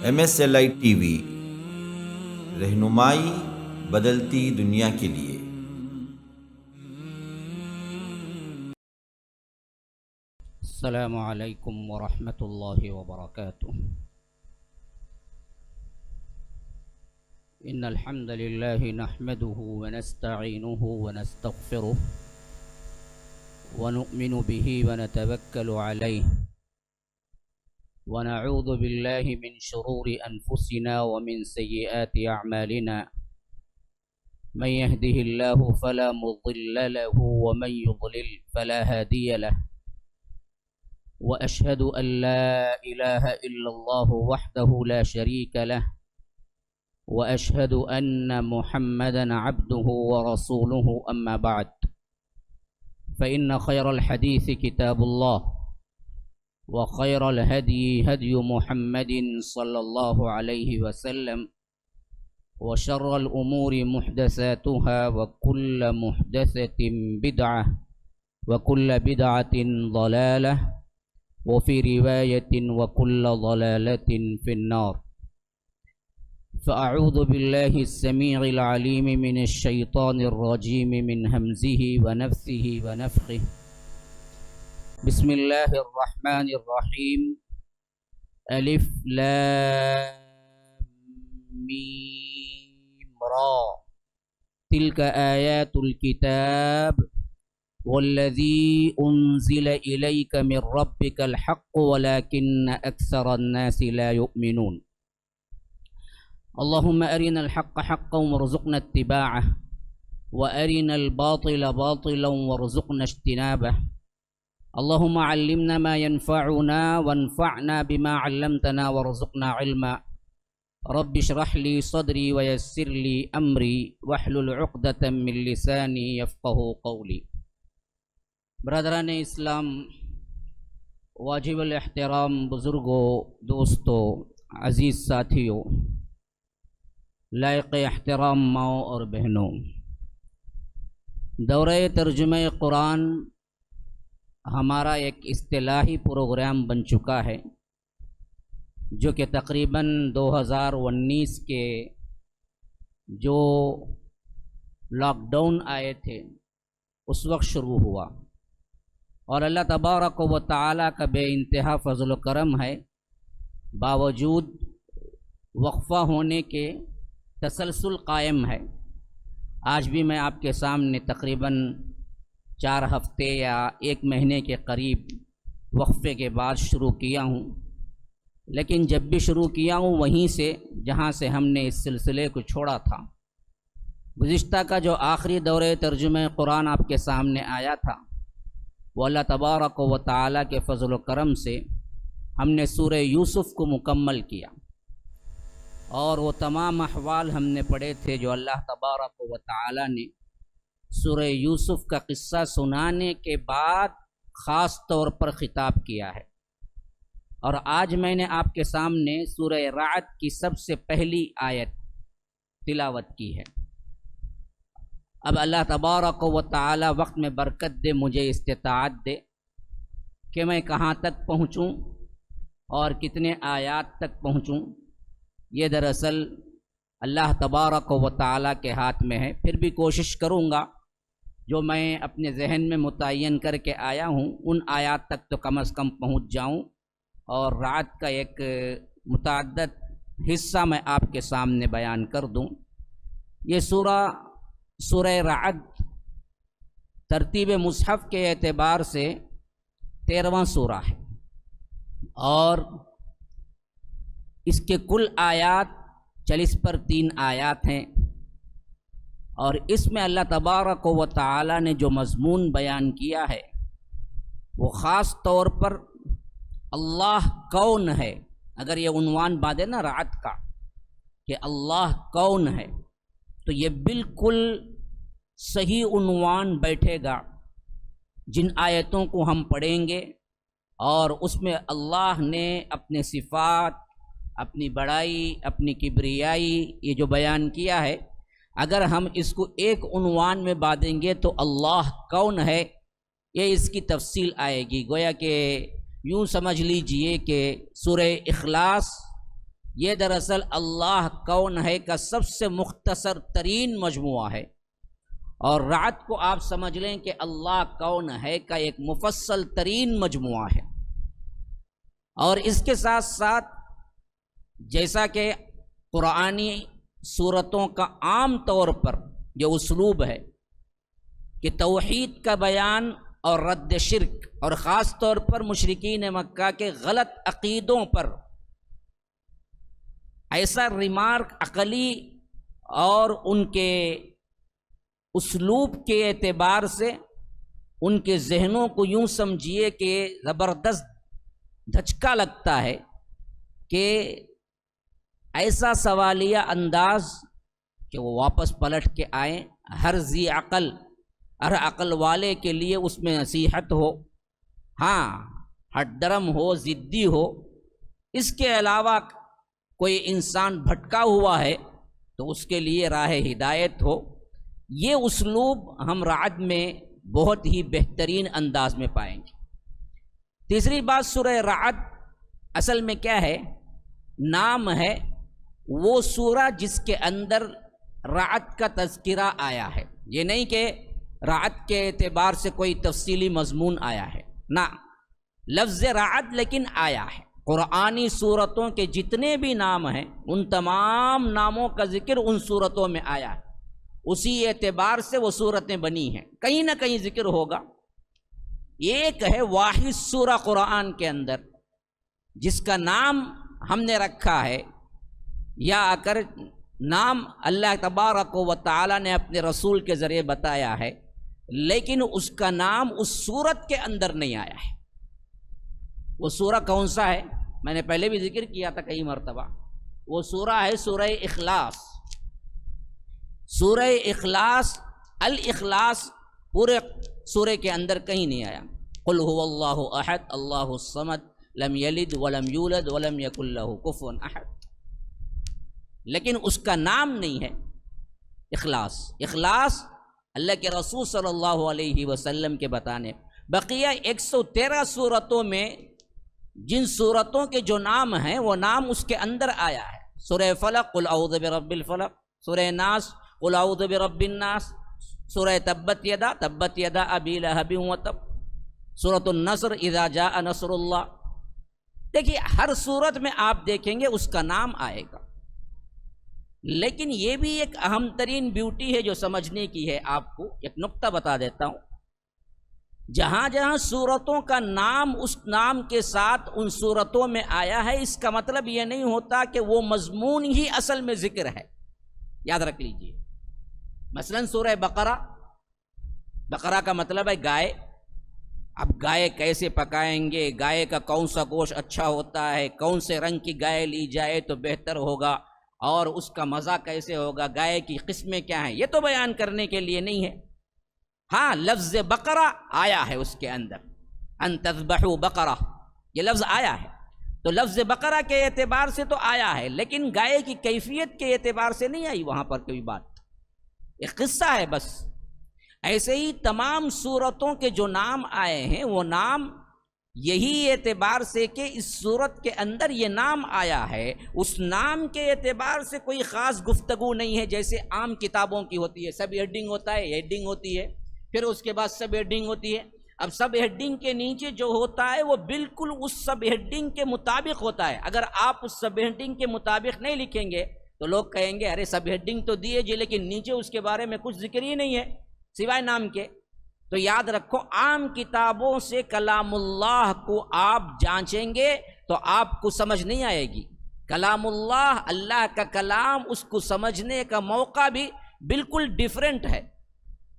MSLI T V, رہنمائی بدلتی دنیا کے لیے۔ السلام علیکم ورحمۃ اللہ وبرکاتہ۔ ان الحمد للہ نحمده ونستعینه ونستغفره ونؤمن به ونتوکل علیہ ونعوذ باللہ من شرور انفسنا ومن سیئات اعمالنا، من يهده الله فلا مضل له ومن يضلل فلا هادي له، وأشهد أن لا إله إلا الله وحده لا شريك له، وأشهد أن محمدا عبده ورسوله، أما بعد، فإن خير الحديث كتاب الله، وخير الهدي هدي محمد صلى الله عليه وسلم، وشر الأمور محدثاتها، وكل محدثة بدعة، وكل بدعة ضلالة، وفي رواية وكل ضلالة في النار۔ فأعوذ بالله السميع العليم من الشيطان الرجيم من همزه ونفثه ونفخه۔ بسم الله الرحمن الرحيم۔ ألف لام ميم را، تلك آيات الكتاب والذي أنزل إليك من ربك الحق ولكن أكثر الناس لا يؤمنون۔ اللهم أرنا الحق حقا وارزقنا اتباعه، وأرنا الباطل باطلا وارزقنا اجتنابه۔ اللهم علمنا ما ينفعنا وانفعنا بما علمتنا وارزقنا علما۔ رب اشرح لي صدري ويسر لي أمري واحلل عقدة من لساني يفقه قولي۔ برادران اسلام، واجب الاحترام بزرگوں، دوستوں، عزیز ساتھیوں، لائق احترام ماؤں اور بہنوں، دورہ ترجمہ قرآن ہمارا ایک اصطلاحی پروگرام بن چکا ہے، جو کہ تقریباً 2019 کے جو لاک ڈاؤن آئے تھے اس وقت شروع ہوا، اور اللہ تبارک و تعالیٰ کا بے انتہا فضل و کرم ہے، باوجود وقفہ ہونے کے تسلسل قائم ہے۔ آج بھی میں آپ کے سامنے تقریباً 4 ہفتے یا 1 مہینے کے قریب وقفے کے بعد شروع کیا ہوں، لیکن جب بھی شروع کیا ہوں وہیں سے جہاں سے ہم نے اس سلسلے کو چھوڑا تھا۔ گزشتہ کا جو آخری دورہ ترجمہ قرآن آپ کے سامنے آیا تھا، وہ اللہ تبارک و تعالیٰ کے فضل و کرم سے ہم نے سورہ یوسف کو مکمل کیا، اور وہ تمام احوال ہم نے پڑھے تھے جو اللہ تبارک و تعالیٰ نے سورہ یوسف کا قصہ سنانے کے بعد خاص طور پر خطاب کیا ہے۔ اور آج میں نے آپ کے سامنے سورہ رعد کی سب سے پہلی آیت تلاوت کی ہے۔ اب اللہ تبارک و تعالی وقت میں برکت دے، مجھے استطاعت دے کہ میں کہاں تک پہنچوں اور کتنے آیات تک پہنچوں، یہ دراصل اللہ تبارک و تعالی کے ہاتھ میں ہے۔ پھر بھی کوشش کروں گا جو میں اپنے ذہن میں متعین کر کے آیا ہوں ان آیات تک تو کم از کم پہنچ جاؤں، اور رعد کا ایک متعدد حصہ میں آپ کے سامنے بیان کر دوں۔ یہ سورہ رعد ترتیب مصحف کے اعتبار سے 13واں سورہ ہے، اور اس کے کل آیات 40 پر 3 آیات ہیں، اور اس میں اللہ تبارک و تعالی نے جو مضمون بیان کیا ہے وہ خاص طور پر اللہ کون ہے۔ اگر یہ عنوان باندھے نا رعد کا کہ اللہ کون ہے، تو یہ بالکل صحیح عنوان بیٹھے گا جن آیتوں کو ہم پڑھیں گے، اور اس میں اللہ نے اپنے صفات، اپنی بڑائی، اپنی کبریائی یہ جو بیان کیا ہے، اگر ہم اس کو ایک عنوان میں باندھیں گے تو اللہ کون ہے، یہ اس کی تفصیل آئے گی۔ گویا کہ یوں سمجھ لیجئے کہ سورہ اخلاص یہ دراصل اللہ کون ہے کا سب سے مختصر ترین مجموعہ ہے، اور رعد کو آپ سمجھ لیں کہ اللہ کون ہے کا ایک مفصل ترین مجموعہ ہے۔ اور اس کے ساتھ ساتھ جیسا کہ قرآنی صورتوں کا عام طور پر جو اسلوب ہے کہ توحید کا بیان اور رد شرک، اور خاص طور پر مشرکین مکہ کے غلط عقیدوں پر ایسا ریمارک عقلی اور ان کے اسلوب کے اعتبار سے ان کے ذہنوں کو یوں سمجھیے کہ زبردست دھچکا لگتا ہے کہ ایسا سوالیہ انداز کہ وہ واپس پلٹ کے آئیں، ہر ذی عقل، ہر عقل والے کے لیے اس میں نصیحت ہو، ہاں ہٹ درم ہو، ضدی ہو، اس کے علاوہ کوئی انسان بھٹکا ہوا ہے تو اس کے لیے راہ ہدایت ہو۔ یہ اسلوب ہم رعد میں بہت ہی بہترین انداز میں پائیں گے۔ تیسری بات، سورہ رعد اصل میں کیا ہے؟ نام ہے وہ سورہ جس کے اندر رعد کا تذکرہ آیا ہے، یہ نہیں کہ رعد کے اعتبار سے کوئی تفصیلی مضمون آیا ہے، نہ، لفظ رعد لیکن آیا ہے۔ قرآنی صورتوں کے جتنے بھی نام ہیں ان تمام ناموں کا ذکر ان صورتوں میں آیا ہے، اسی اعتبار سے وہ صورتیں بنی ہیں، کہیں نہ کہیں ذکر ہوگا۔ ایک ہے واحد سورہ قرآن کے اندر جس کا نام ہم نے رکھا ہے، یا اگر نام اللہ تبارک و تعالی نے اپنے رسول کے ذریعے بتایا ہے، لیکن اس کا نام اس سورت کے اندر نہیں آیا ہے۔ وہ سورہ کون سا ہے؟ میں نے پہلے بھی ذکر کیا تھا کئی مرتبہ، وہ سورہ ہے سورہ اخلاص۔ سورہ اخلاص، الاخلاص پورے سورے کے اندر کہیں نہیں آیا۔ قل هو اللہ احد اللہ الصمد لم یلد ولم یولد ولم یکن لہ کفوا احد، لیکن اس کا نام نہیں ہے اخلاص۔ اخلاص اللہ کے رسول صلی اللہ علیہ وسلم کے بتانے، بقیہ 113 صورتوں میں جن صورتوں کے جو نام ہیں وہ نام اس کے اندر آیا ہے۔ سورہ فلق قل اعوذ برب الفلق، سورہ ناس قل اعوذ برب الناس، سورہ تبت یدا ابی لہب وتب، سورۃ النصر اذا جاء نصر اللہ۔ دیکھیے ہر صورت میں آپ دیکھیں گے اس کا نام آئے گا، لیکن یہ بھی ایک اہم ترین بیوٹی ہے جو سمجھنے کی ہے۔ آپ کو ایک نقطہ بتا دیتا ہوں، جہاں جہاں صورتوں کا نام اس نام کے ساتھ ان صورتوں میں آیا ہے، اس کا مطلب یہ نہیں ہوتا کہ وہ مضمون ہی اصل میں ذکر ہے، یاد رکھ لیجئے۔ مثلا سورہ بقرہ، بقرہ کا مطلب ہے گائے۔ اب گائے کیسے پکائیں گے، گائے کا کون سا گوشت اچھا ہوتا ہے، کون سے رنگ کی گائے لی جائے تو بہتر ہوگا، اور اس کا مزہ کیسے ہوگا، گائے کی قسمیں کیا ہیں، یہ تو بیان کرنے کے لیے نہیں ہے۔ ہاں لفظ بقرہ آیا ہے اس کے اندر، ان تذبحوا بقرہ، یہ لفظ آیا ہے، تو لفظ بقرہ کے اعتبار سے تو آیا ہے، لیکن گائے کی کیفیت کے اعتبار سے نہیں آئی وہاں پر کوئی بات، ایک قصہ ہے بس۔ ایسے ہی تمام صورتوں کے جو نام آئے ہیں وہ نام یہی اعتبار سے کہ اس صورت کے اندر یہ نام آیا ہے، اس نام کے اعتبار سے کوئی خاص گفتگو نہیں ہے، جیسے عام کتابوں کی ہوتی ہے، سب ہیڈنگ ہوتا ہے، ہیڈنگ ہوتی ہے، پھر اس کے بعد سب ہیڈنگ ہوتی ہے۔ اب سب ہیڈنگ کے نیچے جو ہوتا ہے وہ بالکل اس سب ہیڈنگ کے مطابق ہوتا ہے۔ اگر آپ اس سب ہیڈنگ کے مطابق نہیں لکھیں گے تو لوگ کہیں گے ارے سب ہیڈنگ تو دیے جی لیکن نیچے اس کے بارے میں کچھ ذکر ہی نہیں ہے سوائے نام کے۔ تو یاد رکھو، عام کتابوں سے کلام اللہ کو آپ جانچیں گے تو آپ کو سمجھ نہیں آئے گی۔ کلام اللہ، اللہ کا کلام، اس کو سمجھنے کا موقع بھی بالکل ڈیفرنٹ ہے۔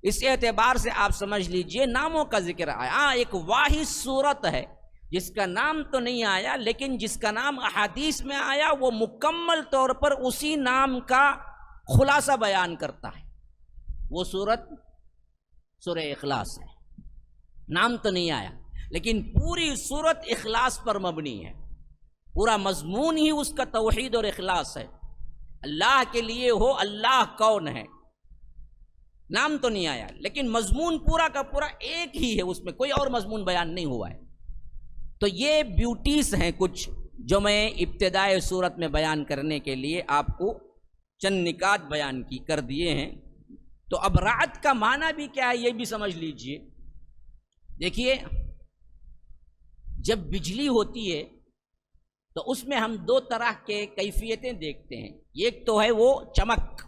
اس اعتبار سے آپ سمجھ لیجئے ناموں کا ذکر آیا۔ ایک واحد صورت ہے جس کا نام تو نہیں آیا، لیکن جس کا نام احادیث میں آیا وہ مکمل طور پر اسی نام کا خلاصہ بیان کرتا ہے۔ وہ صورت سورہ اخلاص ہے، نام تو نہیں آیا لیکن پوری صورت اخلاص پر مبنی ہے، پورا مضمون ہی اس کا توحید اور اخلاص ہے، اللہ کے لیے ہو، اللہ کون ہے۔ نام تو نہیں آیا لیکن مضمون پورا کا پورا ایک ہی ہے، اس میں کوئی اور مضمون بیان نہیں ہوا ہے۔ تو یہ بیوٹیز ہیں کچھ جو میں ابتدائے صورت میں بیان کرنے کے لیے آپ کو چند نکات بیان کر دیے ہیں۔ تو اب رعد کا معنی بھی کیا ہے یہ بھی سمجھ لیجئے۔ دیکھیے، جب بجلی ہوتی ہے تو اس میں ہم دو طرح کے کیفیتیں دیکھتے ہیں۔ ایک تو ہے وہ چمک،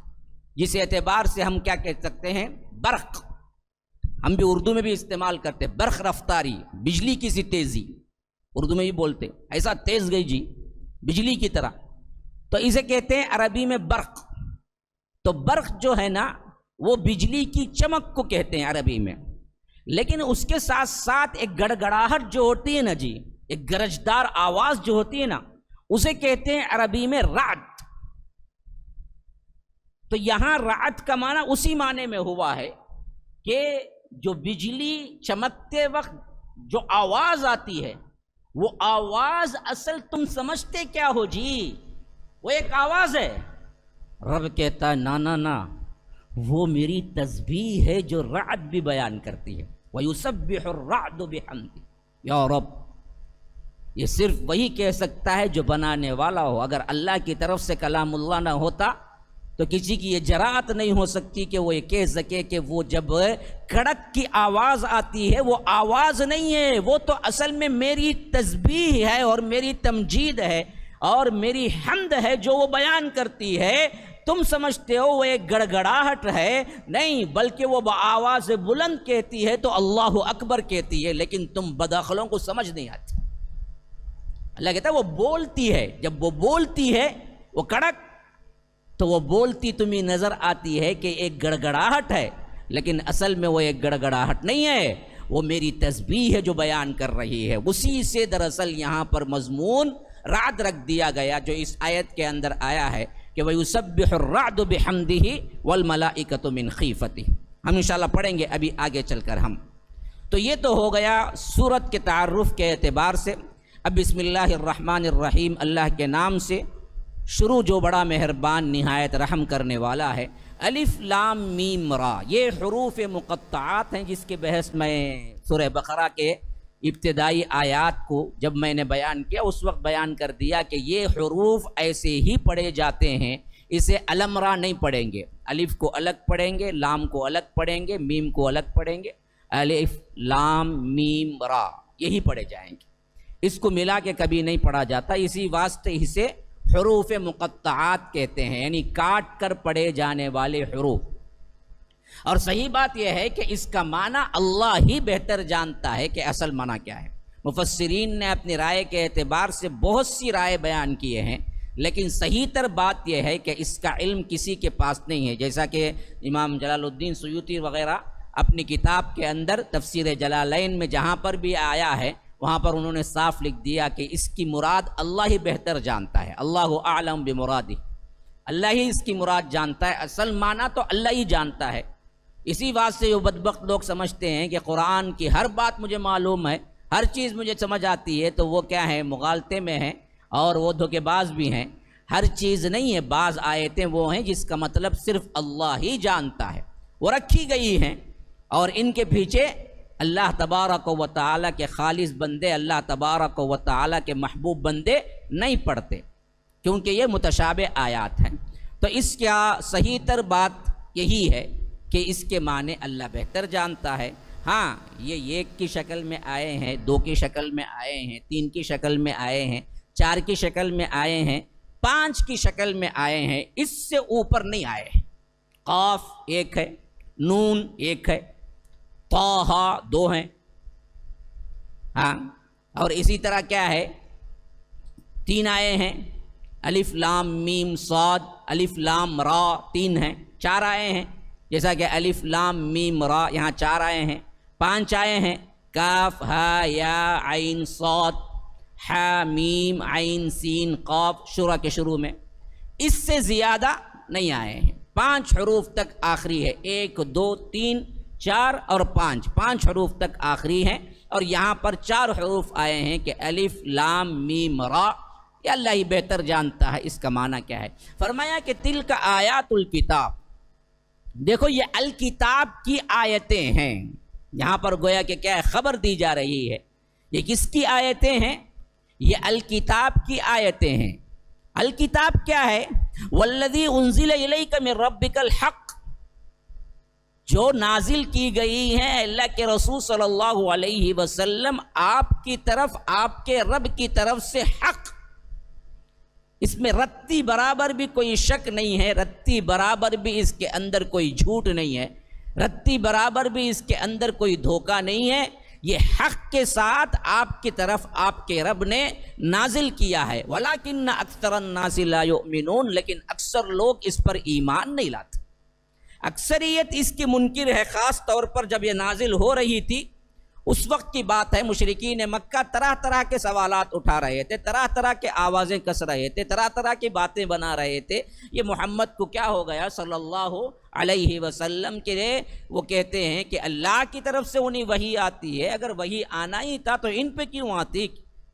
جس اعتبار سے ہم کیا کہہ سکتے ہیں، برق، ہم بھی اردو میں بھی استعمال کرتے ہیں، برق رفتاری، بجلی کی سی تیزی، اردو میں بھی بولتے ایسا تیز گئی جی بجلی کی طرح، تو اسے کہتے ہیں عربی میں برق۔ تو برق جو ہے نا وہ بجلی کی چمک کو کہتے ہیں عربی میں، لیکن اس کے ساتھ ساتھ ایک گڑگڑاہٹ جو ہوتی ہے نا جی، ایک گرجدار آواز جو ہوتی ہے نا، اسے کہتے ہیں عربی میں رعد۔ تو یہاں رعد کا معنی اسی معنی میں ہوا ہے کہ جو بجلی چمکتے وقت جو آواز آتی ہے، وہ آواز اصل تم سمجھتے کیا ہو جی، وہ ایک آواز ہے۔ رب کہتا ہے نا نا نا، وہ میری تسبیح ہے جو رعد بھی بیان کرتی ہے۔ وَيُسَبِّحُ الرَّعْدُ بِحَمْدِهِ، یا رب، یہ صرف وہی کہہ سکتا ہے جو بنانے والا ہو۔ اگر اللہ کی طرف سے کلام اللہ نہ ہوتا تو کسی کی یہ جرأت نہیں ہو سکتی کہ وہ یہ کہہ سکے کہ وہ جب کڑک کی آواز آتی ہے وہ آواز نہیں ہے، وہ تو اصل میں میری تسبیح ہے اور میری تمجید ہے اور میری حمد ہے جو وہ بیان کرتی ہے۔ تم سمجھتے ہو وہ ایک گڑگڑاہٹ ہے، نہیں، بلکہ وہ آواز بلند کہتی ہے تو اللہ اکبر کہتی ہے، لیکن تم بدعقلوں کو سمجھ نہیں آتی۔ اللہ کہتا ہے وہ بولتی ہے، جب وہ بولتی ہے وہ کڑک، تو وہ بولتی تمہیں نظر آتی ہے کہ ایک گڑگڑاہٹ ہے، لیکن اصل میں وہ ایک گڑگڑاہٹ نہیں ہے، وہ میری تسبیح ہے جو بیان کر رہی ہے۔ اسی سے دراصل یہاں پر مضمون رعد رکھ دیا گیا جو اس آیت کے اندر آیا ہے کہ وَيُسَبِّحُ الرَّعْدُ بِحَمْدِهِ وَالْمَلَائِكَةُ مِنْ خِيفَتِهِ۔ ہم انشاءاللہ پڑھیں گے ابھی آگے چل کر ہم۔ تو یہ تو ہو گیا سورت کے تعارف کے اعتبار سے۔ اب بسم اللہ الرحمن الرحیم، اللہ کے نام سے شروع جو بڑا مہربان نہایت رحم کرنے والا ہے۔ الف لام میم را، یہ حروف مقطعات ہیں جس کے بحث میں سورہ بقرہ کے ابتدائی آیات کو جب میں نے بیان کیا اس وقت بیان کر دیا کہ یہ حروف ایسے ہی پڑھے جاتے ہیں، اسے علم را نہیں پڑھیں گے، الف کو الگ پڑھیں گے، لام کو الگ پڑھیں گے، میم کو الگ پڑھیں گے، الف لام میم را یہی پڑھے جائیں گے، اس کو ملا کے کبھی نہیں پڑھا جاتا۔ اسی واسطے اسے حروف مقطعات کہتے ہیں، یعنی کاٹ کر پڑھے جانے والے حروف۔ اور صحیح بات یہ ہے کہ اس کا معنی اللہ ہی بہتر جانتا ہے کہ اصل معنی کیا ہے۔ مفسرین نے اپنی رائے کے اعتبار سے بہت سی رائے بیان کیے ہیں، لیکن صحیح تر بات یہ ہے کہ اس کا علم کسی کے پاس نہیں ہے، جیسا کہ امام جلال الدین سیوطی وغیرہ اپنی کتاب کے اندر تفسیر جلالین میں جہاں پر بھی آیا ہے وہاں پر انہوں نے صاف لکھ دیا کہ اس کی مراد اللہ ہی بہتر جانتا ہے، اللہ اعلم بمرادہ، اللہ ہی اس کی مراد جانتا ہے، اصل معنی تو اللہ ہی جانتا ہے۔ اسی واسطے جو بدبخت لوگ سمجھتے ہیں کہ قرآن کی ہر بات مجھے معلوم ہے، ہر چیز مجھے سمجھ آتی ہے، تو وہ کیا ہے، مغالطے میں ہیں اور وہ دھوکے باز بھی ہیں۔ ہر چیز نہیں ہے، بعض آیتیں وہ ہیں جس کا مطلب صرف اللہ ہی جانتا ہے، وہ رکھی گئی ہیں، اور ان کے پیچھے اللہ تبارک و تعالیٰ کے خالص بندے، اللہ تبارک و تعالیٰ کے محبوب بندے نہیں پڑھتے، کیونکہ یہ متشابہ آیات ہیں۔ تو اس کا صحیح تر بات یہی ہے کہ اس کے معنی اللہ بہتر جانتا ہے۔ ہاں، یہ ایک کی شکل میں آئے ہیں، دو کی شکل میں آئے ہیں، تین کی شکل میں آئے ہیں، چار کی شکل میں آئے ہیں، پانچ کی شکل میں آئے ہیں، اس سے اوپر نہیں آئے ہیں۔ قاف ایک ہے، نون ایک ہے، طٰ دو ہیں، ہاں، اور اسی طرح کیا ہے، تین آئے ہیں، الف لام میم صاد، الف لام را تین ہیں، چار آئے ہیں، جیسا کہ الف لام میم را یہاں چار آئے ہیں، پانچ آئے ہیں، کاف ہا یا عین صاد، حا میم عین سین قاف شورہ کے شروع میں، اس سے زیادہ نہیں آئے ہیں۔ پانچ حروف تک آخری ہے، ایک دو تین چار اور پانچ، پانچ حروف تک آخری ہیں، اور یہاں پر چار حروف آئے ہیں کہ الف لام میم را، یہ اللہ ہی بہتر جانتا ہے اس کا معنی کیا ہے۔ فرمایا کہ تلک آیات الکتاب، دیکھو یہ الکتاب کی آیتیں ہیں، یہاں پر گویا کہ کیا ہے، خبر دی جا رہی ہے۔ یہ کس کی آیتیں ہیں؟ یہ الکتاب کی آیتیں ہیں۔ الکتاب کیا ہے؟ والذی انزل الیک من ربک الحق، جو نازل کی گئی ہیں اللہ کے رسول صلی اللہ علیہ وسلم آپ کی طرف، آپ کے رب کی طرف سے حق، اس میں رتی برابر بھی کوئی شک نہیں ہے، رتی برابر بھی اس کے اندر کوئی جھوٹ نہیں ہے، رتی برابر بھی اس کے اندر کوئی دھوکہ نہیں ہے، یہ حق کے ساتھ آپ کی طرف آپ کے رب نے نازل کیا ہے۔ وَلَكِنَّ أَكْثَرَ النَّاسِ لَا يُؤْمِنُونَ، لیکن اکثر لوگ اس پر ایمان نہیں لاتے، اکثریت اس کی منکر ہے۔ خاص طور پر جب یہ نازل ہو رہی تھی اس وقت کی بات ہے، مشرکین مکہ طرح طرح کے سوالات اٹھا رہے تھے، طرح طرح کے آوازیں کس رہے تھے، طرح طرح کی باتیں بنا رہے تھے، یہ محمد کو کیا ہو گیا صلی اللہ علیہ وسلم کے لیے۔ وہ کہتے ہیں کہ اللہ کی طرف سے انہیں وحی آتی ہے، اگر وحی آنا ہی تھا تو ان پہ کیوں آتی،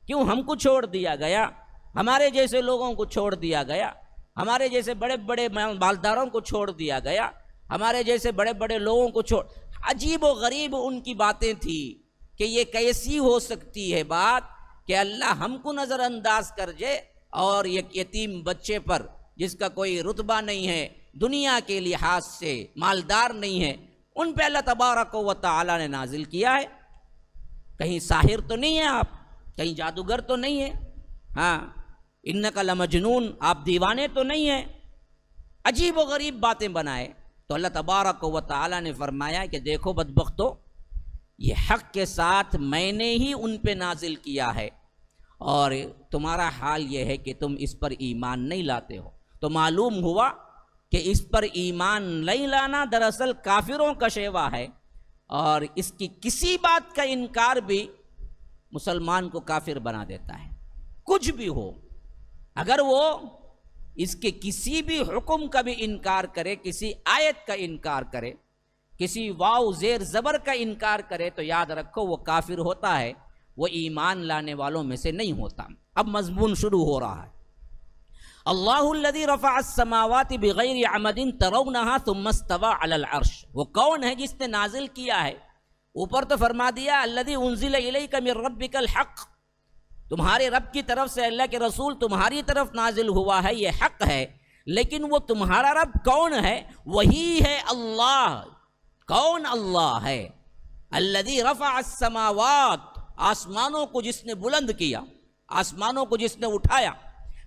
کیوں ہم کو چھوڑ دیا گیا، ہمارے جیسے لوگوں کو چھوڑ دیا گیا، ہمارے جیسے بڑے بڑے مالداروں کو چھوڑ دیا گیا، ہمارے جیسے بڑے بڑے لوگوں کو چھوڑ۔ عجیب و غریب ان کی باتیں تھیں کہ یہ کیسی ہو سکتی ہے بات کہ اللہ ہم کو نظر انداز کر جائے اور ایک یتیم بچے پر جس کا کوئی رتبہ نہیں ہے، دنیا کے لحاظ سے مالدار نہیں ہے، ان پہ اللہ تبارک و تعالی نے نازل کیا ہے۔ کہیں ساحر تو نہیں ہے آپ، کہیں جادوگر تو نہیں ہے، ہاں انک لمجنون، آپ دیوانے تو نہیں ہیں، عجیب و غریب باتیں بنائے۔ تو اللہ تبارک و تعالی نے فرمایا کہ دیکھو بدبختو، یہ حق کے ساتھ میں نے ہی ان پہ نازل کیا ہے، اور تمہارا حال یہ ہے کہ تم اس پر ایمان نہیں لاتے ہو۔ تو معلوم ہوا کہ اس پر ایمان نہیں لانا دراصل کافروں کا شیوا ہے، اور اس کی کسی بات کا انکار بھی مسلمان کو کافر بنا دیتا ہے، کچھ بھی ہو۔ اگر وہ اس کے کسی بھی حکم کا بھی انکار کرے، کسی آیت کا انکار کرے، کسی واو زیر زبر کا انکار کرے، تو یاد رکھو وہ کافر ہوتا ہے، وہ ایمان لانے والوں میں سے نہیں ہوتا۔ اب مضمون شروع ہو رہا ہے۔ اللہ الذی رفع السماوات بغیر عمد ترونها ثم استوى علی العرش، وہ کون ہے جس نے نازل کیا ہے؟ اوپر تو فرما دیا الذی انزل الیک من ربک الحق، تمہارے رب کی طرف سے اللہ کے رسول تمہاری طرف نازل ہوا ہے، یہ حق ہے، لیکن وہ تمہارا رب کون ہے؟ وہی ہے اللہ۔ کون اللہ ہے؟ الذی رفع السماوات، آسمانوں کو جس نے بلند کیا، آسمانوں کو جس نے اٹھایا،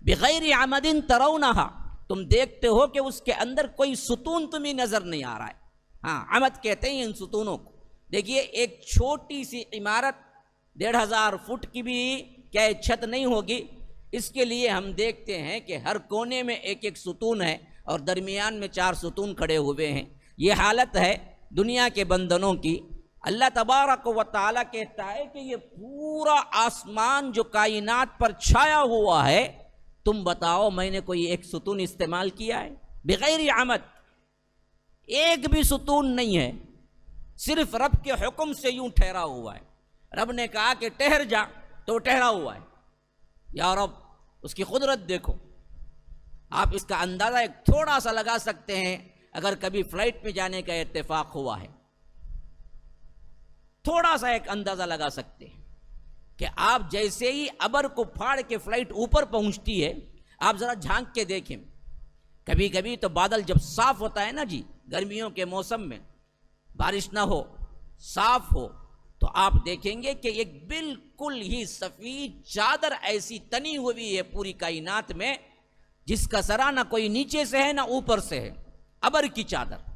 بغیر عمد ترونہا، تم دیکھتے ہو کہ اس کے اندر کوئی ستون تمہیں نظر نہیں آ رہا ہے۔ ہاں عمد کہتے ہیں ان ستونوں کو۔ دیکھیے ایک چھوٹی سی عمارت 1500 فٹ کی بھی کیا چھت نہیں ہوگی، اس کے لیے ہم دیکھتے ہیں کہ ہر کونے میں ایک ایک ستون ہے اور درمیان میں 4 ستون کھڑے ہوئے ہیں۔ یہ حالت ہے دنیا کے بندنوں کی۔ اللہ تبارک و تعالیٰ کہتا ہے کہ یہ پورا آسمان جو کائنات پر چھایا ہوا ہے، تم بتاؤ میں نے کوئی ایک ستون استعمال کیا ہے؟ بغیر عمد، ایک بھی ستون نہیں ہے، صرف رب کے حکم سے یوں ٹھہرا ہوا ہے۔ رب نے کہا کہ ٹھہر جا تو ٹھہرا ہوا ہے۔ یا رب اس کی قدرت دیکھو۔ آپ اس کا اندازہ ایک تھوڑا سا لگا سکتے ہیں اگر کبھی فلائٹ میں جانے کا اتفاق ہوا ہے، تھوڑا سا ایک اندازہ لگا سکتے ہیں کہ آپ جیسے ہی ابر کو پھاڑ کے فلائٹ اوپر پہنچتی ہے، آپ ذرا جھانک کے دیکھیں، کبھی کبھی تو بادل جب صاف ہوتا ہے نا جی، گرمیوں کے موسم میں بارش نہ ہو، صاف ہو، تو آپ دیکھیں گے کہ ایک بالکل ہی سفید چادر ایسی تنی ہوئی ہے پوری کائنات میں، جس کا سرا نہ کوئی نیچے سے ہے نہ اوپر سے ہے، ابر کی چادر۔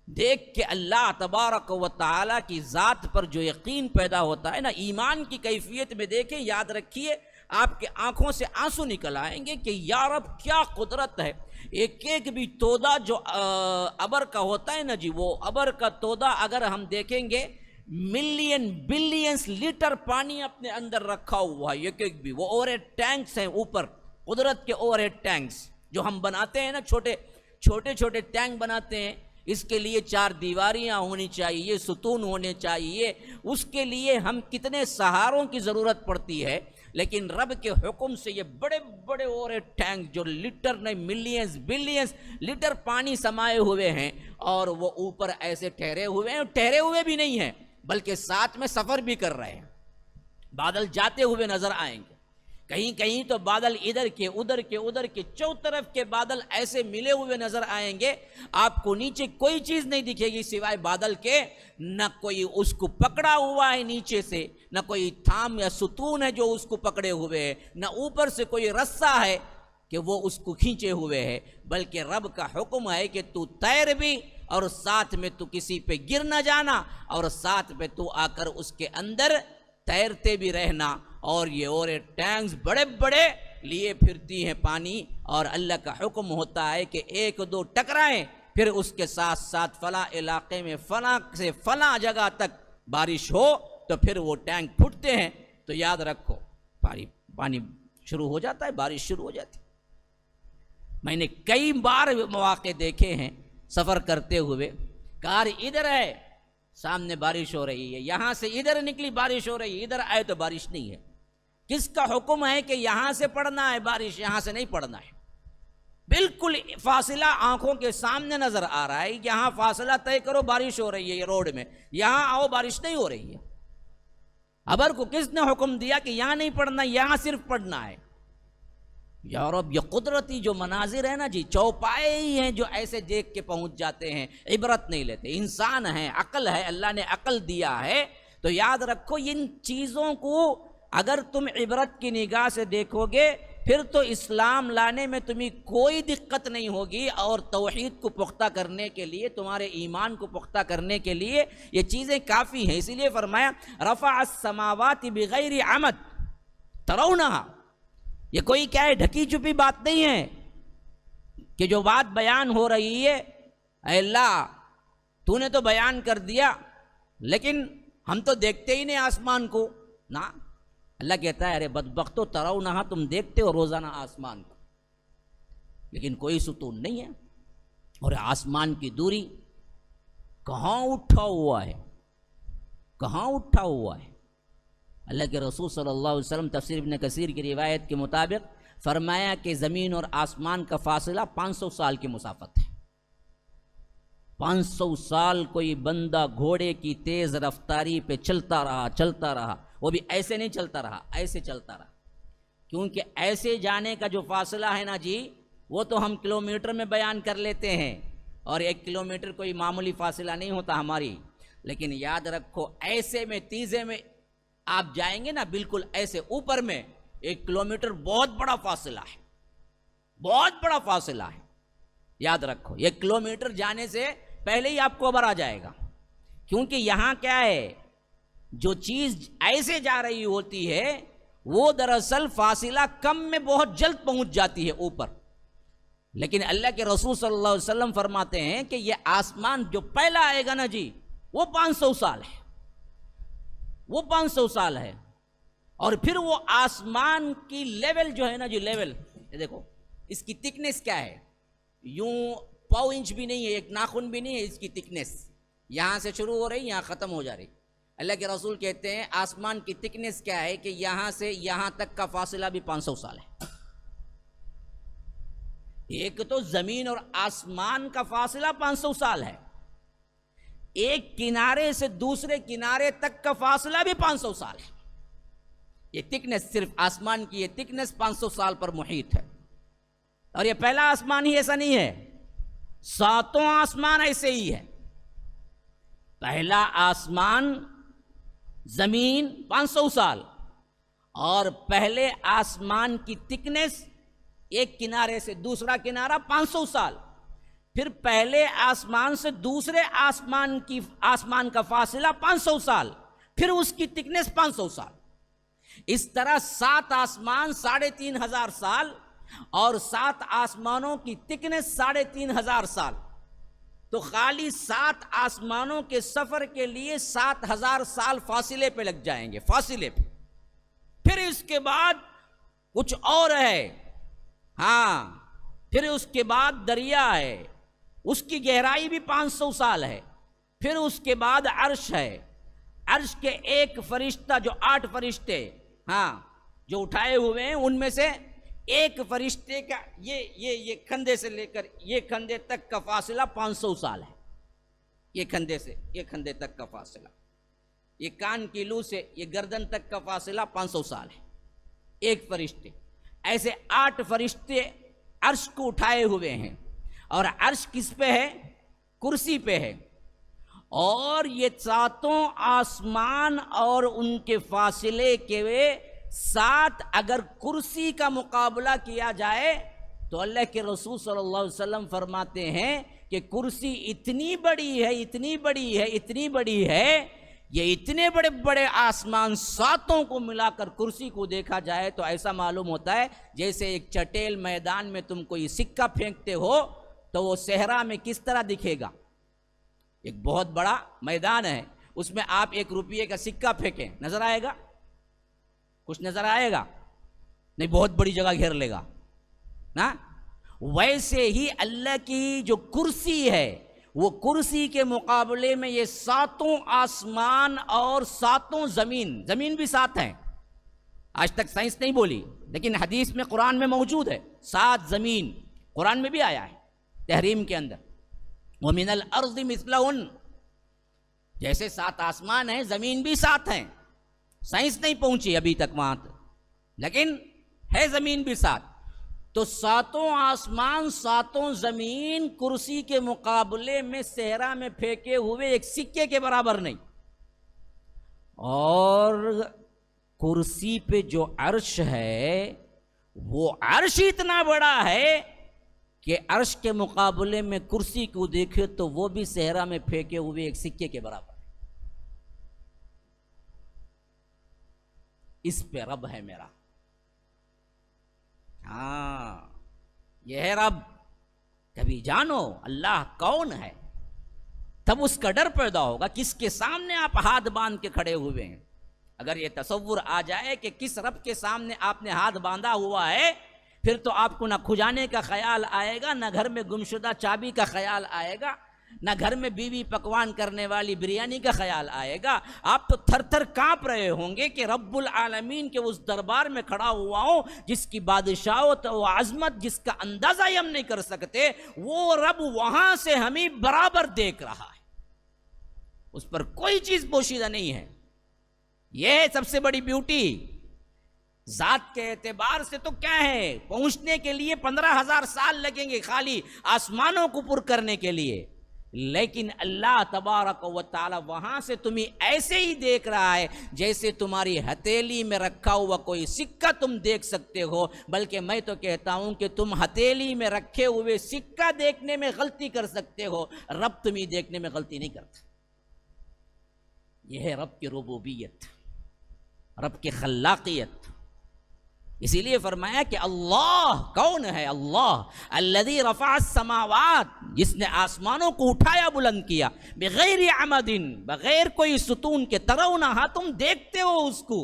دیکھ کے اللہ تبارک و تعالیٰ کی ذات پر جو یقین پیدا ہوتا ہے نا، ایمان کی کیفیت میں دیکھیں، یاد رکھیے آپ کے آنکھوں سے آنسو نکل آئیں گے کہ یا رب کیا قدرت ہے۔ ایک ایک بھی تودہ جو ابر کا ہوتا ہے نا جی، وہ ابر کا تودہ اگر ہم دیکھیں گے ملین بلینز لیٹر پانی اپنے اندر رکھا ہوا ہے، ایک ایک بھی۔ وہ اوور ہیڈ ٹینکس ہیں اوپر، قدرت کے اوور ہیڈ ٹینکس جو ہم بناتے ہیں نا، چھوٹے چھوٹے ٹینک بناتے ہیں، اس کے لیے 4 دیواریاں ہونی چاہیے، ستون ہونے چاہیے، اس کے لیے ہم کتنے سہاروں کی ضرورت پڑتی ہے۔ لیکن رب کے حکم سے یہ بڑے بڑے اوور ہیڈ ٹینک جو لیٹر نہیں ملینز بلینز لیٹر پانی سمائے ہوئے ہیں، اور وہ اوپر ایسے ٹھہرے ہوئے ہیں، ٹھہرے ہوئے بھی نہیں ہیں بلکہ ساتھ میں سفر بھی کر رہے ہیں، بادل جاتے ہوئے نظر آئیں گے۔ کہیں کہیں تو بادل ادھر کے ادھر کے ادھر کے چو طرف کے بادل ایسے ملے ہوئے نظر آئیں گے، آپ کو نیچے کوئی چیز نہیں دکھے گی سوائے بادل کے، نہ کوئی اس کو پکڑا ہوا ہے نیچے سے، نہ کوئی تھام یا ستون ہے جو اس کو پکڑے ہوئے ہے، نہ اوپر سے کوئی رسہ ہے کہ وہ اس کو کھینچے ہوئے ہے، بلکہ رب کا حکم ہے کہ تو تیر بھی اور ساتھ میں تو کسی پہ گر نہ جانا، اور ساتھ میں تو آ کر اس کے اندر تیرتے بھی رہنا۔ اور یہ عورتیں ٹینکس بڑے بڑے لیے پھرتی ہیں پانی، اور اللہ کا حکم ہوتا ہے کہ ایک دو ٹکرائیں، پھر اس کے ساتھ ساتھ فلاں علاقے میں فلاں سے فلاں جگہ تک بارش ہو تو پھر وہ ٹینک پھٹتے ہیں۔ تو یاد رکھو پانی شروع ہو جاتا ہے، بارش شروع ہو جاتی۔ میں نے کئی بار مواقع دیکھے ہیں سفر کرتے ہوئے، کار ادھر ہے سامنے بارش ہو رہی ہے، یہاں سے ادھر نکلی بارش ہو رہی ہے، ادھر آئے تو بارش نہیں ہے۔ کس کا حکم ہے کہ یہاں سے پڑنا ہے بارش، یہاں سے نہیں پڑنا ہے؟ بالکل فاصلہ آنکھوں کے سامنے نظر آ رہا ہے، یہاں فاصلہ طے کرو، بارش ہو رہی ہے یہ روڈ میں، یہاں آؤ بارش نہیں ہو رہی ہے۔ ابر کو کس نے حکم دیا کہ یہاں نہیں پڑنا، یہاں صرف پڑنا ہے؟ یا رب، یہ قدرتی جو مناظر ہے نا جی، چوپائے ہی ہیں جو ایسے دیکھ کے پہنچ جاتے ہیں، عبرت نہیں لیتے۔ انسان ہے، عقل ہے، اللہ نے عقل دیا ہے، تو یاد رکھو ان چیزوں کو اگر تم عبرت کی نگاہ سے دیکھو گے پھر تو اسلام لانے میں تمہیں کوئی دقت نہیں ہوگی، اور توحید کو پختہ کرنے کے لیے، تمہارے ایمان کو پختہ کرنے کے لیے یہ چیزیں کافی ہیں۔ اسی لیے فرمایا رفع السماوات بغیر عمد ترونہا، یہ کوئی کیا ہے ڈھکی چھپی بات نہیں ہے کہ جو بات بیان ہو رہی ہے اے اللہ تو نے تو بیان کر دیا لیکن ہم تو دیکھتے ہی نہیں آسمان کو، نا، اللہ کہتا ہے ارے بدبختو ترونہا، تم دیکھتے ہو روزانہ آسمان کو لیکن کوئی ستون نہیں ہے، اور آسمان کی دوری کہاں اٹھا ہوا ہے، کہاں اٹھا ہوا ہے۔ اللہ کے رسول صلی اللہ علیہ وسلم تفسیر ابن کثیر کی روایت کے مطابق فرمایا کہ زمین اور آسمان کا فاصلہ 500 سال کی مسافت ہے۔ 500 سال کوئی بندہ گھوڑے کی تیز رفتاری پہ چلتا رہا، وہ بھی ایسے نہیں چلتا رہا، ایسے چلتا رہا، کیونکہ ایسے جانے کا جو فاصلہ ہے نا جی، وہ تو ہم کلومیٹر میں بیان کر لیتے ہیں، اور 1 کلومیٹر کوئی معمولی فاصلہ نہیں ہوتا ہماری، لیکن یاد رکھو ایسے میں تیزے میں آپ جائیں گے نا، بالکل ایسے اوپر میں 1 کلومیٹر بہت بڑا فاصلہ ہے، بہت بڑا فاصلہ ہے۔ یاد رکھو 1 کلومیٹر جانے سے پہلے ہی آپ کو خبر آ جائے گا، کیونکہ یہاں کیا ہے، جو چیز ایسے جا رہی ہوتی ہے وہ دراصل فاصلہ کم میں بہت جلد پہنچ جاتی ہے اوپر، لیکن اللہ کے رسول صلی اللہ علیہ وسلم فرماتے ہیں کہ یہ آسمان جو پہلا آئے گا نا جی، وہ 500 سال ہے، وہ 500 سال ہے، اور پھر وہ آسمان کی لیول جو ہے نا جی، لیول یہ دیکھو اس کی تھکنس کیا ہے، یوں پاؤ انچ بھی نہیں ہے، ایک ناخن بھی نہیں ہے، اس کی تھکنس یہاں سے شروع ہو رہی یہاں ختم ہو جا رہی۔ اللہ کے رسول کہتے ہیں آسمان کی تھکنس کیا ہے کہ یہاں سے یہاں تک کا فاصلہ بھی 500 سال ہے۔ ایک تو زمین اور آسمان کا فاصلہ 500 سال ہے، ایک کنارے سے دوسرے کنارے تک کا فاصلہ بھی 500 سال ہے۔ یہ تھکنس، صرف آسمان کی یہ تھکنس 500 سال پر محیط ہے، اور یہ پہلا آسمان ہی ایسا نہیں ہے، 7 آسمان ایسے ہی ہے۔ پہلا آسمان زمین 500 سال، اور پہلے آسمان کی تھکنس ایک کنارے سے دوسرا کنارہ 500 سال، پھر پہلے آسمان سے دوسرے آسمان کا فاصلہ 500 سال، پھر اس کی تھکنس 500 سال، اس طرح 7 آسمان 3500 سال، اور 7 آسمانوں کی تھکنس 3500 سال، تو خالی 7 آسمانوں کے سفر کے لیے 7000 سال فاصلے پہ لگ جائیں گے، فاصلے پہ۔ پھر اس کے بعد کچھ اور ہے، ہاں، پھر اس کے بعد دریا ہے، اس کی گہرائی بھی 500 سال ہے، پھر اس کے بعد عرش ہے، عرش کے ایک فرشتہ جو 8 فرشتے ہاں جو اٹھائے ہوئے ہیں ان میں سے ایک فرشتے کا یہ کندھے سے لے کر یہ کندھے تک کا فاصلہ 500 سال ہے، یہ کندھے سے یہ کندھے تک کا فاصلہ، یہ کان کی لو سے یہ گردن تک کا فاصلہ 500 سال ہے۔ ایک فرشتے، ایسے 8 فرشتے عرش کو اٹھائے ہوئے ہیں، اور عرش کس پہ ہے؟ کرسی پہ ہے، اور یہ 7 آسمان اور ان کے فاصلے کے ساتھ اگر کرسی کا مقابلہ کیا جائے تو اللہ کے رسول صلی اللہ علیہ وسلم فرماتے ہیں کہ کرسی اتنی بڑی ہے، اتنی بڑی ہے، اتنی بڑی ہے، یہ اتنے بڑے بڑے آسمان 7 کو ملا کر کرسی کو دیکھا جائے تو ایسا معلوم ہوتا ہے جیسے ایک چٹیل میدان میں تم کوئی سکہ پھینکتے ہو تو وہ صحرا میں کس طرح دکھے گا؟ ایک بہت بڑا میدان ہے، اس میں آپ 1 روپیے کا سکہ پھینکیں، نظر آئے گا؟ کچھ نظر آئے گا؟ نہیں، بہت بڑی جگہ گھیر لے گا نا۔ ویسے ہی اللہ کی جو کرسی ہے، وہ کرسی کے مقابلے میں یہ 7 آسمان اور 7 زمین بھی 7 ہیں۔ آج تک سائنس نہیں بولی، لیکن حدیث میں قرآن میں موجود ہے 7 زمین، قرآن میں بھی آیا ہے تحریم کے اندر، وَمِنَ الْأَرْضِ مِثْلَهُنَّ، جیسے 7 آسمان ہیں زمین بھی 7 ہیں۔ سائنس نہیں پہنچی ابھی تک وہاں تک، لیکن ہے زمین بھی 7۔ تو 7 آسمان 7 زمین کرسی کے مقابلے میں صحرا میں پھینکے ہوئے ایک سکے کے برابر نہیں، اور کرسی پہ جو عرش ہے وہ عرش اتنا بڑا ہے کہ عرش کے مقابلے میں کرسی کو دیکھے تو وہ بھی صحرا میں پھینکے ہوئے ایک سکے کے برابر ہے۔ اس پہ رب ہے میرا، ہاں یہ ہے رب۔ کبھی جانو اللہ کون ہے، تب اس کا ڈر پیدا ہوگا کس کے سامنے آپ ہاتھ باندھ کے کھڑے ہوئے ہیں۔ اگر یہ تصور آ جائے کہ کس رب کے سامنے آپ نے ہاتھ باندھا ہوا ہے، پھر تو آپ کو نہ کھجانے کا خیال آئے گا، نہ گھر میں گمشدہ چابی کا خیال آئے گا، نہ گھر میں بیوی پکوان کرنے والی بریانی کا خیال آئے گا۔ آپ تو تھر تھر کانپ رہے ہوں گے کہ رب العالمین کے اس دربار میں کھڑا ہوا ہوں جس کی بادشاہت و عظمت جس کا اندازہ ہی ہم نہیں کر سکتے، وہ رب وہاں سے ہمیں برابر دیکھ رہا ہے، اس پر کوئی چیز پوشیدہ نہیں ہے۔ یہ ہے سب سے بڑی بیوٹی۔ ذات کے اعتبار سے تو کیا ہے، پہنچنے کے لیے 15,000 سال لگیں گے خالی آسمانوں کو پر کرنے کے لیے، لیکن اللہ تبارک و تعالی وہاں سے تمہیں ایسے ہی دیکھ رہا ہے جیسے تمہاری ہتھیلی میں رکھا ہوا کوئی سکہ تم دیکھ سکتے ہو۔ بلکہ میں تو کہتا ہوں کہ تم ہتھیلی میں رکھے ہوئے سکہ دیکھنے میں غلطی کر سکتے ہو، رب تمہیں دیکھنے میں غلطی نہیں کرتا۔ یہ ہے رب کی ربوبیت، رب کی خلاقیت۔ اسی لیے فرمایا کہ اللہ کون ہے؟ اللہ الذی رفع السماوات، جس نے آسمانوں کو اٹھایا بلند کیا، بغیر عمد، بغیر کوئی ستون کے، ترونہا، تم دیکھتے ہو اس کو۔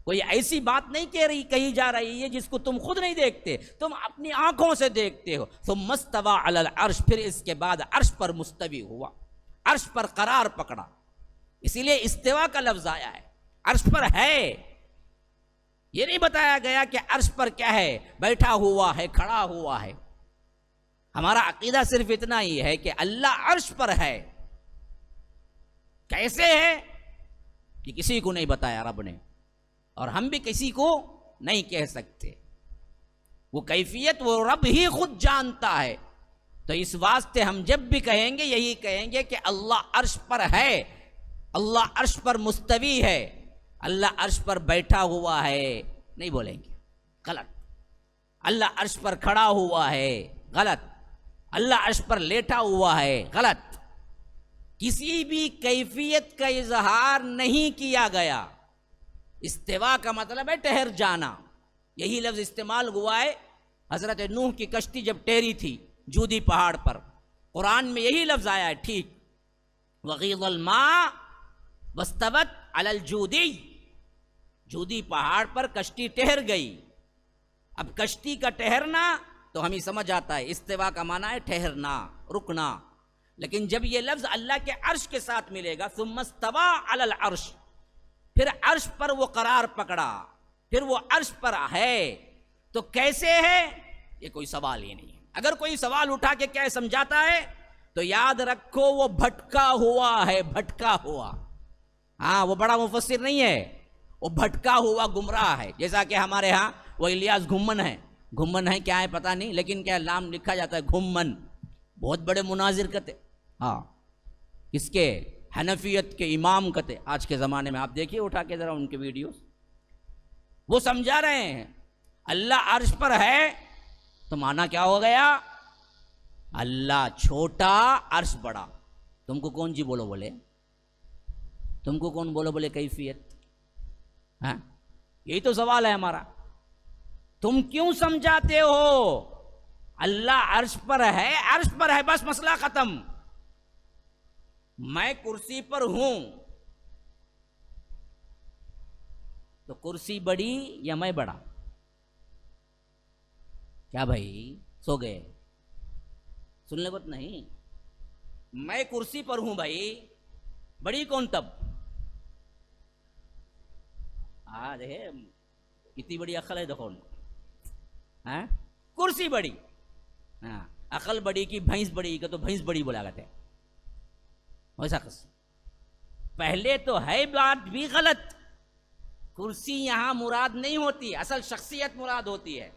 کوئی ایسی بات نہیں کہی جا رہی ہے جس کو تم خود نہیں دیکھتے، تم اپنی آنکھوں سے دیکھتے ہو۔ ثم استوى علی العرش، پھر اس کے بعد عرش پر مستوی ہوا، عرش پر قرار پکڑا۔ اسی لیے استوا کا لفظ آیا ہے، عرش پر ہے۔ یہ نہیں بتایا گیا کہ عرش پر کیا ہے، بیٹھا ہوا ہے، کھڑا ہوا ہے۔ ہمارا عقیدہ صرف اتنا ہی ہے کہ اللہ عرش پر ہے۔ کیسے ہے کہ کسی کو نہیں بتایا رب نے، اور ہم بھی کسی کو نہیں کہہ سکتے۔ وہ کیفیت وہ رب ہی خود جانتا ہے۔ تو اس واسطے ہم جب بھی کہیں گے یہی کہیں گے کہ اللہ عرش پر ہے، اللہ عرش پر مستوی ہے، اللہ عرش پر بیٹھا ہوا ہے نہیں بولیں گے، غلط۔ اللہ عرش پر کھڑا ہوا ہے، غلط۔ اللہ عرش پر لیٹا ہوا ہے، غلط۔ کسی بھی کیفیت کا اظہار نہیں کیا گیا۔ استوا کا مطلب ہے ٹھہر جانا، یہی لفظ استعمال ہوا ہے حضرت نوح کی کشتی جب ٹھہری تھی جودی پہاڑ پر، قرآن میں یہی لفظ آیا ہے، ٹھیک۔ وغیض الماء واستوت علی الجودی، جودی پہاڑ پر کشتی ٹھہر گئی۔ اب کشتی کا ٹھہرنا تو ہمیں سمجھ آتا ہے، استوا کا معنی ہے ٹھہرنا، رکنا۔ لیکن جب یہ لفظ اللہ کے عرش کے ساتھ ملے گا، ثم استوى علی العرش، پھر عرش پر وہ قرار پکڑا، پھر وہ عرش پر ہے، تو کیسے ہے یہ کوئی سوال ہی نہیں ہے۔ اگر کوئی سوال اٹھا کے کیا سمجھاتا ہے تو یاد رکھو وہ بھٹکا ہوا ہے، بھٹکا ہوا۔ ہاں وہ بڑا مفسر نہیں ہے، وہ بھٹکا ہوا گمراہ ہے. جیسا کہ ہمارے ہاں وہ الیاس گھمن ہے. گھمن ہے کیا ہے پتہ نہیں، لیکن کیا نام لکھا جاتا ہے گھمن. بہت بڑے مناظر کہتے، ہاں کس کے؟ حنفیت کے امام کہتے. آج کے زمانے میں آپ دیکھیے اٹھا کے ذرا ان کے ویڈیوز. وہ سمجھا رہے ہیں اللہ عرش پر ہے تو مانا کیا ہو گیا؟ اللہ چھوٹا عرش بڑا. تم کو کون جی بولو بولے؟ تم کو کون بولو بولے کیفیت؟ ہاں یہی تو سوال ہے ہمارا. تم کیوں سمجھاتے ہو اللہ عرش پر ہے؟ عرش پر ہے بس مسئلہ ختم. میں کرسی پر ہوں تو کرسی بڑی یا میں بڑا؟ کیا بھائی سو گئے؟ سننے کو نہیں. میں کرسی پر ہوں بھائی، بڑی کون تب؟ دیکھے کتنی بڑی عقل ہے دیکھو. ہاں کرسی بڑی، ہاں عقل بڑی کی بھینس بڑی کا تو بھینس بڑی بولا کرتے ہیں. ویسا قسم پہلے تو ہے بات بھی غلط. کرسی یہاں مراد نہیں ہوتی، اصل شخصیت مراد ہوتی ہے.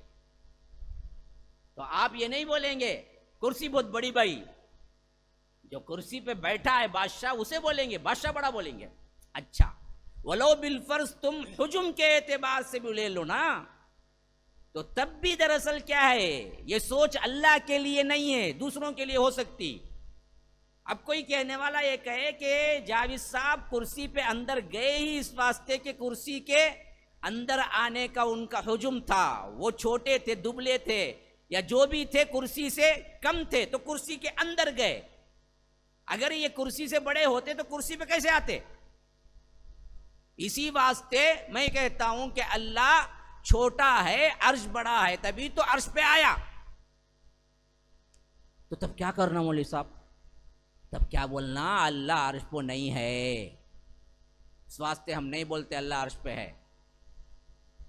تو آپ یہ نہیں بولیں گے کرسی بہت بڑی بھائی. جو کرسی پہ بیٹھا ہے بادشاہ اسے بولیں گے بادشاہ بڑا بولیں گے. اچھا ولو بالفرض تم حجم کے اعتبار سے بھی لے لو نا، تو تب بھی دراصل کیا ہے، یہ سوچ اللہ کے لیے نہیں ہے، دوسروں کے لیے ہو سکتی. اب کوئی کہنے والا یہ کہے کہ جاوید صاحب کرسی پہ اندر گئے ہی اس واسطے کہ کرسی کے اندر آنے کا ان کا حجم تھا، وہ چھوٹے تھے، دبلے تھے، یا جو بھی تھے کرسی سے کم تھے تو کرسی کے اندر گئے. اگر یہ کرسی سے بڑے ہوتے تو کرسی پہ کیسے آتے؟ اسی واسطے میں کہتا ہوں کہ اللہ چھوٹا ہے، عرش بڑا ہے، تبھی تو عرش پہ آیا. تو تب کیا کرنا مولوی صاحب؟ تب کیا بولنا؟ اللہ عرش پہ نہیں ہے. اس واسطے ہم نہیں بولتے اللہ عرش پہ ہے.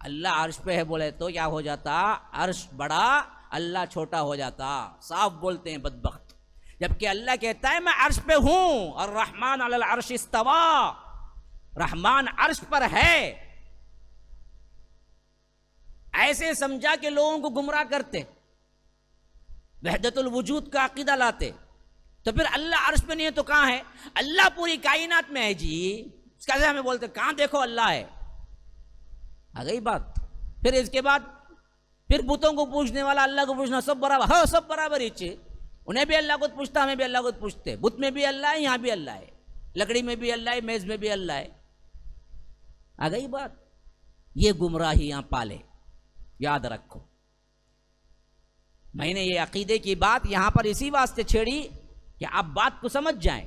اللہ عرش پہ ہے بولے تو کیا ہو جاتا؟ عرش بڑا، اللہ چھوٹا ہو جاتا. صاف بولتے ہیں بدبخت. جبکہ اللہ کہتا ہے میں عرش پہ ہوں، الرحمن علی العرش استویٰ، رحمان عرش پر ہے. ایسے سمجھا کہ لوگوں کو گمراہ کرتے، وحدت الوجود کا عقیدہ لاتے. تو پھر اللہ عرش پہ نہیں ہے تو کہاں ہے؟ اللہ پوری کائنات میں ہے جی. کیسے ہمیں بولتے کہاں دیکھو اللہ ہے؟ آ گئی بات. پھر اس کے بعد پھر بتوں کو پوچھنے والا اللہ کو پوچھنا سب برابر. ہاں سب برابر ہی چیز. انہیں بھی اللہ کو پوچھتا، ہمیں بھی اللہ کو پوچھتے. بت میں بھی اللہ ہے، یہاں بھی اللہ ہے، لکڑی میں بھی اللہ ہے، میز میں بھی اللہ ہے. آ گئی بات. یہ گمراہیاں پالے، یاد رکھو. میں نے یہ عقیدے کی بات یہاں پر اسی واسطے چھیڑی کہ آپ بات کو سمجھ جائیں.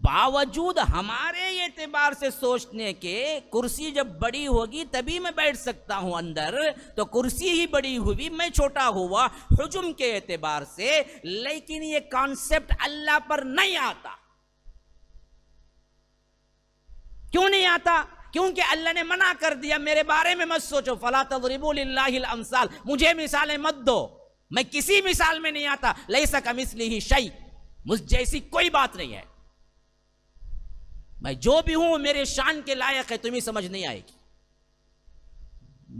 باوجود ہمارے اعتبار سے سوچنے کے کرسی جب بڑی ہوگی تبھی میں بیٹھ سکتا ہوں اندر، تو کرسی ہی بڑی ہوئی، میں چھوٹا ہوا حجم کے اعتبار سے. لیکن یہ کانسیپٹ اللہ پر نہیں آتا. کیوں نہیں آتا؟ کیونکہ اللہ نے منع کر دیا میرے بارے میں مت سوچو. فلا تضربوا للہ الامثال، مجھے مثالیں مت دو، میں کسی مثال میں نہیں آتا. لیس کمثلہ شیء، مجھ جیسی کوئی بات نہیں ہے. میں جو بھی ہوں میرے شان کے لائق ہے، تمہیں سمجھ نہیں آئے گی.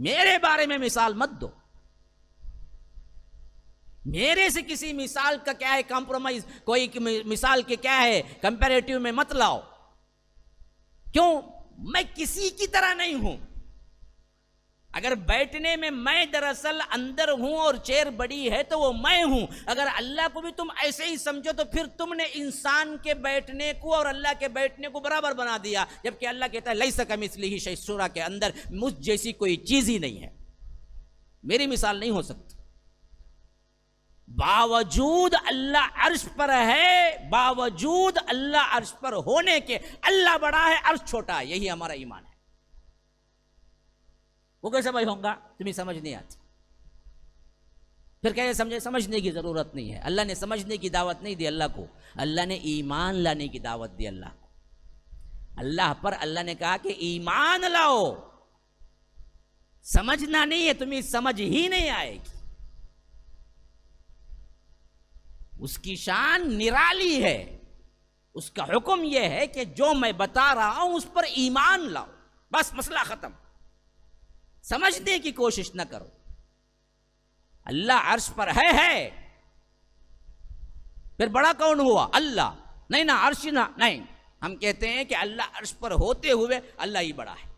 میرے بارے میں مثال مت دو. میرے سے کسی مثال کا کیا ہے کمپرومائز، کوئی مثال کے کیا ہے کمپیریٹیو میں مت لاؤ. کیوں؟ میں کسی کی طرح نہیں ہوں. اگر بیٹھنے میں دراصل اندر ہوں اور چیئر بڑی ہے تو وہ میں ہوں. اگر اللہ کو بھی تم ایسے ہی سمجھو تو پھر تم نے انسان کے بیٹھنے کو اور اللہ کے بیٹھنے کو برابر بنا دیا. جبکہ اللہ کہتا ہے لیس کمثلہ شیء، سورہ کے اندر مجھ جیسی کوئی چیز ہی نہیں ہے، میری مثال نہیں ہو سکتی. باوجود اللہ عرش پر ہے، باوجود اللہ عرش پر ہونے کے اللہ بڑا ہے، عرش چھوٹا ہے. یہی ہمارا ایمان ہے. وہ کیسے بھائی ہوں گا؟ تمہیں سمجھ نہیں آتی. پھر کہے سمجھے؟ سمجھنے کی ضرورت نہیں ہے. اللہ نے سمجھنے کی دعوت نہیں دی اللہ کو، اللہ نے ایمان لانے کی دعوت دی اللہ کو. اللہ پر اللہ نے کہا کہ ایمان لاؤ. سمجھنا نہیں ہے، تمہیں سمجھ ہی نہیں آئے گی. اس کی شان نرالی ہے. اس کا حکم یہ ہے کہ جو میں بتا رہا ہوں اس پر ایمان لاؤ. بس مسئلہ ختم. سمجھنے کی کوشش نہ کرو. اللہ عرش پر ہے. پھر بڑا کون ہوا؟ اللہ. نہیں نا عرش نہ، نہیں، ہم کہتے ہیں کہ اللہ عرش پر ہوتے ہوئے اللہ ہی بڑا ہے،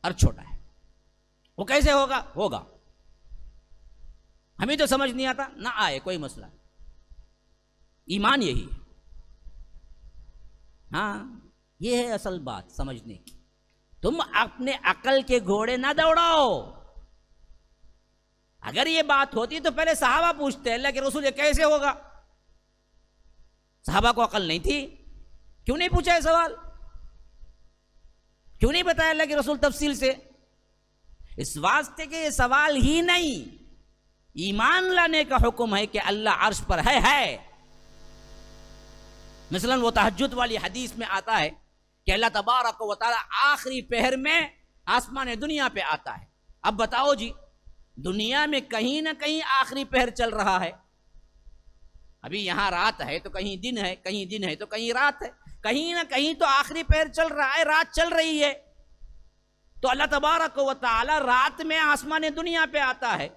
عرش چھوٹا ہے. وہ کیسے ہوگا؟ ہوگا. ہمیں تو سمجھ نہیں آتا، نہ آئے، کوئی مسئلہ نہیں. ایمان یہی ہے. ہاں یہ ہے اصل بات سمجھنے کی. تم اپنے عقل کے گھوڑے نہ دوڑاؤ. اگر یہ بات ہوتی تو پہلے صحابہ پوچھتے اللہ کے رسول یہ کیسے ہوگا. صحابہ کو عقل نہیں تھی، کیوں نہیں پوچھا یہ سوال؟ کیوں نہیں بتایا اللہ کے رسول تفصیل سے؟ اس واسطے کہ یہ سوال ہی نہیں، ایمان لانے کا حکم ہے کہ اللہ عرش پر ہے. مثلا وہ تہجد والی حدیث میں آتا ہے کہ اللہ تبارک و تعالی آخری پہر میں آسمان دنیا پہ آتا ہے. اب بتاؤ جی، دنیا میں کہیں نہ کہیں آخری پہر چل رہا ہے. ابھی یہاں رات ہے تو کہیں دن ہے، کہیں دن ہے تو کہیں رات ہے. کہیں نہ کہیں تو آخری پہر چل رہا ہے، رات چل رہی ہے. تو اللہ تبارک و تعالی رات میں آسمان دنیا پہ آتا ہے.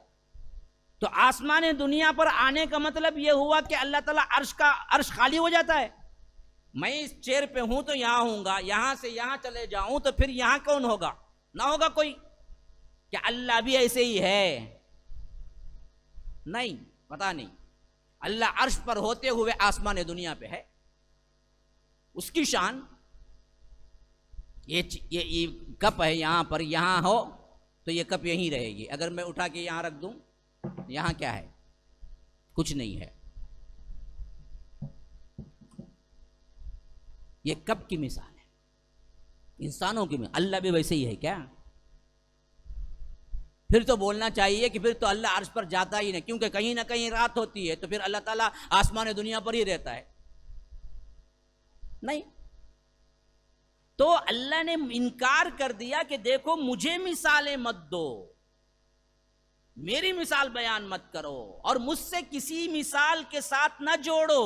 تو آسمان دنیا پر آنے کا مطلب یہ ہوا کہ اللہ تعالیٰ عرش خالی ہو جاتا ہے. میں اس چیئر پہ ہوں تو یہاں ہوں گا، یہاں سے یہاں چلے جاؤں تو پھر یہاں کون ہوگا؟ نہ ہوگا کوئی. کیا اللہ بھی ایسے ہی ہے؟ نہیں، پتہ نہیں. اللہ عرش پر ہوتے ہوئے آسمان دنیا پہ ہے. اس کی شان. یہ کپ ہے یہاں پر، یہاں ہو تو یہ کپ یہیں رہے گی. اگر میں اٹھا کے یہاں رکھ دوں، یہاں کیا ہے؟ کچھ نہیں ہے. یہ کپ کی مثال ہے، انسانوں کی مثال. اللہ بھی ویسے ہی ہے کیا؟ پھر تو بولنا چاہیے کہ پھر تو اللہ عرش پر جاتا ہی نہیں، کیونکہ کہیں نہ کہیں رات ہوتی ہے، تو پھر اللہ تعالیٰ آسمان دنیا پر ہی رہتا ہے. نہیں. تو اللہ نے انکار کر دیا کہ دیکھو مجھے مثالیں مت دو، میری مثال بیان مت کرو، اور مجھ سے کسی مثال کے ساتھ نہ جوڑو.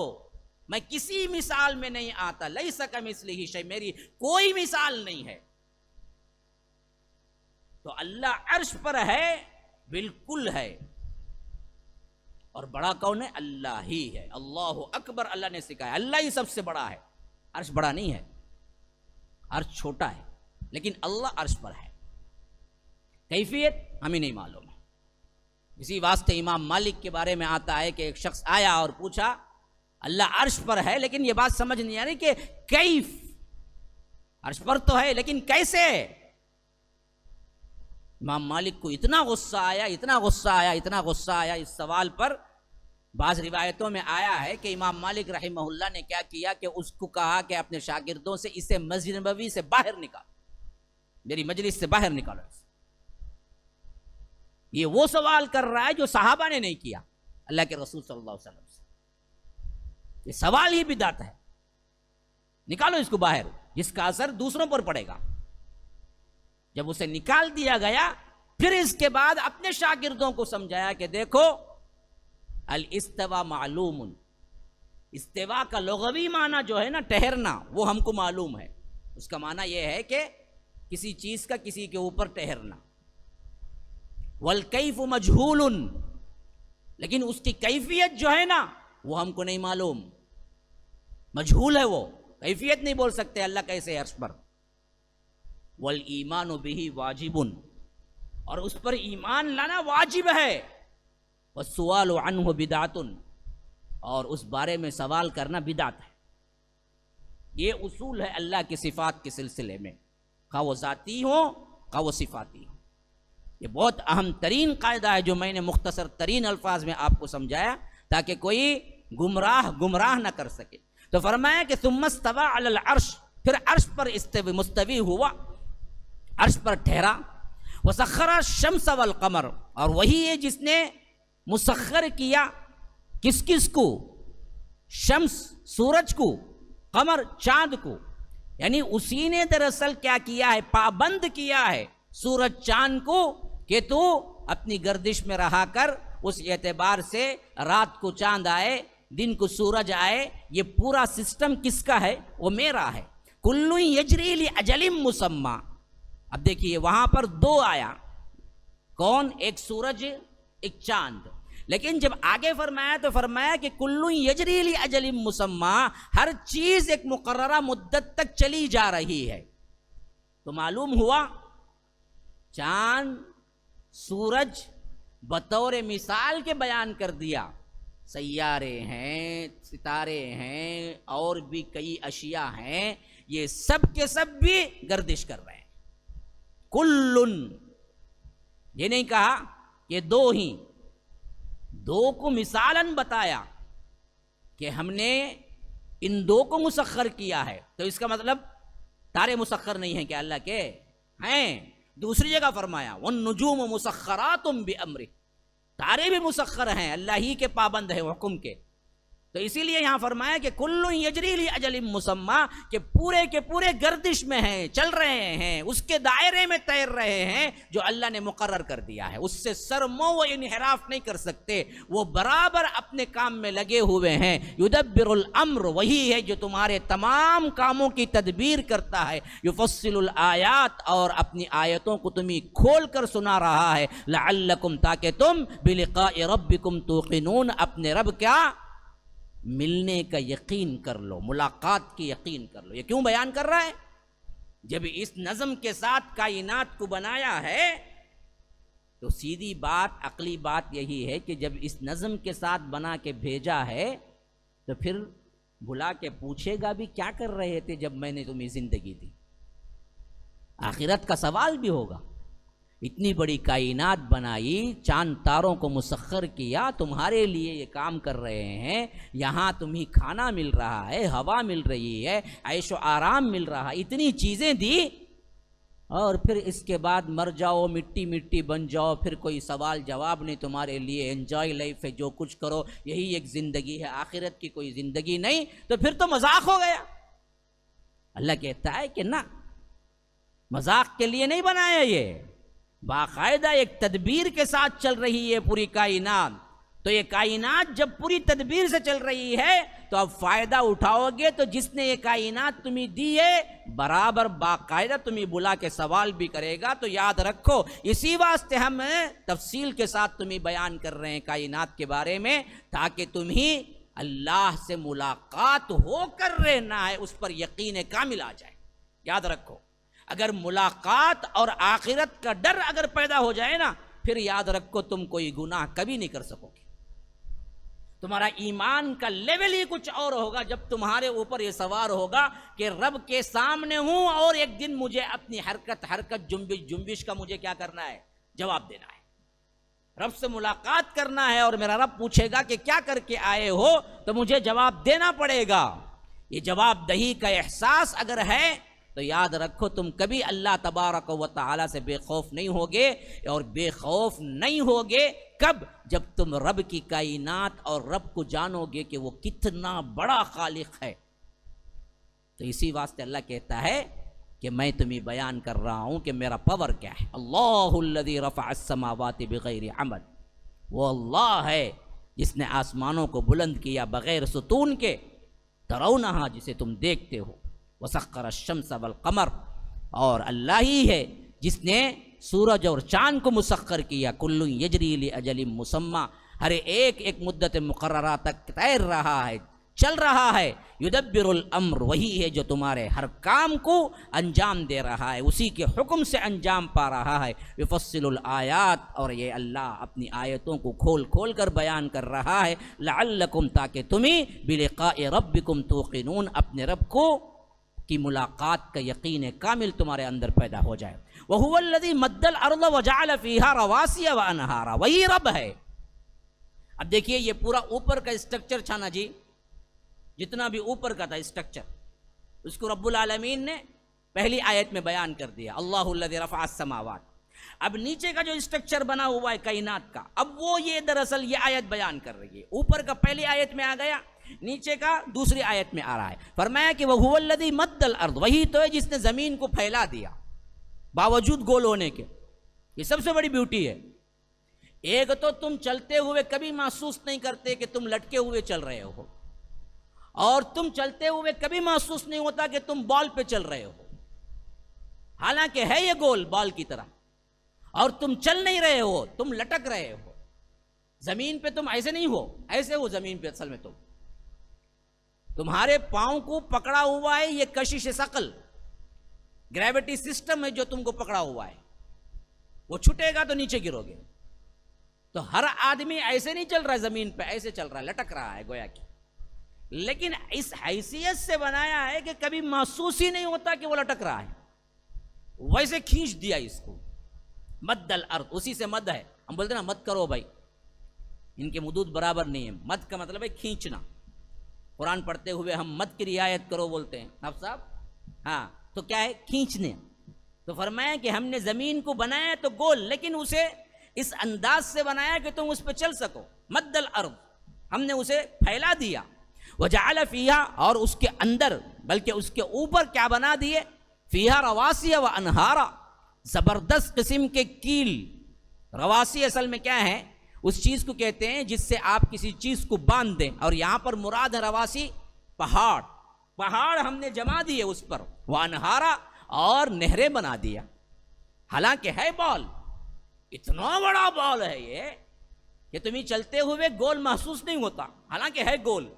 میں کسی مثال میں نہیں آتا. لیس کمثلہ شیء، میری کوئی مثال نہیں ہے. تو اللہ عرش پر ہے، بالکل ہے. اور بڑا کون ہے؟ اللہ ہی ہے. اللہ اکبر اللہ نے سکھایا. اللہ ہی سب سے بڑا ہے. عرش بڑا نہیں ہے، عرش چھوٹا ہے، لیکن اللہ عرش پر ہے. کیفیت ہمیں نہیں معلوم ہے. اسی واسطے امام مالک کے بارے میں آتا ہے کہ ایک شخص آیا اور پوچھا اللہ عرش پر ہے، لیکن یہ بات سمجھ نہیں آ رہی کہ کیف. عرش پر تو ہے لیکن کیسے؟ امام مالک کو اتنا غصہ آیا، اتنا غصہ آیا، اتنا غصہ آیا اس سوال پر. بعض روایتوں میں آیا ہے کہ امام مالک رحمہ اللہ نے کیا کیا کہ اس کو کہا کہ اپنے شاگردوں سے اسے مسجد نبوی سے باہر نکال، میری مجلس سے باہر نکالو. یہ وہ سوال کر رہا ہے جو صحابہ نے نہیں کیا اللہ کے رسول صلی اللہ علیہ وسلم سے. یہ سوال ہی بدعت ہے. نکالو اس کو باہر، جس کا اثر دوسروں پر پڑے گا. جب اسے نکال دیا گیا، پھر اس کے بعد اپنے شاگردوں کو سمجھایا کہ دیکھو الاستوا معلوم، استوا کا لغوی معنی جو ہے نا ٹہرنا، وہ ہم کو معلوم ہے. اس کا معنی یہ ہے کہ کسی چیز کا کسی کے اوپر ٹہرنا. والکیف مجہول، لیکن اس کی کیفیت جو ہے نا وہ ہم کو نہیں معلوم، مجہول ہے. وہ کیفیت نہیں بول سکتے اللہ کیسے عرش پر. والایمان بہ واجب، اور اس پر ایمان لانا واجب ہے. والسؤال عنہ بدعۃ، اور اس بارے میں سوال کرنا بدعت ہے. یہ اصول ہے اللہ کی صفات کے سلسلے میں، خواہ وہ ذاتی ہو خواہ وہ صفاتی ہو. یہ بہت اہم ترین قاعدہ ہے جو میں نے مختصر ترین الفاظ میں آپ کو سمجھایا تاکہ کوئی گمراہ نہ کر سکے. تو فرمایا کہ ثم استوى علی العرش، پھر عرش پر مستوی ہوا، عرش پر ٹھہرا. وسخر الشمس والقمر، اور وہی ہے جس نے مسخر کیا کس کس کو؟ شمس سورج کو، قمر چاند کو. یعنی اسی نے دراصل کیا کیا ہے؟ پابند کیا ہے سورج چاند کو کہ تو اپنی گردش میں رہا کر. اس اعتبار سے رات کو چاند آئے، دن کو سورج آئے، یہ پورا سسٹم کس کا ہے؟ وہ میرا ہے. کل یجری لاجل مسمی. اب دیکھیے وہاں پر دو آیا، کون؟ ایک سورج ایک چاند. لیکن جب آگے فرمایا تو فرمایا کہ کل یجری لاجل مسمی، ہر چیز ایک مقررہ مدت تک چلی جا رہی ہے. تو معلوم ہوا چاند سورج بطور مثال کے بیان کر دیا، سیارے ہیں، ستارے ہیں، اور بھی کئی اشیاء ہیں، یہ سب کے سب بھی گردش کر رہے ہیں. کلن، یہ نہیں کہا کہ دو ہی، دو کو مثالاً بتایا کہ ہم نے ان دو کو مسخر کیا ہے. تو اس کا مطلب تارے مسخر نہیں ہیں کہ اللہ کے ہیں. دوسری جگہ فرمایا والنجوم مسخرات بامرہ، تارے بھی مسخر ہیں، اللہ ہی کے پابند ہیں حکم کے. تو اسی لیے یہاں فرمایا کہ کل یجری لاجل مسمی، کہ پورے کے پورے گردش میں ہیں، چل رہے ہیں، اس کے دائرے میں تیر رہے ہیں جو اللہ نے مقرر کر دیا ہے. اس سے سرمو و انحراف نہیں کر سکتے، وہ برابر اپنے کام میں لگے ہوئے ہیں. یدبر الامر، وہی ہے جو تمہارے تمام کاموں کی تدبیر کرتا ہے. یفصل الآیات، اور اپنی آیتوں کو تمہیں کھول کر سنا رہا ہے. لعلکم، تاکہ تم بلقاء ربکم توقنون، اپنے رب کیا ملنے کا یقین کر لو، ملاقات کی یقین کر لو. یہ کیوں بیان کر رہا ہے؟ جب اس نظم کے ساتھ کائنات کو بنایا ہے تو سیدھی بات، عقلی بات یہی ہے کہ جب اس نظم کے ساتھ بنا کے بھیجا ہے تو پھر بلا کے پوچھے گا بھی کیا کر رہے تھے جب میں نے تمہیں زندگی دی. آخرت کا سوال بھی ہوگا. اتنی بڑی کائنات بنائی، چاند تاروں کو مسخر کیا، تمہارے لیے یہ کام کر رہے ہیں، یہاں تمہیں کھانا مل رہا ہے، ہوا مل رہی ہے، عیش و آرام مل رہا ہے، اتنی چیزیں دی، اور پھر اس کے بعد مر جاؤ، مٹی مٹی بن جاؤ، پھر کوئی سوال جواب نہیں تمہارے لیے. انجوائے لائف ہے، جو کچھ کرو یہی ایک زندگی ہے، آخرت کی کوئی زندگی نہیں. تو پھر تو مذاق ہو گیا. اللہ کہتا ہے کہ نہ، مذاق کے لیے نہیں بنایا، یہ باقاعدہ ایک تدبیر کے ساتھ چل رہی ہے پوری کائنات. تو یہ کائنات جب پوری تدبیر سے چل رہی ہے تو اب فائدہ اٹھاؤ گے تو جس نے یہ کائنات تمہیں دی ہے برابر باقاعدہ تمہیں بلا کے سوال بھی کرے گا. تو یاد رکھو، اسی واسطے ہم تفصیل کے ساتھ تمہیں بیان کر رہے ہیں کائنات کے بارے میں، تاکہ تمہیں اللہ سے ملاقات ہو کر رہنا ہے، اس پر یقین کامل آ جائے. یاد رکھو، اگر ملاقات اور آخرت کا ڈر اگر پیدا ہو جائے نا، پھر یاد رکھو تم کوئی گناہ کبھی نہیں کر سکو گے. تمہارا ایمان کا لیول ہی کچھ اور ہوگا جب تمہارے اوپر یہ سوار ہوگا کہ رب کے سامنے ہوں اور ایک دن مجھے اپنی حرکت جنبش کا مجھے کیا کرنا ہے؟ جواب دینا ہے. رب سے ملاقات کرنا ہے اور میرا رب پوچھے گا کہ کیا کر کے آئے ہو، تو مجھے جواب دینا پڑے گا. یہ جواب دہی کا احساس اگر ہے تو یاد رکھو تم کبھی اللہ تبارک و تعالی سے بے خوف نہیں ہوگے. اور بے خوف نہیں ہوگے کب؟ جب تم رب کی کائنات اور رب کو جانو گے کہ وہ کتنا بڑا خالق ہے. تو اسی واسطے اللہ کہتا ہے کہ میں تمہیں بیان کر رہا ہوں کہ میرا پاور کیا ہے. اللہ الذی رفع السماوات بغیر عمد، وہ اللہ ہے جس نے آسمانوں کو بلند کیا بغیر ستون کے. ترونہا، جسے تم دیکھتے ہو. وسخر الشمس والقمر، اور اللہ ہی ہے جس نے سورج اور چاند کو مسخر کیا. کل یجری لاجل مسمی، ہر ایک ایک مدت مقررہ تک تیر رہا ہے، چل رہا ہے. یدبر الامر، وہی ہے جو تمہارے ہر کام کو انجام دے رہا ہے، اسی کے حکم سے انجام پا رہا ہے. یفصل الآیات، اور یہ اللہ اپنی آیتوں کو کھول کھول کر بیان کر رہا ہے. لعلکم، تاکہ تمہیں بلقاء ربکم توقنون، اپنے رب کو کی ملاقات کا یقین کامل تمہارے اندر پیدا ہو جائے. وَهُوَ الَّذِي مَدَّ الْأَرْضَ وَجَعَلَ فِيهَا رَوَاسِيَ وَأَنْهَارًا، وہی رب ہے. اب دیکھیے یہ پورا اوپر کا اسٹرکچر چھانا جی، جتنا بھی اوپر کا تھا اسٹرکچر، اس کو رب العالمین نے پہلی آیت میں بیان کر دیا، اللہ الذی رفع السماوات. اب نیچے کا جو اسٹرکچر بنا ہوا ہے کائنات کا، اب وہ یہ دراصل یہ آیت بیان کر رہی ہے. اوپر کا پہلی آیت میں آ گیا، نیچے کا دوسری آیت میں آ رہا ہے. فرمایا کہ وَهُوَ الَّذِي مَدَّ الْأَرْضَ، وہی تو ہے جس نے زمین کو پھیلا دیا باوجود گول ہونے کے. یہ سب سے بڑی بیوٹی ہے. ایک تو تم چلتے ہوئے کبھی محسوس نہیں کرتے کہ تم لٹکے ہوئے چل رہے ہو، اور تم چلتے ہوئے کبھی محسوس نہیں ہوتا کہ تم بال پہ چل رہے ہو، حالانکہ ہے یہ گول بال کی طرح، اور تم چل نہیں رہے ہو، تم لٹک رہے ہو زمین پہ. تم ایسے نہیں ہو، ایسے ہو زمین پہ. اصل میں تمہارے پاؤں کو پکڑا ہوا ہے یہ کشش ثقل، گریویٹی سسٹم ہے جو تم کو پکڑا ہوا ہے، وہ چھٹے گا تو نیچے گرو گے. تو ہر آدمی ایسے نہیں چل رہا ہے زمین پہ، ایسے چل رہا ہے، لٹک رہا ہے گویا کہ. لیکن اس حیثیت سے بنایا ہے کہ کبھی محسوس ہی نہیں ہوتا کہ وہ لٹک رہا ہے. ویسے کھینچ دیا اس کو، مد الارض، اسی سے مد ہے. ہم بولتے ہیں نا مد کرو بھائی، ان کے مدود برابر نہیں ہے. مد کا مطلب ہے کھینچنا. قرآن پڑھتے ہوئے ہم مد کی رعایت کرو بولتے ہیں ناف صاحب. ہاں تو کیا ہے؟ کھینچنے. تو فرمایا کہ ہم نے زمین کو بنایا تو گول، لیکن اسے اس انداز سے بنایا کہ تم اس پہ چل سکو. مد الارض، ہم نے اسے پھیلا دیا. وجعل فیہا، اور اس کے اندر بلکہ اس کے اوپر کیا بنا دیے؟ فیہا رواسی و انہارا، زبردست قسم کے کیل. رواسی اصل میں کیا ہے؟ اس چیز کو کہتے ہیں جس سے آپ کسی چیز کو باندھ دیں، اور یہاں پر مراد ہے رواسی پہاڑ. پہاڑ ہم نے جما دیے اس پر. وہ انہارا، اور نہریں بنا دیا. حالانکہ ہے بال، اتنا بڑا بال ہے یہ کہ تمہیں چلتے ہوئے گول محسوس نہیں ہوتا، حالانکہ ہے گول.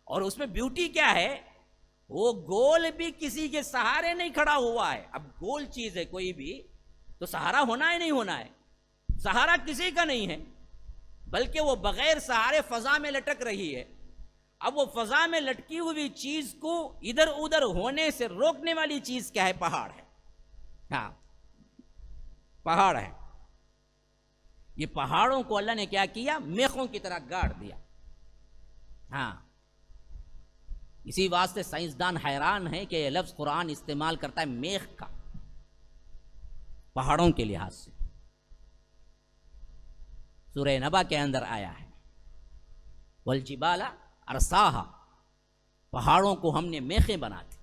اور اس میں بیوٹی کیا ہے؟ وہ گول بھی کسی کے سہارے نہیں کھڑا ہوا ہے. اب گول چیز ہے کوئی بھی تو سہارا ہونا ہی نہیں ہونا ہے. سہارا کسی کا نہیں ہے، بلکہ وہ بغیر سہارے فضا میں لٹک رہی ہے. اب وہ فضا میں لٹکی ہوئی چیز کو ادھر ادھر ہونے سے روکنے والی چیز کیا ہے؟ پہاڑ ہے. ہاں پہاڑ ہے. یہ پہاڑوں کو اللہ نے کیا کیا؟ میخوں کی طرح گاڑ دیا. ہاں اسی واسطے سائنسدان حیران ہے کہ یہ لفظ قرآن استعمال کرتا ہے میخ کا، پہاڑوں کے لحاظ سے. سورہ نبا کے اندر آیا ہے والجبال ارساہا، پہاڑوں کو ہم نے میخیں بنا دی.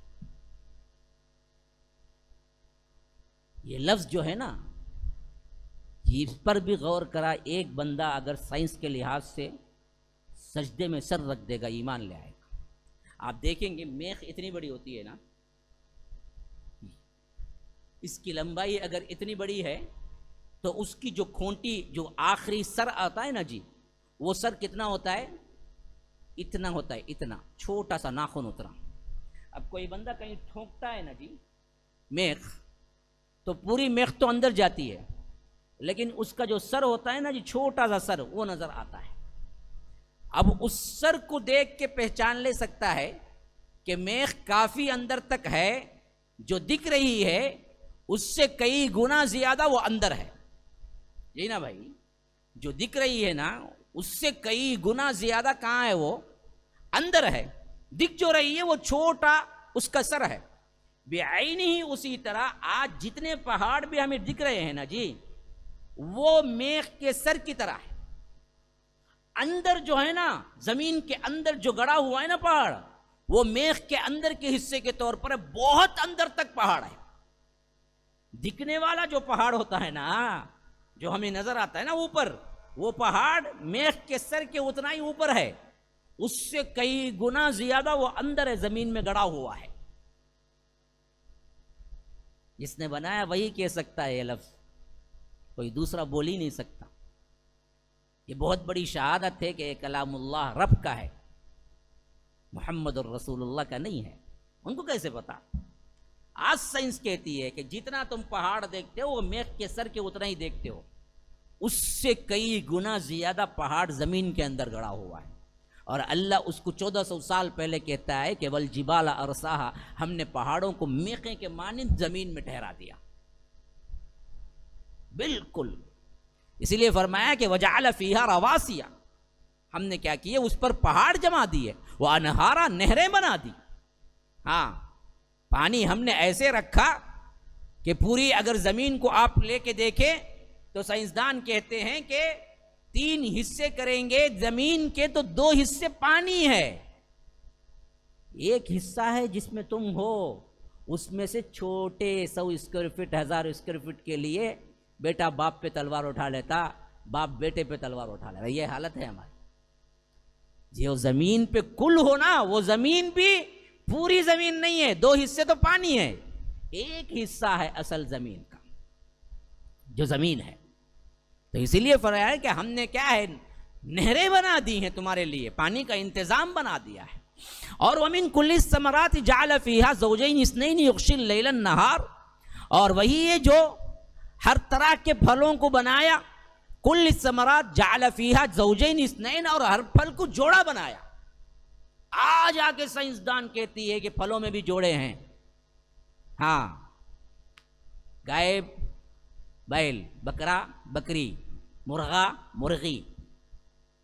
یہ لفظ جو ہے نا، اس پر بھی غور کرا. ایک بندہ اگر سائنس کے لحاظ سے سجدے میں سر رکھ دے گا ایمان لے آئے گا. آپ دیکھیں گے میخ اتنی بڑی ہوتی ہے نا، اس کی لمبائی اگر اتنی بڑی ہے تو اس کی جو کھونٹی، جو آخری سر آتا ہے نا جی، وہ سر کتنا ہوتا ہے؟ اتنا ہوتا ہے، اتنا چھوٹا سا ناخن اتنا. اب کوئی بندہ کہیں ٹھونکتا ہے نا جی میخ، تو پوری میخ تو اندر جاتی ہے، لیکن اس کا جو سر ہوتا ہے نا جی، چھوٹا سا سر، وہ نظر آتا ہے. اب اس سر کو دیکھ کے پہچان لے سکتا ہے کہ میخ کافی اندر تک ہے. جو دکھ رہی ہے اس سے کئی گنا زیادہ وہ اندر ہے. یہی نا بھائی، جو دکھ رہی ہے نا اس سے کئی گنا زیادہ کہاں ہے؟ وہ اندر ہے. دکھ جو رہی ہے وہ چھوٹا اس کا سر ہے. بعینہ ہی اسی طرح آج جتنے پہاڑ بھی ہمیں دکھ رہے ہیں نا جی، وہ میخ کے سر کی طرح ہے. اندر جو ہے نا، زمین کے اندر جو گڑا ہوا ہے نا پہاڑ، وہ میخ کے اندر کے حصے کے طور پر بہت اندر تک پہاڑ ہے. دکھنے والا جو پہاڑ ہوتا ہے نا، جو ہمیں نظر آتا ہے نا اوپر، وہ پہاڑ میخ کے سر کے اتنا ہی اوپر ہے. اس سے کئی گنا زیادہ وہ اندر ہے، زمین میں گڑا ہوا ہے. جس نے بنایا وہی کہہ سکتا ہے یہ لفظ، کوئی دوسرا بول ہی نہیں سکتا. یہ بہت بڑی شہادت ہے کہ یہ کلام اللہ رب کا ہے، محمد الرسول اللہ کا نہیں ہے. ان کو کیسے پتا؟ آج سائنس کہتی ہے کہ جتنا تم پہاڑ دیکھتے ہو وہ میخ کے سر کے اتنا ہی دیکھتے ہو، اس سے کئی گنا زیادہ پہاڑ زمین کے اندر گڑا ہوا ہے. اور اللہ اس کو 1400 سال پہلے کہتا ہے کہ والجبال ارساہا، ہم نے پہاڑوں کو میخیں کے مانند زمین میں ٹھہرا دیا. بالکل. اسی لیے فرمایا کہ وجعل فیہا رواسیا، ہم نے کیا کیے؟ اس پر پہاڑ جما دیے. وہ انہارا، نہریں بنا دی. ہاں پانی ہم نے ایسے رکھا کہ پوری اگر زمین کو آپ لے کے دیکھیں تو سائنسدان کہتے ہیں کہ 3 حصے کریں گے زمین کے تو 2 حصے پانی ہے. ایک حصہ ہے جس میں تم ہو، اس میں سے چھوٹے 100 اسکوائر فٹ 1000 اسکوائر فٹ کے لیے بیٹا باپ پہ تلوار اٹھا لیتا، باپ بیٹے پہ تلوار اٹھا لیتا. یہ حالت ہے ہماری. جو زمین پہ کل ہو نا، وہ زمین بھی پوری زمین نہیں ہے، 2 حصے تو پانی ہے، ایک حصہ ہے اصل زمین کا جو زمین ہے۔ تو اسی لیے فرمایا ہے کہ ہم نے کیا ہے، نہریں بنا دی ہیں تمہارے لیے، پانی کا انتظام بنا دیا ہے۔ اور وَمِن كُلِّ الثَّمَرَاتِ جَعَلَ فِيهَا زَوْجَيْنِ اثْنَيْنِ يُغْشِي اللَّيْلَ النَّهَارَ، اور وہی ہے جو ہر طرح کے پھلوں کو بنایا، کل الثمرات جعل فیہا زوجین اثنین، اور ہر پھل کو جوڑا بنایا۔ آج آ کے سائنسدان کہتی ہے کہ پھلوں میں بھی جوڑے ہیں، ہاں، گائے بیل، بکرا بکری، مرغا مرغی،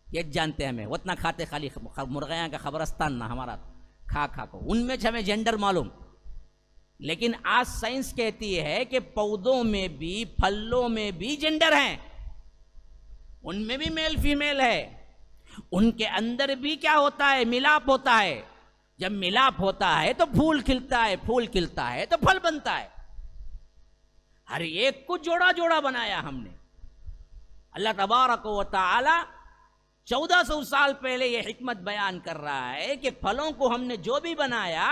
یہ جانتے ہیں ہمیں، اتنا کھاتے خالی مرغیاں کا خبرستان نہ ہمارا کھا کو، ان میں ہمیں جینڈر معلوم۔ لیکن آج سائنس کہتی ہے کہ پودوں میں بھی، پھلوں میں بھی جینڈر ہیں، ان میں بھی میل فیمیل ہے، ان کے اندر بھی کیا ہوتا ہے، ملاپ ہوتا ہے۔ جب ملاپ ہوتا ہے تو پھول کھلتا ہے، پھول کھلتا ہے تو پھل بنتا ہے۔ ہر ایک کو جوڑا جوڑا بنایا ہم نے۔ اللہ تبارک و تعالی 1400 سال پہلے یہ حکمت بیان کر رہا ہے کہ پھلوں کو ہم نے جو بھی بنایا،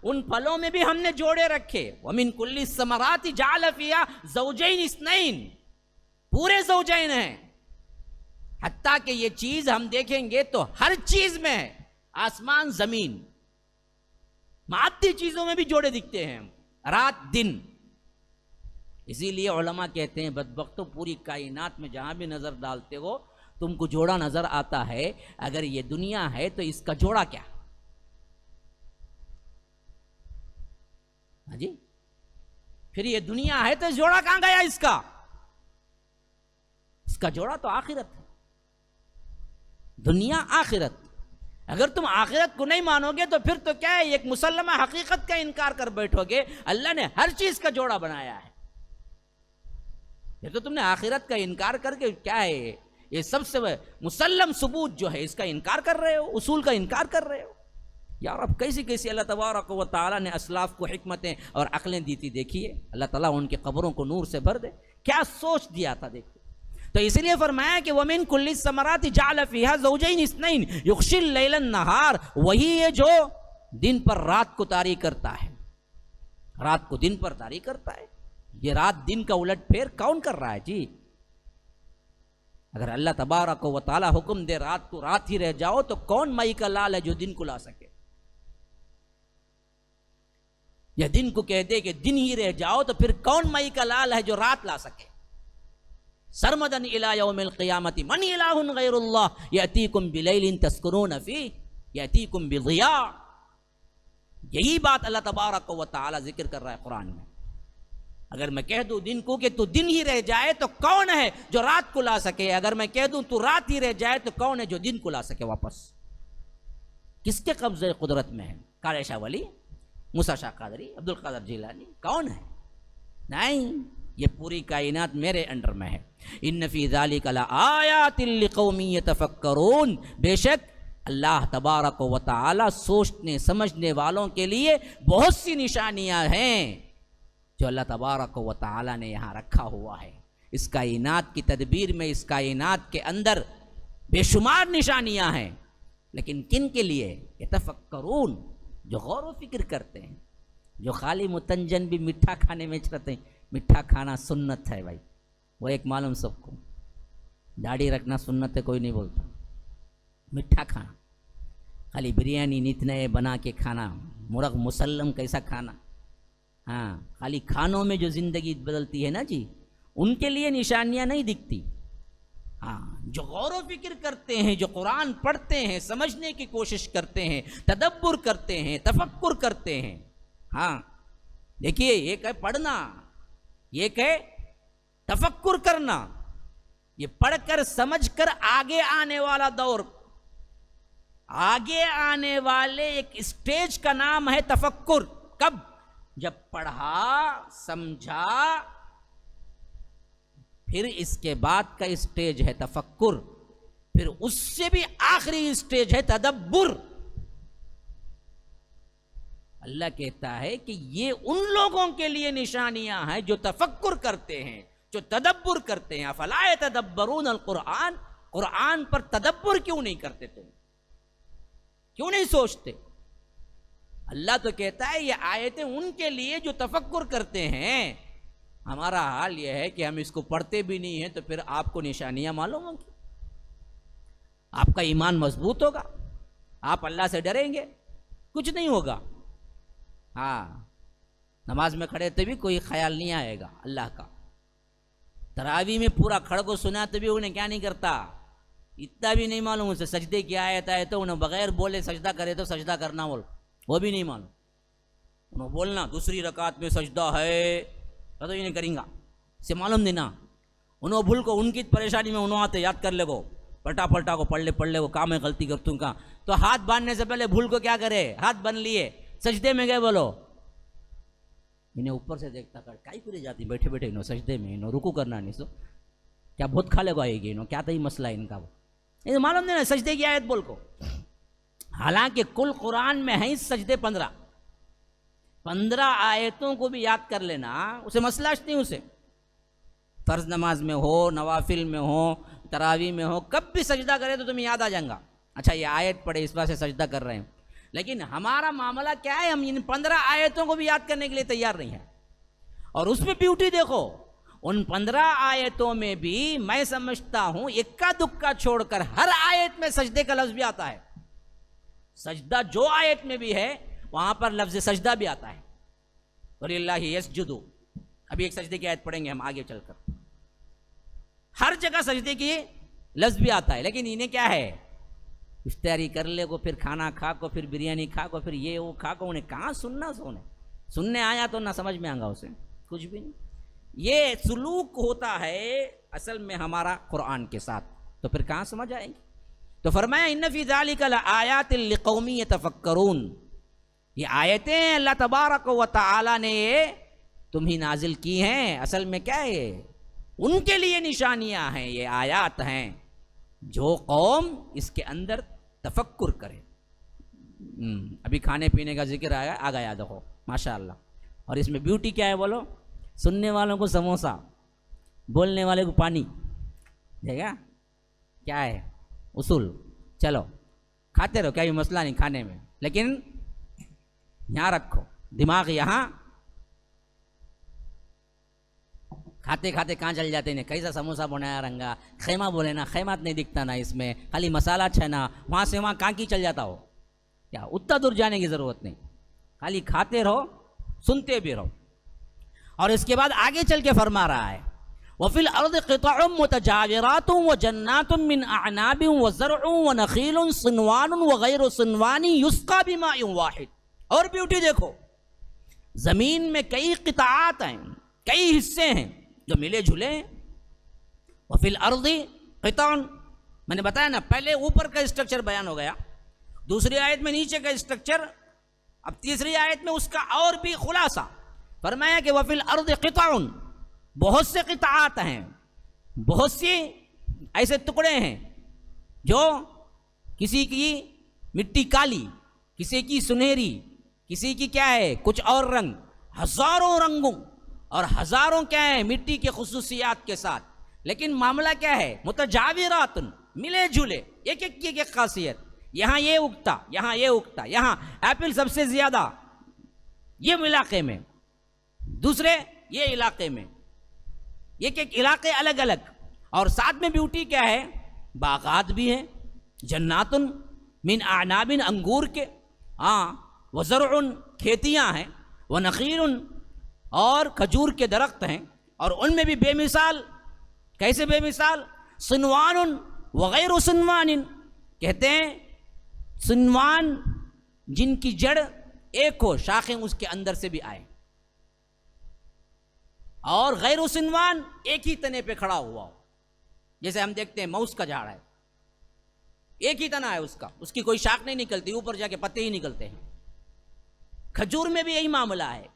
ان پھلوں میں بھی ہم نے جوڑے رکھے۔ وَمِن كُلِّ الثَّمَرَاتِ جَعَلَ فِيهَا زَوْجَيْنِ اثْنَيْنِ، پورے زوجین ہیں۔ حتیٰ کہ یہ چیز ہم دیکھیں گے تو ہر چیز میں ہے، آسمان زمین، مادی چیزوں میں بھی جوڑے دکھتے ہیں، رات دن۔ اسی لیے علماء کہتے ہیں بدبختوں، پوری کائنات میں جہاں بھی نظر ڈالتے ہو تم کو جوڑا نظر آتا ہے، اگر یہ دنیا ہے تو اس کا جوڑا کیا؟ ہاں جی، پھر یہ دنیا ہے تو جوڑا کہاں گیا اس کا؟ اس کا جوڑا تو آخرت ہے، دنیا آخرت۔ اگر تم آخرت کو نہیں مانو گے تو پھر تو کیا ہے، ایک مسلمہ حقیقت کا انکار کر بیٹھو گے۔ اللہ نے ہر چیز کا جوڑا بنایا ہے، یہ تو تم نے آخرت کا انکار کر کے کیا ہے، یہ سب سے مسلم ثبوت جو ہے اس کا انکار کر رہے ہو، اصول کا انکار کر رہے ہو۔ یار اب کیسی کیسی اللہ تبارک و تعالیٰ نے اسلاف کو حکمتیں اور عقلیں دی تھی، دیکھیے اللہ تعالیٰ ان کی قبروں کو نور سے بھر دے، کیا سوچ دیا تھا دیکھیے۔ تو اس لیے فرمایا کہ وَمِن كُلِّ الثَّمَرَاتِ جَعَلَ فِيهَا زَوْجَيْنِ اثْنَيْنِ يُغْشِي اللَّيْلَ النَّهَارَ، وہی ہے جو دن پر رات کو طاری کرتا ہے، رات کو دن پر طاری کرتا ہے۔ یہ رات دن کا الٹ پھیر کون کر رہا ہے جی؟ اگر اللہ تبارک و تعالیٰ حکم دے رات کو رات ہی رہ جاؤ تو کون مائی کا لال ہے جو دن کو لا سکے؟ یا دن کو کہہ دے کہ دن ہی رہ جاؤ تو پھر کون مائی کا لال ہے جو رات لا سکے؟ سرمدن الی یوم القیامت من الہ غیر اللہ یأتیکم بلیل تسکنون فیہ یأتیکم بضیاء۔ یہی بات اللہ تبارک و تعالیٰ ذکر کر رہا ہے قرآن میں۔ اگر میں کہہ دوں دن کو کہ تو دن ہی رہ جائے تو کون ہے جو رات کو لا سکے؟ اگر میں کہہ دوں تو رات ہی رہ جائے تو کون ہے جو دن کو لا سکے واپس؟ کس کے قبضے قدرت میں ہے؟ کالے شاہ ولی، موسیٰ شاہ قادری، عبد القادر جیلانی، کون ہے؟ نہیں، یہ پوری کائنات میرے انڈر میں ہے۔ ان فی ذلک لآیات لقوم یتفکرون، بے شک اللہ تبارک و تعالی سوچنے سمجھنے والوں کے لیے بہت سی نشانیاں ہیں جو اللہ تبارک و تعالی نے یہاں رکھا ہوا ہے۔ اس کائنات کی تدبیر میں، اس کائنات کے اندر بے شمار نشانیاں ہیں، لیکن کن کے لیے؟ یتفکرون، جو غور و فکر کرتے ہیں، جو خالی متنجن بھی میٹھا کھانے میں چڑھتے ہیں۔ میٹھا کھانا سنت ہے بھائی، وہ ایک معلوم سب کو، داڑھی رکھنا سنت ہے کوئی نہیں بولتا۔ میٹھا کھانا، خالی بریانی نت نئے بنا کے کھانا، مرغ مسلم کیسا کھانا، ہاں، خالی کھانوں میں جو زندگی بدلتی ہے نا جی، ان کے لیے نشانیاں نہیں دکھتی۔ ہاں، جو غور و فکر کرتے ہیں، جو قرآن پڑھتے ہیں، سمجھنے کی کوشش کرتے ہیں، تدبر کرتے ہیں، تفکر کرتے ہیں۔ ہاں دیکھیے، ایک ہے پڑھنا، ایک ہے تفکر کرنا۔ یہ پڑھ کر سمجھ کر آگے آنے والا دور، آگے آنے والے ایک اسٹیج کا نام ہے تفکر۔ کب؟ جب پڑھا، سمجھا، پھر اس کے بعد کا اسٹیج ہے تفکر، پھر اس سے بھی آخری اسٹیج ہے تدبر۔ اللہ کہتا ہے کہ یہ ان لوگوں کے لیے نشانیاں ہیں جو تفکر کرتے ہیں، جو تدبر کرتے ہیں۔ افلا یتدبرون القرآن، قرآن پر تدبر کیوں نہیں کرتے تم؟ کیوں نہیں سوچتے؟ اللہ تو کہتا ہے یہ آیتیں ان کے لیے جو تفکر کرتے ہیں. ہمارا حال یہ ہے کہ ہم اس کو پڑھتے بھی نہیں ہیں، تو پھر آپ کو نشانیاں معلوم ہوں گی، آپ کا ایمان مضبوط ہوگا، آپ اللہ سے ڈریں گے، کچھ نہیں ہوگا. ہاں، نماز میں کھڑے تبھی کوئی خیال نہیں آئے گا اللہ کا. تراویح میں پورا کھڑ کو سنا تبھی انہیں کیا نہیں کرتا، اتنا بھی نہیں معلوم اسے سجدے کی آیت آئے تو انہیں بغیر بولے سجدہ کرے تو سجدہ کرنا بول، وہ بھی نہیں معلوم. انہیں بولنا دوسری رکعت میں سجدہ ہے تو یہ نہیں کریں گا، اسے معلوم نہیں نا. انہوں بھول کو ان کی پریشانی میں انہوں آتے یاد کر لے گو، پلٹا کو پڑھ لے وہ کام ہے غلطی کرتوں کا. تو ہاتھ باندھنے سے پہلے بھول کو کیا کرے، ہاتھ بن لیے، سجدے میں گئے بولو. انہیں اوپر سے دیکھتا کر کائی پوری جاتی بیٹھے بیٹھے انہوں سجدے میں، انہوں رکو کرنا نہیں سو کیا بہت کھا لے گا آئے گی، انہوں کیا تھی مسئلہ ان کا، وہ معلوم نہیں نا سجدے کی آیت بول کو. حالانکہ کل قرآن میں ہیں سجدے 15 آیتوں کو بھی یاد کر لینا اسے مسئلہ نہیں. اسے فرض نماز میں ہو، نوافل میں ہو، تراویح میں ہو، کب بھی سجدہ کرے تو تمہیں یاد آ جائے گا، اچھا یہ آیت پڑھے اس بار سے سجدہ کر رہے ہیں. لیکن ہمارا معاملہ کیا ہے، ہم ان 15 آیتوں کو بھی یاد کرنے کے لیے تیار نہیں ہیں. اور اس میں بیوٹی دیکھو، ان 15 آیتوں میں بھی میں سمجھتا ہوں اکا دکا چھوڑ کر ہر آیت میں سجدے کا لفظ بھی آتا ہے. سجدہ جو آیت میں بھی ہے وہاں پر لفظ سجدہ بھی آتا ہے. وَلِلَّهِ يَسْجُدُ، ابھی ایک سجدے کی آیت پڑھیں گے ہم آگے چل کر. ہر جگہ سجدے کی لفظ بھی آتا ہے، لیکن انہیں کیا ہے، افطاری کر لے کو، پھر کھانا کھا کو، پھر بریانی کھا کو، پھر یہ وہ کھا کو، انہیں کہاں سننا، سننے آیا تو نہ سمجھ میں آگا اسے کچھ بھی نہیں. یہ سلوک ہوتا ہے اصل میں ہمارا قرآن کے ساتھ، تو پھر کہاں سمجھ آئیں گے. تو فرمایا ان فی ذالک لآیات لقوم یتفکرون، یہ آیتیں اللہ تبارک و تعالی نے تم ہی نازل کی ہیں. اصل میں کیا ہے، ان کے لیے نشانیاں ہیں، یہ آیات ہیں جو قوم اس کے اندر تفکر کرے. ابھی کھانے پینے کا ذکر آ گیا دیکھو ماشاءاللہ. اور اس میں بیوٹی کیا ہے بولو، سننے والوں کو سموسا، بولنے والے کو پانی، دیکھ گا کیا ہے اصول. چلو کھاتے رہو، کیا بھی مسئلہ نہیں کھانے میں، لیکن یہاں رکھو دماغ، یہاں کھاتے کھاتے کہاں چل جاتے ہیں، کیسا سموسا بنایا رنگا، خیمہ بولے نا، خیمات نہیں دکھتا نا اس میں، خالی مسالہ چھنا، وہاں سے وہاں کانکی چل جاتا ہو. کیا اتنا دور جانے کی ضرورت نہیں، خالی کھاتے رہو سنتے بھی رہو. اور اس کے بعد آگے چل کے فرما رہا ہے وَفِي الْأَرْضِ قِطَعٌ مُتَجَاوِرَاتٌ وَجَنَّاتٌ مِّنْ أَعْنَابٍ وَزَرْعٌ وَنَخِيلٌ صِنْوَانٌ وَغَيْرُ صِنْوَانٍ يُسْقَىٰ بِمَاءٍ وَاحِدٍ. اور بیوٹی دیکھو، زمین میں کئی قطعات ہیں، کئی حصے ہیں جو ملے جھلے ہیں. وَفِي الْأَرْضِ قِطَعٌ، میں نے بتایا نا، پہلے اوپر کا اسٹرکچر بیان ہو گیا، دوسری آیت میں نیچے کا اسٹرکچر، اب تیسری آیت میں اس کا اور بھی خلاصہ فرمایا کہ وَفِي الْأَرْضِ قِطَعٌ، بہت سے قطعات ہیں، بہت سی ایسے ٹکڑے ہیں جو کسی کی مٹی کالی، کسی کی سنہری، کسی کی کیا ہے کچھ اور رنگ، ہزاروں رنگوں اور ہزاروں کیا ہے مٹی کے خصوصیات کے ساتھ. لیکن معاملہ کیا ہے، متجاورات، ملے جھولے، ایک ایک کی ایک خاصیت. یہاں یہ اگتا، یہاں یہ اگتا، یہاں ایپل سب سے زیادہ یہ علاقے میں، دوسرے یہ علاقے میں، ایک ایک علاقے الگ الگ. اور ساتھ میں بیوٹی کیا ہے، باغات بھی ہیں، جنات من اعناب، انگور کے، وزرع، کھیتیاں ہیں، ونخیل، اور کھجور کے درخت ہیں، اور ان میں بھی بے مثال. کیسے بے مثال، صنوان وغیر صنوان، کہتے ہیں صنوان جن کی جڑ ایک ہو، شاخیں اس کے اندر سے بھی آئے، اور غیر صنوان ایک ہی تنے پہ کھڑا ہوا ہو. جیسے ہم دیکھتے ہیں موس کا جھاڑ ہے، ایک ہی تنا ہے اس کی کوئی شاخ نہیں نکلتی، اوپر جا کے پتے ہی نکلتے ہیں. کھجور میں بھی یہی معاملہ ہے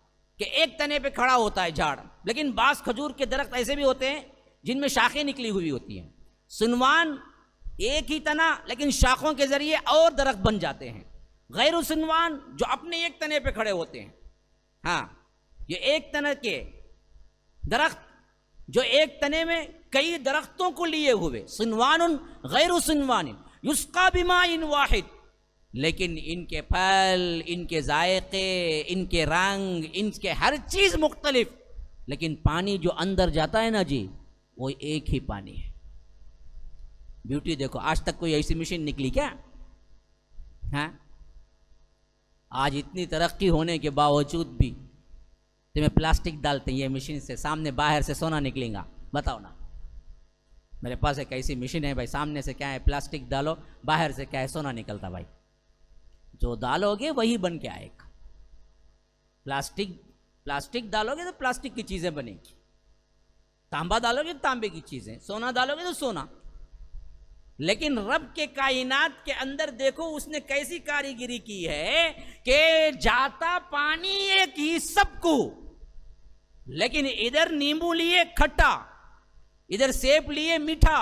کہ ایک تنے پہ کھڑا ہوتا ہے جھاڑ، لیکن بعض کھجور کے درخت ایسے بھی ہوتے ہیں جن میں شاخیں نکلی ہوئی ہوتی ہیں. صنوان ایک ہی تنا لیکن شاخوں کے ذریعے اور درخت بن جاتے ہیں. غیر صنوان جو اپنے ایک تنے پہ کھڑے ہوتے ہیں. ہاں، یہ ایک تنے کے درخت جو ایک تنے میں کئی درختوں کو لیے ہوئے. صنوان غیر صنوان یسقا بماء واحد، لیکن ان کے پھل، ان کے ذائقے، ان کے رنگ، ان کے ہر چیز مختلف، لیکن پانی جو اندر جاتا ہے نا جی، وہ ایک ہی پانی ہے۔ بیوٹی دیکھو، آج تک کوئی ایسی مشین نکلی کیا؟ ہاں، آج اتنی ترقی ہونے کے باوجود بھی تمہیں پلاسٹک ڈالتے ہیں یہ مشین سے، سامنے باہر سے سونا نکلے گا، بتاؤ نا۔ میرے پاس ایک ایسی مشین ہے بھائی، سامنے سے کیا ہے پلاسٹک ڈالو، باہر سے کیا ہے سونا نکلتا بھائی، جو ڈالو گے وہی بن کے آئے گا۔ پلاسٹک ڈالو گے تو پلاسٹک کی چیزیں بنے گی، تانبا ڈالو گے تو تانبے کی چیزیں، سونا ڈالو گے تو سونا۔ لیکن رب کے کائنات کے اندر دیکھو اس نے کیسی کاریگری کی ہے کہ جاتا پانی ایک ہی سب کو، لیکن ادھر نیمبو لیے کھٹا، ادھر سیب لیے میٹھا،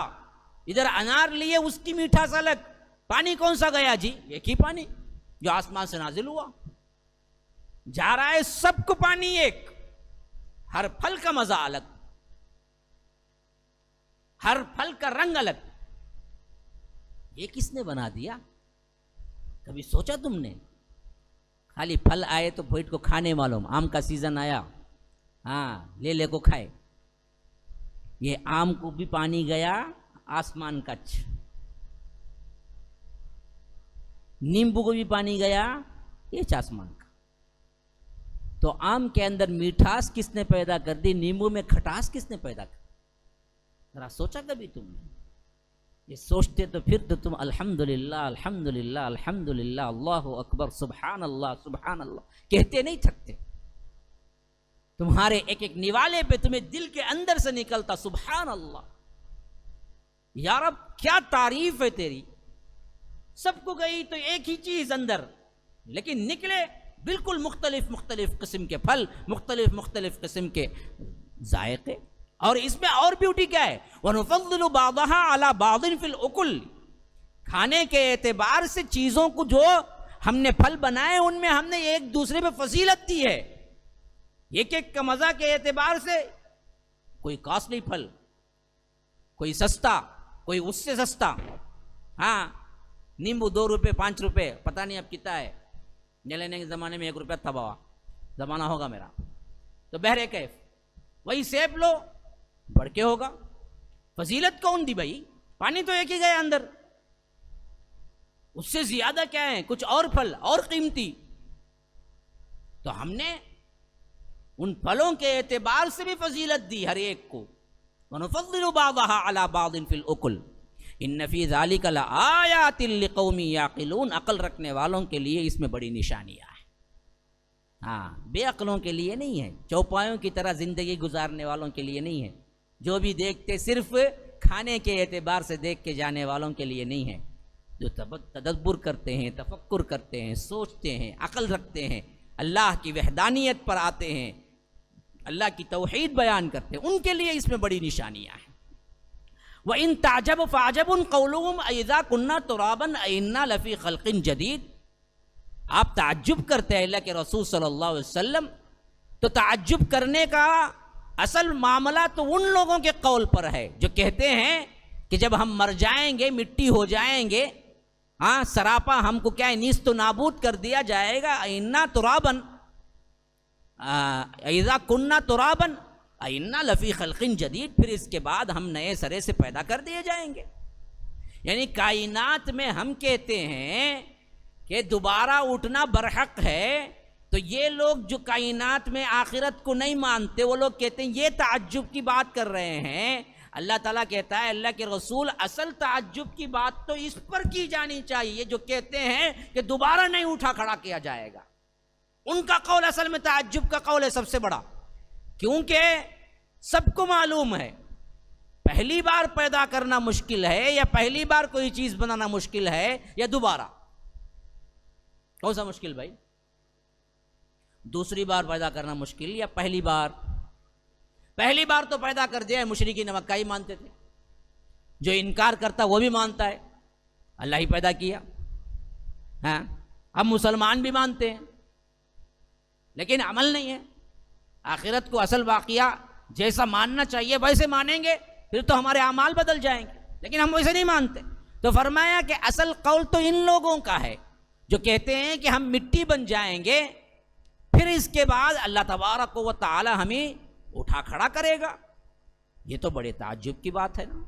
ادھر انار لیے اس کی میٹھاس الگ، پانی کون سا گیا جی؟ ایک ہی پانی جو آسمان سے نازل ہوا، جا رہا ہے سب کو پانی ایک، ہر پھل کا مزہ الگ، ہر پھل کا رنگ الگ۔ یہ کس نے بنا دیا؟ کبھی سوچا تم نے؟ خالی پھل آئے تو پھیٹ کو کھانے معلوم، آم کا سیزن آیا، ہاں لے کو کھائے، یہ آم کو بھی پانی گیا آسمان کا، نیمبو کو بھی پانی گیا یہ آسمان کا۔ تو آم کے اندر میٹھاس کس نے پیدا کر دی؟ نیمبو میں کھٹاس کس نے پیدا کر دی؟ ذرا سوچا کبھی تم نے؟ یہ سوچتے تو پھر تو تم الحمدللہ الحمدللہ الحمدللہ اللہ اکبر سبحان اللہ کہتے نہیں تھکتے۔ تمہارے ایک ایک نوالے پہ تمہیں دل کے اندر سے نکلتا سبحان اللہ، یا رب کیا تعریف ہے تیری۔ سب کو گئی تو ایک ہی چیز اندر، لیکن نکلے بالکل مختلف قسم کے پھل، مختلف قسم کے ذائقے۔ اور اس میں اور بیوٹی کیا ہے؟ وَنُفَضِّلُ بَعْضَهَا عَلَى بَعْضٍ فِي الْأُكُلِ، کھانے کے اعتبار سے چیزوں کو جو ہم نے پھل بنائے ان میں ہم نے ایک دوسرے پہ فضیلت دی ہے، ایک ایک کا مزہ کے اعتبار سے، کوئی کاسٹلی پھل، کوئی سستا، کوئی اس سے سستا۔ ہاں نیمبو 2 روپے 5 روپے، پتہ نہیں اب کتنا ہے، لینے کے زمانے میں 1 روپیہ تھا بابا، زمانہ ہوگا میرا تو بہرے کیف۔ وہی سیب لو بڑھ کے ہوگا، فضیلت کون دی بھائی؟ پانی تو ایک ہی گیا اندر، اس سے زیادہ کیا ہے؟ کچھ اور پھل اور قیمتی۔ تو ہم نے ان پھلوں کے اعتبار سے بھی فضیلت دی ہر ایک کو۔ وَنُفَضِّلُ بَعْضَهَا عَلَى بَعْضٍ فِي الْأُكُلِ إِنَّ فِي ذَلِكَ لَآيَاتٍ لِقَوْمٍ يَعْقِلُونَ، عقل رکھنے والوں کے لیے اس میں بڑی نشانیاں ہیں۔ ہاں بے عقلوں کے لیے نہیں ہے، چوپایوں کی طرح زندگی گزارنے والوں کے لیے نہیں ہے، جو بھی دیکھتے صرف کھانے کے اعتبار سے دیکھ کے جانے والوں کے لیے نہیں ہے، جو تدبر کرتے ہیں، تفکر کرتے ہیں، سوچتے ہیں، عقل رکھتے ہیں، اللہ کی وحدانیت پر آتے ہیں، اللہ کی توحید بیان کرتے ہیں، ان کے لیے اس میں بڑی نشانیاں ہیں۔ وَإِن تَعْجَبْ فَعَجَبٌ قَوْلُهُمْ أَإِذَا كُنَّا تُرَابًا أَإِنَّا لَفِي خَلْقٍ جَدِيدٍ۔ آپ تعجب کرتے ہیں اللہ کے رسول صلی اللہ علیہ وسلم، تو تعجب کرنے کا اصل معاملہ تو ان لوگوں کے قول پر ہے جو کہتے ہیں کہ جب ہم مر جائیں گے، مٹی ہو جائیں گے، ہاں سراپا ہم کو کیا ہے نیست و نابود کر دیا جائے گا، اِنَّا تُرَابًا اِذَا كُنَّا تُرَابًا اِنَّا لَفِي خَلْقٍ جَدِيدٍ، پھر اس کے بعد ہم نئے سرے سے پیدا کر دیے جائیں گے۔ یعنی کائنات میں ہم کہتے ہیں کہ دوبارہ اٹھنا برحق ہے، تو یہ لوگ جو کائنات میں آخرت کو نہیں مانتے وہ لوگ کہتے ہیں یہ تعجب کی بات کر رہے ہیں۔ اللہ تعالیٰ کہتا ہے اللہ کے رسول اصل تعجب کی بات تو اس پر کی جانی چاہیے جو کہتے ہیں کہ دوبارہ نہیں اٹھا کھڑا کیا جائے گا، ان کا قول اصل میں تعجب کا قول ہے سب سے بڑا، کیونکہ سب کو معلوم ہے پہلی بار پیدا کرنا مشکل ہے، یا پہلی بار کوئی چیز بنانا مشکل ہے، یا دوبارہ کون سا مشکل بھائی؟ دوسری بار پیدا کرنا مشکل یا پہلی بار؟ پہلی بار تو پیدا کر دیا ہے، مشرکین مکہ ہی مانتے تھے، جو انکار کرتا وہ بھی مانتا ہے اللہ ہی پیدا کیا، ہاں اب مسلمان بھی مانتے ہیں لیکن عمل نہیں ہے۔ آخرت کو اصل واقعہ جیسا ماننا چاہیے ویسے مانیں گے پھر تو ہمارے اعمال بدل جائیں گے، لیکن ہم ویسے نہیں مانتے۔ تو فرمایا کہ اصل قول تو ان لوگوں کا ہے جو کہتے ہیں کہ ہم مٹی بن جائیں گے پھر اس کے بعد اللہ تبارک و تعالی ہمیں اٹھا کھڑا کرے گا. یہ تو بڑے تعجب کی بات ہے نا.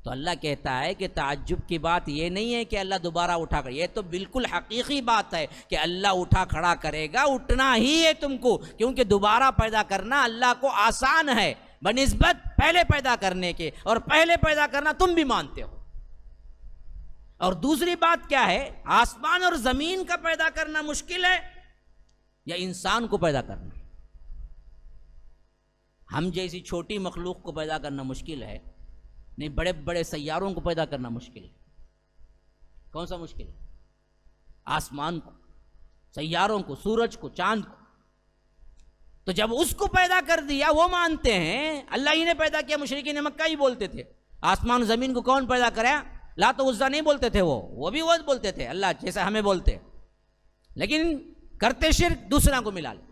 تو اللہ کہتا ہے کہ تعجب کی بات یہ نہیں ہے کہ اللہ دوبارہ اٹھا کر، یہ تو بالکل حقیقی بات ہے کہ اللہ اٹھا کھڑا کرے گا. اٹھنا ہی ہے تم کو، کیونکہ دوبارہ پیدا کرنا اللہ کو آسان ہے بنسبت پہلے پیدا کرنے کے، اور پہلے پیدا کرنا تم بھی مانتے ہو. اور دوسری بات کیا ہے، آسمان اور زمین کا پیدا کرنا مشکل ہے یا انسان کو پیدا کرنا؟ ہم جیسی چھوٹی مخلوق کو پیدا کرنا مشکل ہے، نہیں بڑے بڑے سیاروں کو پیدا کرنا مشکل ہے. کون سا مشکل ہے؟ آسمان کو، سیاروں کو، سورج کو، چاند کو. تو جب اس کو پیدا کر دیا، وہ مانتے ہیں اللہ ہی نے پیدا کیا. مشرکین مکہ ہی بولتے تھے آسمان زمین کو کون پیدا کرا؟ لات و عزا نہیں بولتے تھے، وہ بھی وہ بولتے تھے اللہ جیسا ہمیں بولتے، لیکن کرتے شرک دوسرا کو ملا لیتے.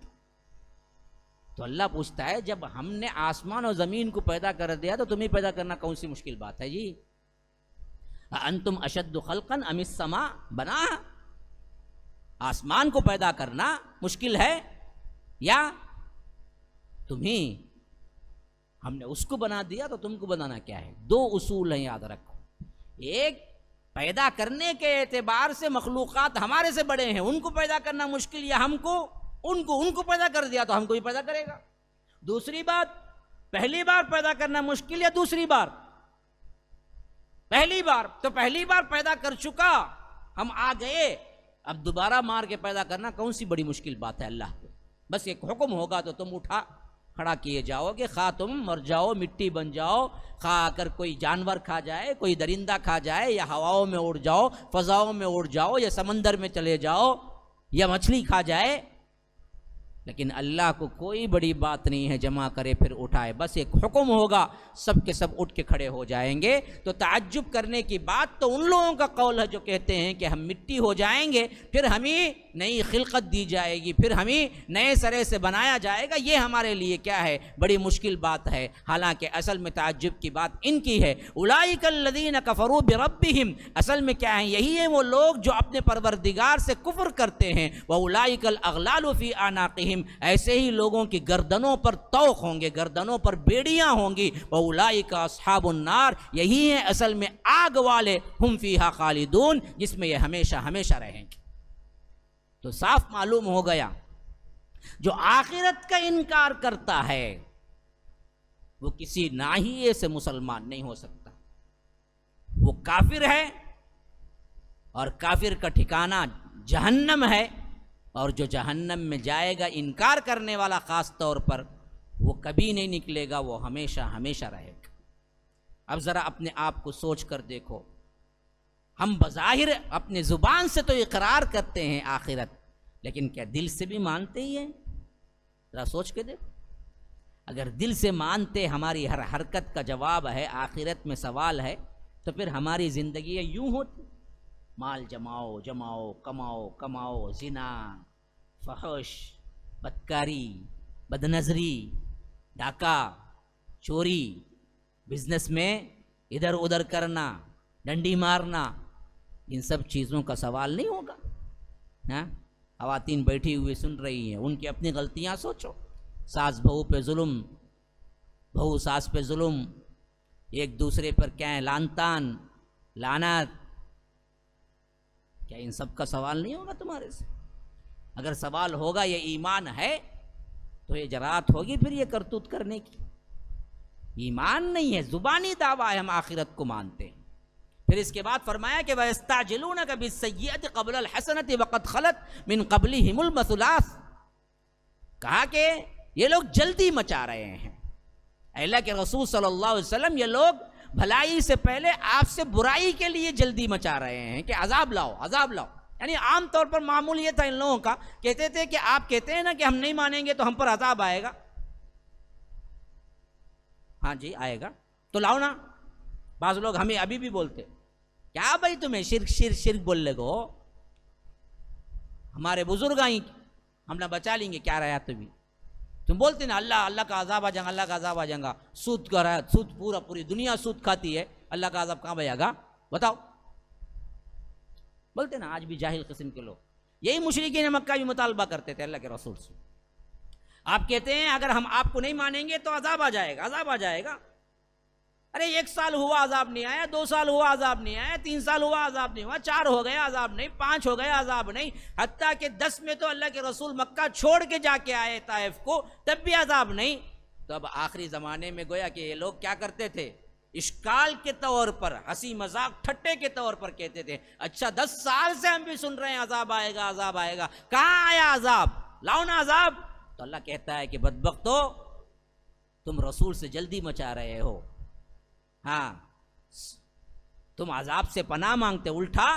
تو اللہ پوچھتا ہے جب ہم نے آسمان اور زمین کو پیدا کر دیا تو تمہیں پیدا کرنا کون سی مشکل بات ہے جی؟ انتم اشد خلقا ام السماء بناہا، آسمان کو پیدا کرنا مشکل ہے یا تمہیں ہم نے اس کو بنا دیا تو تم کو بنانا کیا ہے؟ دو اصول ہیں یاد رکھو. ایک، پیدا کرنے کے اعتبار سے مخلوقات ہمارے سے بڑے ہیں، ان کو پیدا کرنا مشکل، یا ہم کو ان کو پیدا کر دیا تو ہم کو بھی پیدا کرے گا. دوسری بات، پہلی بار پیدا کرنا مشکل یا دوسری بار؟ پہلی بار. تو پہلی بار پیدا کر چکا، ہم آ گئے، اب دوبارہ مار کے پیدا کرنا کون سی بڑی مشکل بات ہے اللہ کو؟ بس ایک حکم ہوگا تو تم اٹھا کھڑا کیے جاؤ گے، خواہ تم مر جاؤ، مٹی بن جاؤ، خواہ اگر کوئی جانور کھا جائے، کوئی درندہ کھا جائے، یا ہواؤں میں اڑ جاؤ، فضاؤں میں اڑ جاؤ، یا سمندر میں چلے جاؤ، یا مچھلی کھا جائے. لیکن اللہ کو کوئی بڑی بات نہیں ہے جمع کرے پھر اٹھائے. بس ایک حکم ہوگا، سب کے سب اٹھ کے کھڑے ہو جائیں گے. تو تعجب کرنے کی بات تو ان لوگوں کا قول ہے جو کہتے ہیں کہ ہم مٹی ہو جائیں گے، پھر ہمیں نئی خلقت دی جائے گی، پھر ہمیں نئے سرے سے بنایا جائے گا. یہ ہمارے لیے کیا ہے؟ بڑی مشکل بات ہے. حالانکہ اصل میں تعجب کی بات ان کی ہے. اولئک الذین کفروا بربہم، اصل میں کیا ہے؟ یہی ہے وہ لوگ جو اپنے پروردگار سے کفر کرتے ہیں. واولئک الاغلال فی اعناقہم، ایسے ہی لوگوں کی گردنوں پر طوق ہوں گے، گردنوں پر بیڑیاں ہوں گی. واولئک اصحاب النار، یہی ہیں اصل میں آگ والے. ہم فیہا خالدون، جس میں یہ ہمیشہ ہمیشہ رہیں گے. تو صاف معلوم ہو گیا جو آخرت کا انکار کرتا ہے وہ کسی ناحیے سے مسلمان نہیں ہو سکتا. وہ کافر ہے، اور کافر کا ٹھکانہ جہنم ہے، اور جو جہنم میں جائے گا انکار کرنے والا خاص طور پر، وہ کبھی نہیں نکلے گا، وہ ہمیشہ ہمیشہ رہے گا. اب ذرا اپنے آپ کو سوچ کر دیکھو، ہم بظاہر اپنے زبان سے تو اقرار کرتے ہیں آخرت، لیکن کیا دل سے بھی مانتے ہی ہیں؟ ذرا سوچ کے دیکھو. اگر دل سے مانتے، ہماری ہر حرکت کا جواب ہے آخرت میں سوال ہے، تو پھر ہماری زندگی یوں ہوتی. مال جماؤ جماؤ، کماؤ کماؤ، زنا، فحش، بدکاری، بدنظری، ڈاکہ، چوری، بزنس میں ادھر ادھر کرنا، ڈنڈی مارنا، ان سب چیزوں کا سوال نہیں ہوگا. ہاں، خواتین بیٹھی ہوئی سن رہی ہیں، ان کی اپنی غلطیاں سوچو. ساس بہو پہ ظلم، بہو ساس پہ ظلم، ایک دوسرے پر کیا ہے لان تان، لعنت. کیا ان سب کا سوال نہیں ہوگا تمہارے سے؟ اگر سوال ہوگا، یہ ایمان ہے تو یہ جرات ہوگی پھر یہ کرتوت کرنے کی. ایمان نہیں ہے، زبانی دعویٰ ہے، ہم آخرت کو مانتے ہیں. پھر اس کے بعد فرمایا کہ وَيَسْتَعْجِلُونَكَ بِالسَّيِّئَةِ قَبْلَ الْحَسَنَةِ وَقَدْ خَلَتْ مِنْ قَبْلِهِمُ الْمَثُلَاتُ. کہا کہ یہ لوگ جلدی مچا رہے ہیں. اللہ کے رسول صلی اللہ علیہ وسلم، یہ لوگ بھلائی سے پہلے آپ سے برائی کے لیے جلدی مچا رہے ہیں کہ عذاب لاؤ عذاب لاؤ. یعنی عام طور پر معمول یہ تھا ان لوگوں کا، کہتے تھے کہ آپ کہتے ہیں نا کہ ہم نہیں مانیں گے تو ہم پر عذاب آئے گا. ہاں جی آئے گا تو لاؤ نا. بعض لوگ ہمیں ابھی بھی بولتے، کیا بھائی تمہیں شرک شرک شرک بولنے کو، ہمارے بزرگ آئیں ہم نہ بچا لیں گے، کیا رہا تمہیں؟ تم بولتے نا اللہ کا عذاب آ جائے گا، اللہ کا عذاب آ جائے گا. سود کا رہا ہے، سود پوری دنیا سود کھاتی ہے، اللہ کا عذاب کہاں آئے گا بتاؤ؟ بولتے نا آج بھی جاہل قسم کے لوگ، یہی مشرکین مکہ بھی مطالبہ کرتے تھے اللہ کے رسول سے. آپ کہتے ہیں اگر ہم آپ کو نہیں مانیں گے تو عذاب آ جائے گا، عذاب آ جائے گا. ارے 1 سال ہوا عذاب نہیں آیا، 2 سال ہوا عذاب نہیں آیا، 3 سال ہوا عذاب نہیں ہوا، 4 ہو گیا عذاب نہیں، 5 ہو گیا عذاب نہیں، حتیٰ کہ 10 میں تو اللہ کے رسول مکہ چھوڑ کے جا کے آئے طائف کو، تب بھی عذاب نہیں. تو اب آخری زمانے میں گویا کہ یہ لوگ کیا کرتے تھے، اشکال کے طور پر، ہنسی مذاق ٹھٹے کے طور پر کہتے تھے اچھا 10 سال سے ہم بھی سن رہے ہیں عذاب آئے گا عذاب آئے گا، کہاں آیا عذاب، لاؤ نا عذاب. تو اللہ کہتا ہے کہ بدبختو تم رسول سے جلدی مچا رہے ہو، ہاں تم عذاب سے پناہ مانگتے، الٹا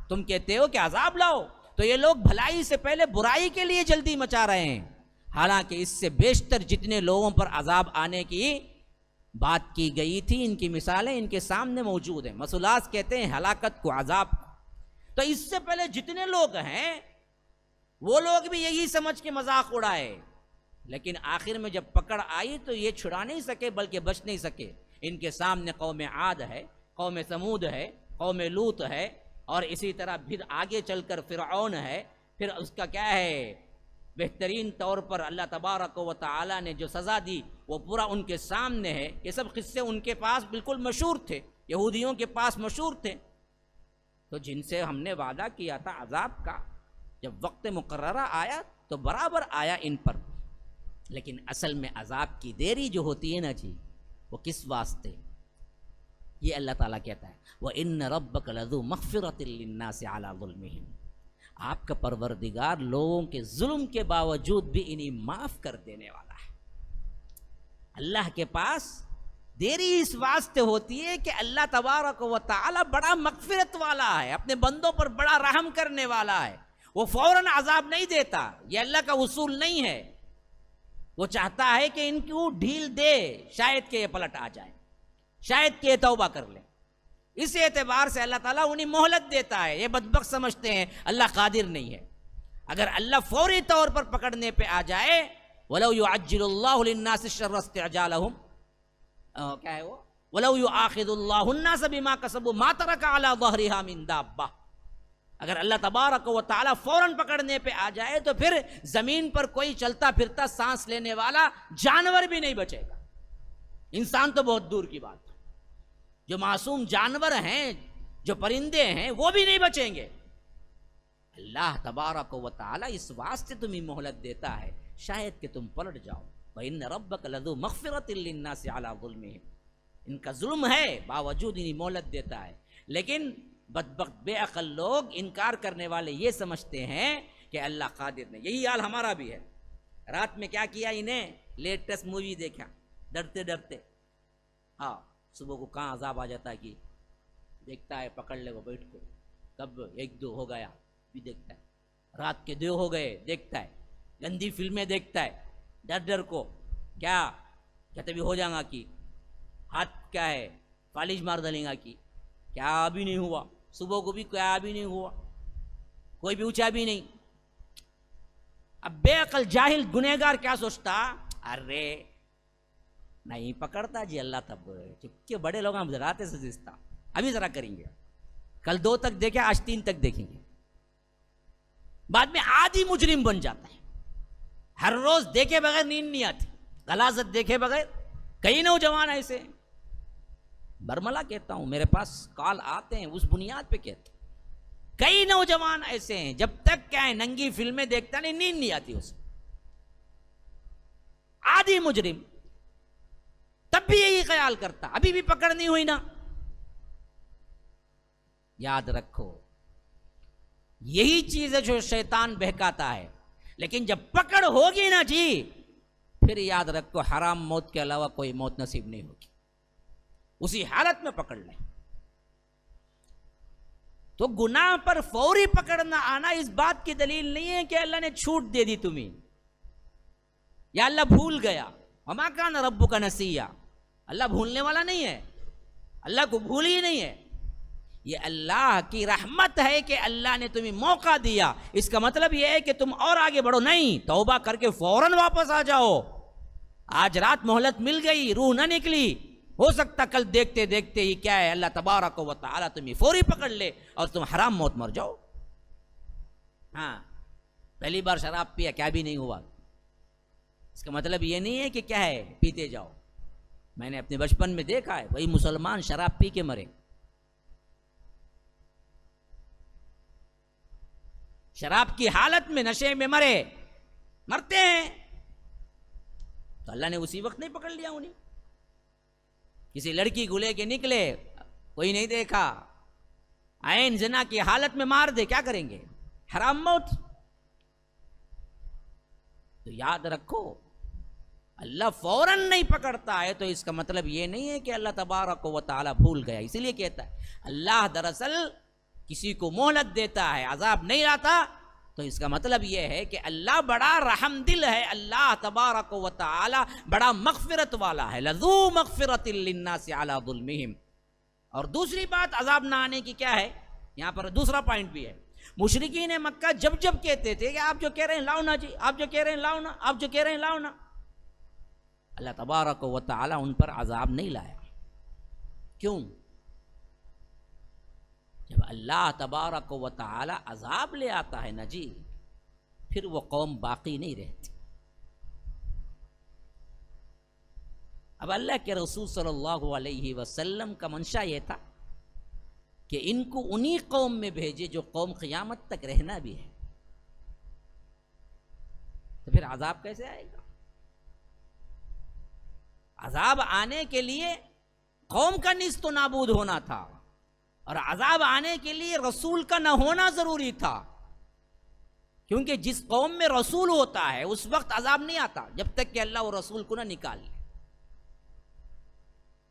تم کہتے ہو کہ عذاب لاؤ. تو یہ لوگ بھلائی سے پہلے برائی کے لیے جلدی مچا رہے ہیں، حالانکہ اس سے بیشتر جتنے لوگوں پر عذاب آنے کی بات کی گئی تھی ان کی مثالیں ان کے سامنے موجود ہیں. مسلاس کہتے ہیں ہلاکت کو، عذاب. تو اس سے پہلے جتنے لوگ ہیں وہ لوگ بھی یہی سمجھ کے مذاق اڑائے، لیکن آخر میں جب پکڑ آئی تو یہ چھڑا نہیں سکے بلکہ بچ نہیں سکے. ان کے سامنے قوم عاد ہے، قوم ثمود ہے، قوم لوط ہے، اور اسی طرح پھر آگے چل کر فرعون ہے. پھر اس کا کیا ہے، بہترین طور پر اللہ تبارک و تعالی نے جو سزا دی وہ پورا ان کے سامنے ہے. یہ سب قصے ان کے پاس بالکل مشہور تھے، یہودیوں کے پاس مشہور تھے. تو جن سے ہم نے وعدہ کیا تھا عذاب کا، جب وقت مقررہ آیا تو برابر آیا ان پر. لیکن اصل میں عذاب کی دیری جو ہوتی ہے نا جی، وہ کس واسطے، یہ اللہ تعالیٰ کہتا ہے وَإِنَّ رَبَّكَ لَذُو مَغْفِرَةٍ لِلنَّاسِ عَلَىٰ ظُلْمِهِمْ. آپ کا پروردگار لوگوں کے ظلم کے باوجود بھی انہیں معاف کر دینے والا ہے. اللہ کے پاس دیری اس واسطے ہوتی ہے کہ اللہ تبارک و تعالیٰ بڑا مغفرت والا ہے، اپنے بندوں پر بڑا رحم کرنے والا ہے. وہ فوراً عذاب نہیں دیتا، یہ اللہ کا اصول نہیں ہے. وہ چاہتا ہے کہ ان کو ڈھیل دے، شاید کہ یہ پلٹ آ جائے، شاید کہ یہ توبہ کر لیں. اس اعتبار سے اللہ تعالیٰ انہیں مہلت دیتا ہے. یہ بدبخت سمجھتے ہیں اللہ قادر نہیں ہے. اگر اللہ فوری طور پر پکڑنے پہ آ جائے وَلَوْ يُعَجِّلُ اللَّهُ لِلنَّاسِ الشَّرَّ اسْتِعْجَالَهُمْ کیا ہے وہ وَلَوْ يُؤَاخِذُ اللَّهُ النَّاسَ بِمَا كَسَبُوا مَا تَرَكَ عَلَى ظَهْرِهَا مِن دَابَّةٍ. اگر اللہ تبارک و تعالیٰ فوراً پکڑنے پہ آ جائے تو پھر زمین پر کوئی چلتا پھرتا سانس لینے والا جانور بھی نہیں بچے گا. انسان تو بہت دور کی بات ہے، جو معصوم جانور ہیں، جو پرندے ہیں، وہ بھی نہیں بچیں گے. اللہ تبارک و تعالیٰ اس واسطے تمہیں مہلت دیتا ہے شاید کہ تم پلٹ جاؤ. وَإِنَّ رَبَّكَ لَذُو مَغْفِرَةٍ لِلنَّاسِ عَلَىٰ ظُلْمِهِمْ. ان کا ظلم ہے باوجود انہیں مہلت دیتا ہے. لیکن بدبخت بے عقل لوگ، انکار کرنے والے یہ سمجھتے ہیں کہ اللہ قادر نہیں. یہی حال ہمارا بھی ہے. رات میں کیا کیا انہیں، لیٹسٹ مووی دیکھا ڈرتے ڈرتے. ہاں صبح کو کہاں عذاب آ جاتا ہے کہ دیکھتا ہے، پکڑ لے وہ بیٹھ کو، کب 1-2 ہو گیا بھی دیکھتا ہے، رات کے 2 ہو گئے دیکھتا ہے، گندی فلمیں دیکھتا ہے ڈر ڈر کو. کیا کہتے بھی ہو جائیں گا کہ ہاتھ کیا ہے فالج مار ڈالیں گا کہ کیا بھی نہیں ہوا، صبح کو بھی کیا بھی نہیں ہوا، کوئی بھی اونچا بھی نہیں. اب بے عقل جاہل گنہگار کیا سوچتا، ارے نہیں پکڑتا جی اللہ تب چپکے بڑے لوگ ہم ذراتے سے سجتا، ابھی ذرا کریں گے، کل 2 تک دیکھے آج 3 تک دیکھیں گے. بعد میں عادی مجرم بن جاتا ہے. ہر روز دیکھے بغیر نیند نہیں آتی، غلاظت دیکھے بغیر. کئی نوجوان ایسے ہیں، برملا کہتا ہوں، میرے پاس کال آتے ہیں اس بنیاد پہ کہتے ہیں. کئی نوجوان ایسے ہیں جب تک کیا ہے ننگی فلمیں دیکھتا نہیں، نیند نہیں آتی اسے. عادی مجرم تب بھی یہی خیال کرتا، ابھی بھی پکڑ نہیں ہوئی نا. یاد رکھو یہی چیز ہے جو شیطان بہکاتا ہے. لیکن جب پکڑ ہوگی نا جی، پھر یاد رکھو حرام موت کے علاوہ کوئی موت نصیب نہیں ہوگی. اسی حالت میں پکڑ لیں. تو گناہ پر فوری پکڑنا آنا اس بات کی دلیل نہیں ہے کہ اللہ نے چھوٹ دے دی تمہیں، یا اللہ بھول گیا. وما کان ربک نسیا، اللہ بھولنے والا نہیں ہے، اللہ کو بھول ہی نہیں ہے. یہ اللہ کی رحمت ہے کہ اللہ نے تمہیں موقع دیا. اس کا مطلب یہ ہے کہ تم اور آگے بڑھو نہیں، توبہ کر کے فوراً واپس آ جاؤ. آج رات مہلت مل گئی، روح نہ نکلی، ہو سکتا کل دیکھتے دیکھتے ہی کیا ہے اللہ تبارک و تعالیٰ تمہیں فوری پکڑ لے اور تم حرام موت مر جاؤ. ہاں پہلی بار شراب پیا کیا بھی نہیں ہوا، اس کا مطلب یہ نہیں ہے کہ کیا ہے پیتے جاؤ. میں نے اپنے بچپن میں دیکھا ہے وہی مسلمان شراب پی کے مرے، شراب کی حالت میں نشے میں مرتے ہیں. تو اللہ نے اسی وقت نہیں پکڑ لیا انہیں. کسی لڑکی کو لے کے نکلے، کوئی نہیں دیکھا، عین زنا کی حالت میں مار دے، کیا کریں گے؟ حرام موت. تو یاد رکھو اللہ فوراً نہیں پکڑتا ہے تو اس کا مطلب یہ نہیں ہے کہ اللہ تبارک و تعالی بھول گیا. اسی لیے کہتا ہے اللہ دراصل کسی کو مہلت دیتا ہے، عذاب نہیں لاتا، تو اس کا مطلب یہ ہے کہ اللہ بڑا رحم دل ہے، اللہ تبارک و تعالی بڑا مغفرت والا ہے. لذو مغفرت للناس علی ظلمہم. اور دوسری بات عذاب نہ آنے کی کیا ہے، یہاں پر دوسرا پوائنٹ بھی ہے. مشرکین مکہ جب کہتے تھے کہ آپ جو کہہ رہے ہیں لاؤ نا جی، آپ جو کہہ رہے ہیں لاؤ نا، آپ جو کہہ رہے ہیں لاؤ نا، اللہ تبارک و تعالی ان پر عذاب نہیں لایا. کیوں؟ جب اللہ تبارک و تعالی عذاب لے آتا ہے نا جی، پھر وہ قوم باقی نہیں رہتی. اب اللہ کے رسول صلی اللہ علیہ وسلم کا منشا یہ تھا کہ ان کو انہی قوم میں بھیجے جو قوم قیامت تک رہنا بھی ہے. تو پھر عذاب کیسے آئے گا؟ عذاب آنے کے لیے قوم کا نیست و نابود ہونا تھا، اور عذاب آنے کے لیے رسول کا نہ ہونا ضروری تھا. کیونکہ جس قوم میں رسول ہوتا ہے اس وقت عذاب نہیں آتا جب تک کہ اللہ وہ رسول کو نہ نکال لے.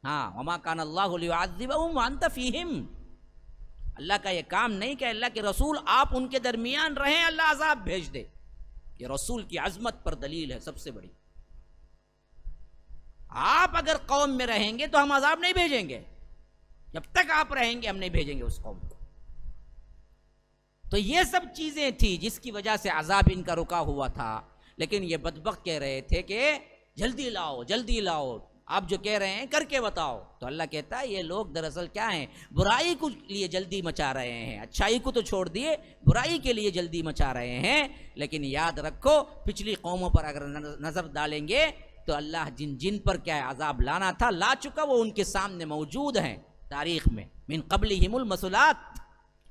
ہاں وما کان اللہ لیعذبہم وانت فیہم. اللہ کا یہ کام نہیں کہ اللہ کے رسول آپ ان کے درمیان رہیں اللہ عذاب بھیج دے. یہ رسول کی عظمت پر دلیل ہے سب سے بڑی. آپ اگر قوم میں رہیں گے تو ہم عذاب نہیں بھیجیں گے، جب تک آپ رہیں گے ہم نہیں بھیجیں گے اس قوم کو. تو یہ سب چیزیں تھی جس کی وجہ سے عذاب ان کا رکا ہوا تھا. لیکن یہ بدبخت کہہ رہے تھے کہ جلدی لاؤ جلدی لاؤ، آپ جو کہہ رہے ہیں کر کے بتاؤ. تو اللہ کہتا ہے یہ لوگ دراصل کیا ہیں، برائی کو لیے جلدی مچا رہے ہیں، اچھائی کو تو چھوڑ دیے برائی کے لیے جلدی مچا رہے ہیں. لیکن یاد رکھو پچھلی قوموں پر اگر نظر ڈالیں گے تو اللہ جن پر کیا ہے عذاب لانا تھا لا چکا، وہ ان کے سامنے موجود ہیں تاریخ میں. من قبلہم المثلات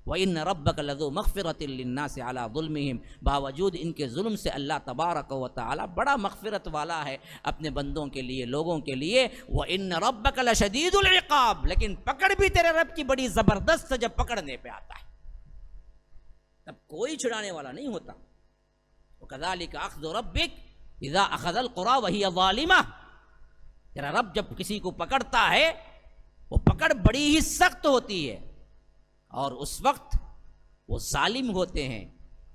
وَإِنَّ رَبَّكَ لَذُو مَغْفِرَةٍ لِلنَّاسِ عَلَىٰ ظُلْمِهِمْ. باوجود ان کے ظلم سے اللہ تبارک و تعالی بڑا مغفرت والا ہے اپنے بندوں کے لیے، لوگوں کے لیے. وَإِنَّ رَبَّكَ لَشَدِيدُ الْعِقَابِ. لیکن پکڑ بھی تیرے رب کی بڑی زبردست جب پکڑنے پہ آتا ہے تب کوئی چھڑانے والا نہیں ہوتا. وَكَذَلِكَ أَخْذُ رَبِّكَ إِذَا أَخَذَ الْقُرَىٰ وَهِيَ ظَالِمَةٌ. تیرا رب جب کسی کو پکڑتا ہے وہ پکڑ بڑی ہی سخت ہوتی ہے، اور اس وقت وہ ظالم ہوتے ہیں،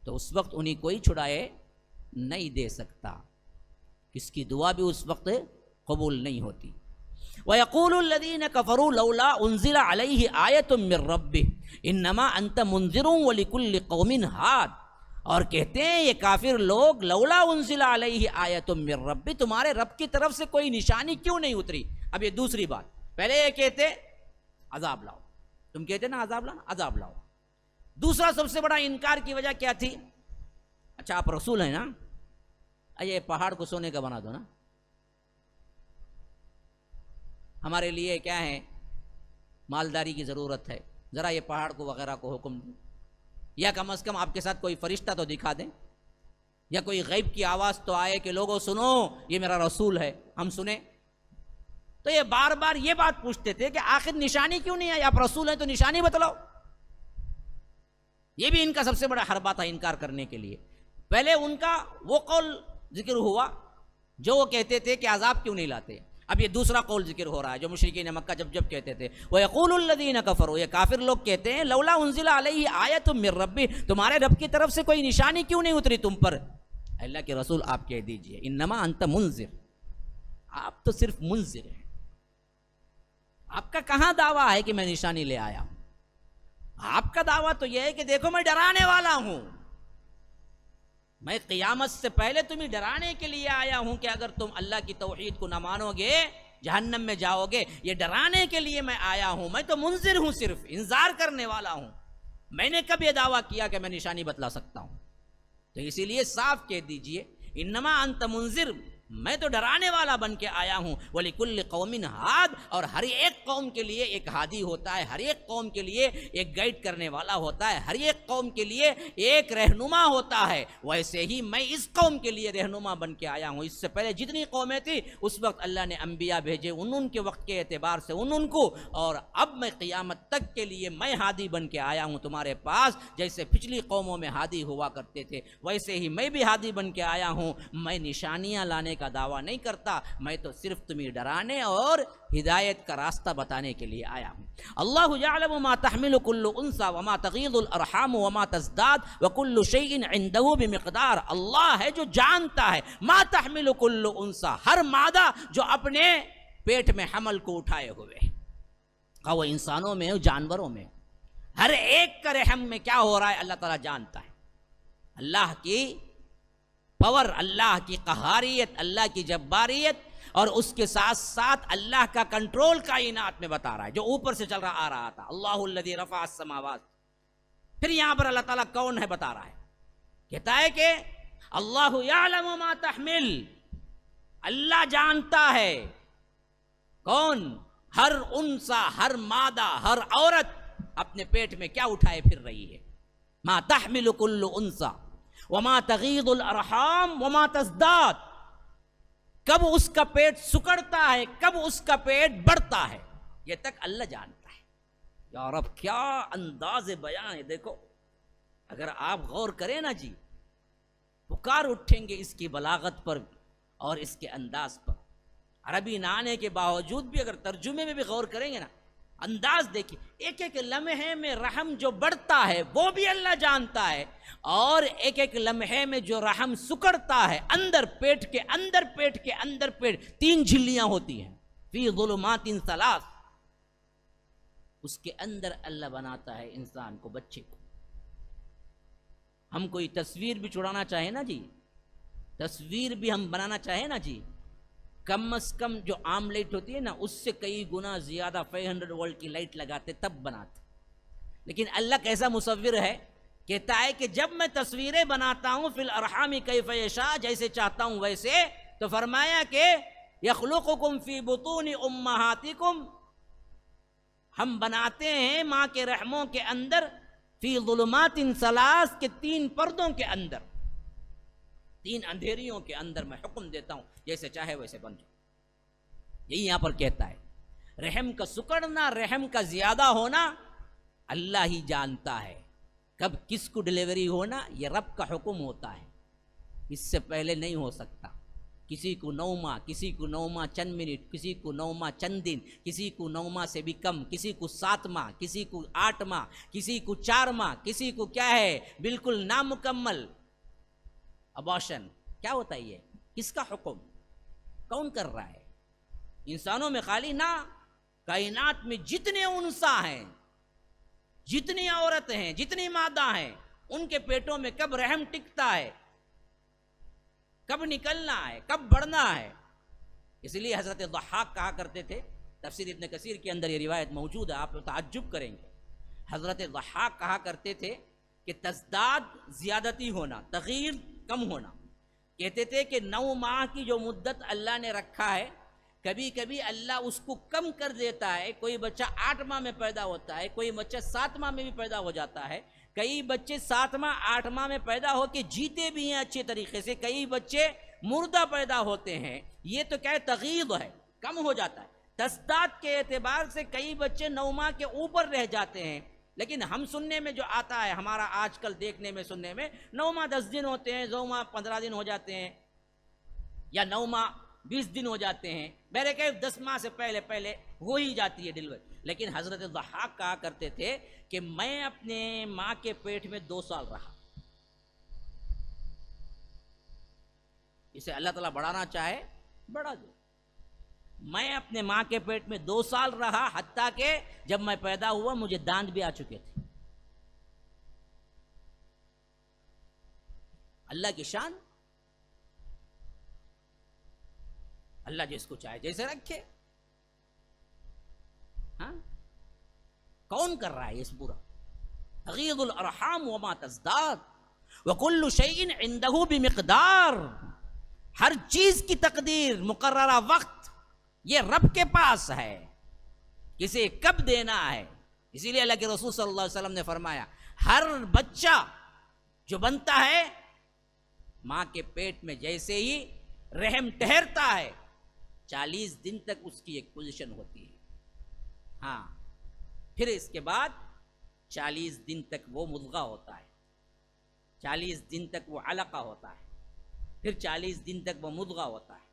تو اس وقت انہیں کوئی چھڑائے نہیں دے سکتا. کس کی دعا بھی اس وقت قبول نہیں ہوتی. وَيَقُولُ الَّذِينَ كَفَرُوا لَوْلَا أُنزِلَ عَلَيْهِ آيَةٌ مِّن رَّبِّهِ إِنَّمَا أَنتَ مُنذِرٌ وَلِكُلِّ قَوْمٍ هَادٍ. اور کہتے ہیں یہ کافر لوگ لولا انزل علیہ آیۃ من ربی، تمہارے رب کی طرف سے کوئی نشانی کیوں نہیں اتری. اب یہ دوسری بات. پہلے یہ کہتے عذاب لاؤ، تم کہتے نا عذاب لاؤ عذاب لاؤ. دوسرا سب سے بڑا انکار کی وجہ کیا تھی؟ اچھا آپ رسول ہیں نا، یہ پہاڑ کو سونے کا بنا دو نا، ہمارے لیے کیا ہے مالداری کی ضرورت ہے، ذرا یہ پہاڑ کو وغیرہ کو حکم دیں، یا کم از کم آپ کے ساتھ کوئی فرشتہ تو دکھا دیں، یا کوئی غیب کی آواز تو آئے کہ لوگوں سنو یہ میرا رسول ہے، ہم سنیں. تو یہ بار بار یہ بات پوچھتے تھے کہ آخر نشانی کیوں نہیں آئی، آپ رسول ہیں تو نشانی بتلاؤ. یہ بھی ان کا سب سے بڑا حربہ تھا انکار کرنے کے لیے. پہلے ان کا وہ قول ذکر ہوا جو وہ کہتے تھے کہ عذاب کیوں نہیں لاتے. اب یہ دوسرا قول ذکر ہو رہا ہے جو مشرکین مکہ جب کہتے تھے. وَيَقُولُ الَّذِينَ كَفَرُوا، یہ کافر لوگ کہتے ہیں لولا انزل علیہ آیۃ من ربی، تمہارے رب کی طرف سے کوئی نشانی کیوں نہیں اتری تم پر. اللہ کے رسول آپ کہہ دیجئے انما انت منذر، آپ تو صرف منذر ہیں. آپ کا کہاں دعویٰ ہے کہ میں نشانی لے آیا ہوں؟ آپ کا دعویٰ تو یہ ہے کہ دیکھو میں ڈرانے والا ہوں، میں قیامت سے پہلے تمہیں ڈرانے کے لیے آیا ہوں کہ اگر تم اللہ کی توحید کو نہ مانو گے جہنم میں جاؤ گے. یہ ڈرانے کے لیے میں آیا ہوں، میں تو منذر ہوں، صرف انذار کرنے والا ہوں. میں نے کب یہ دعویٰ کیا کہ میں نشانی بتلا سکتا ہوں؟ تو اسی لیے صاف کہہ دیجئے انما انت منذر، میں تو ڈرانے والا بن کے آیا ہوں، وَلِكُلِّ قَوْمٍ ہاد، اور ہر ایک قوم کے لیے ایک ہادی ہوتا ہے، ہر ایک قوم کے لیے ایک گائیڈ کرنے والا ہوتا ہے، ہر ایک قوم کے لیے ایک رہنما ہوتا ہے۔ ویسے ہی میں اس قوم کے لیے رہنما بن کے آیا ہوں۔ اس سے پہلے جتنی قومیں تھیں اس وقت اللہ نے انبیاء بھیجے ان کے وقت کے اعتبار سے ان کو، اور اب میں قیامت تک کے لیے میں ہادی بن کے آیا ہوں تمہارے پاس۔ جیسے پچھلی قوموں میں ہادی ہوا کرتے تھے ویسے ہی میں بھی ہادی بن کے آیا ہوں۔ میں نشانیاں لانے کا دعویٰ نہیں کرتا، میں تو صرف تمہیں ڈرانے اور ہدایت کا راستہ بتانے کے لیے آیا ہوں۔ اللہ یعلم ما تحمل كل انثى وما تغیض الارحام وما تزداد وكل شيء عنده بمقدار۔ اللہ ہے جو جانتا ہے ما تحمل كل انثى، ہر مادہ جو اپنے پیٹ میں حمل کو اٹھائے ہوئے، وہ انسانوں میں ہو جانوروں میں، ہر ایک کا رحم میں کیا ہو رہا ہے اللہ تعالیٰ جانتا ہے۔ اللہ کی پاور، اللہ کی قہاریت، اللہ کی جباریت، اور اس کے ساتھ ساتھ اللہ کا کنٹرول کائنات میں بتا رہا ہے جو اوپر سے چل رہا آ رہا تھا۔ اللہ الذی رفع السماوات، پھر یہاں پر اللہ تعالیٰ کون ہے بتا رہا ہے، کہتا ہے کہ اللہ یعلم ما تحمل، اللہ جانتا ہے کون، ہر انسا، ہر مادہ، ہر عورت اپنے پیٹ میں کیا اٹھائے پھر رہی ہے۔ ما تحمل کل انسا وما تغیض الارحام وما تزداد، کب اس کا پیٹ سکڑتا ہے، کب اس کا پیٹ بڑھتا ہے، یہ تک اللہ جانتا ہے۔ یا رب کیا انداز بیان ہے، دیکھو اگر آپ غور کریں نا جی، پکار اٹھیں گے اس کی بلاغت پر اور اس کے انداز پر۔ عربی نہ آنے کے باوجود بھی اگر ترجمے میں بھی غور کریں گے نا، انداز دیکھیے، ایک ایک لمحے میں رحم جو بڑھتا ہے وہ بھی اللہ جانتا ہے، اور ایک ایک لمحے میں جو رحم سکڑتا ہے اندر پیٹ کے اندر، پیٹ کے اندر، پیٹ 3 جھلیاں ہوتی ہیں، فی ظلمات ثلاث، اس کے اندر اللہ بناتا ہے انسان کو، بچے کو۔ ہم کوئی تصویر بھی چھڑانا چاہیں نا جی، تصویر بھی ہم بنانا چاہیں نا جی، کم از کم جو عام لائٹ ہوتی ہے نا اس سے کئی گنا زیادہ 500 وولٹ کی لائٹ لگاتے تب بناتے۔ لیکن اللہ کیسا مصور ہے، کہتا ہے کہ جب میں تصویریں بناتا ہوں فی الارحام کیف یشاء، جیسے چاہتا ہوں ویسے، تو فرمایا کہ یخلقکم فی بطون امہاتکم، ہم بناتے ہیں ماں کے رحموں کے اندر، فی ظلمات ثلاث، کے 3 پردوں کے اندر، 3 اندھیریوں کے اندر میں حکم دیتا ہوں جیسے چاہے ویسے بن جاؤ۔ یہی یہاں پر کہتا ہے رحم کا سکڑنا، رحم کا زیادہ ہونا اللہ ہی جانتا ہے، کب کس کو ڈلیوری ہونا یہ رب کا حکم ہوتا ہے، اس سے پہلے نہیں ہو سکتا۔ کسی کو 9 ماہ، کسی کو 9 ماہ چند منٹ، کسی کو 9 ماہ چند دن، کسی کو 9 ماہ سے بھی کم، کسی کو 7 ماہ، کسی کو 8 ماہ، کسی کو 4 ماہ، کسی کو کیا ہے بالکل نامکمل ابارشن۔ کیا ہوتا ہے یہ، کس کا حکم، کون کر رہا ہے؟ انسانوں میں خالی نہ، کائنات میں جتنے انسا ہیں، جتنی عورتیں ہیں، جتنی مادہ ہیں، ان کے پیٹوں میں کب رحم ٹکتا ہے، کب نکلنا ہے، کب بڑھنا ہے۔ اس لیے حضرت ضحاک کہا کرتے تھے، تفسیر ابن کثیر کے اندر یہ روایت موجود ہے، آپ تعجب کریں گے۔ حضرت ضحاک کہا کرتے تھے کہ تزداد زیادتی ہونا، تغیر کم ہونا۔ کہتے تھے کہ 9 ماہ کی جو مدت اللہ نے رکھا ہے، کبھی کبھی اللہ اس کو کم کر دیتا ہے، کوئی بچہ 8 ماہ میں پیدا ہوتا ہے، کوئی بچہ 7 ماہ میں بھی پیدا ہو جاتا ہے، کئی بچے 7 ماہ 8 ماہ میں پیدا ہو کے جیتے بھی ہیں اچھے طریقے سے، کئی بچے مردہ پیدا ہوتے ہیں۔ یہ تو کیا ہے، تغیض ہے، کم ہو جاتا ہے۔ تزداد کے اعتبار سے کئی بچے 9 ماہ کے اوپر رہ جاتے ہیں، لیکن ہم سننے میں جو آتا ہے، ہمارا آج کل دیکھنے میں سننے میں 9 ماہ 10 دن ہوتے ہیں، 2 ماہ 15 دن ہو جاتے ہیں، یا 9 ماہ 20 دن ہو جاتے ہیں، بہرکیف 10 ماہ سے پہلے ہو ہی جاتی ہے ڈیلیوری۔ لیکن حضرت ضحاک کہا کرتے تھے کہ میں اپنے ماں کے پیٹ میں 2 سال رہا۔ اسے اللہ تعالیٰ بڑھانا چاہے بڑھا دے۔ میں اپنے ماں کے پیٹ میں 2 سال رہا، حتیٰ کہ جب میں پیدا ہوا مجھے دانت بھی آ چکے تھے۔ اللہ کی شان، اللہ جس کو چاہے جیسے رکھے۔ ہاں، کون کر رہا ہے اس پورا؟ تغیض الارحام وما تزداد وَكُلُّ شَيْءٍ عِندَهُ بِمِقْدَار، ہر چیز کی تقدیر، مقررہ وقت یہ رب کے پاس ہے، کسے کب دینا ہے۔ اسی لیے اللہ کے رسول صلی اللہ علیہ وسلم نے فرمایا ہر بچہ جو بنتا ہے ماں کے پیٹ میں جیسے ہی رحم ٹھہرتا ہے 40 دن تک اس کی ایک پوزیشن ہوتی ہے، ہاں پھر اس کے بعد 40 دن تک وہ مضغہ ہوتا ہے، 40 دن تک وہ علقہ ہوتا ہے، پھر 40 دن تک وہ مضغہ ہوتا ہے۔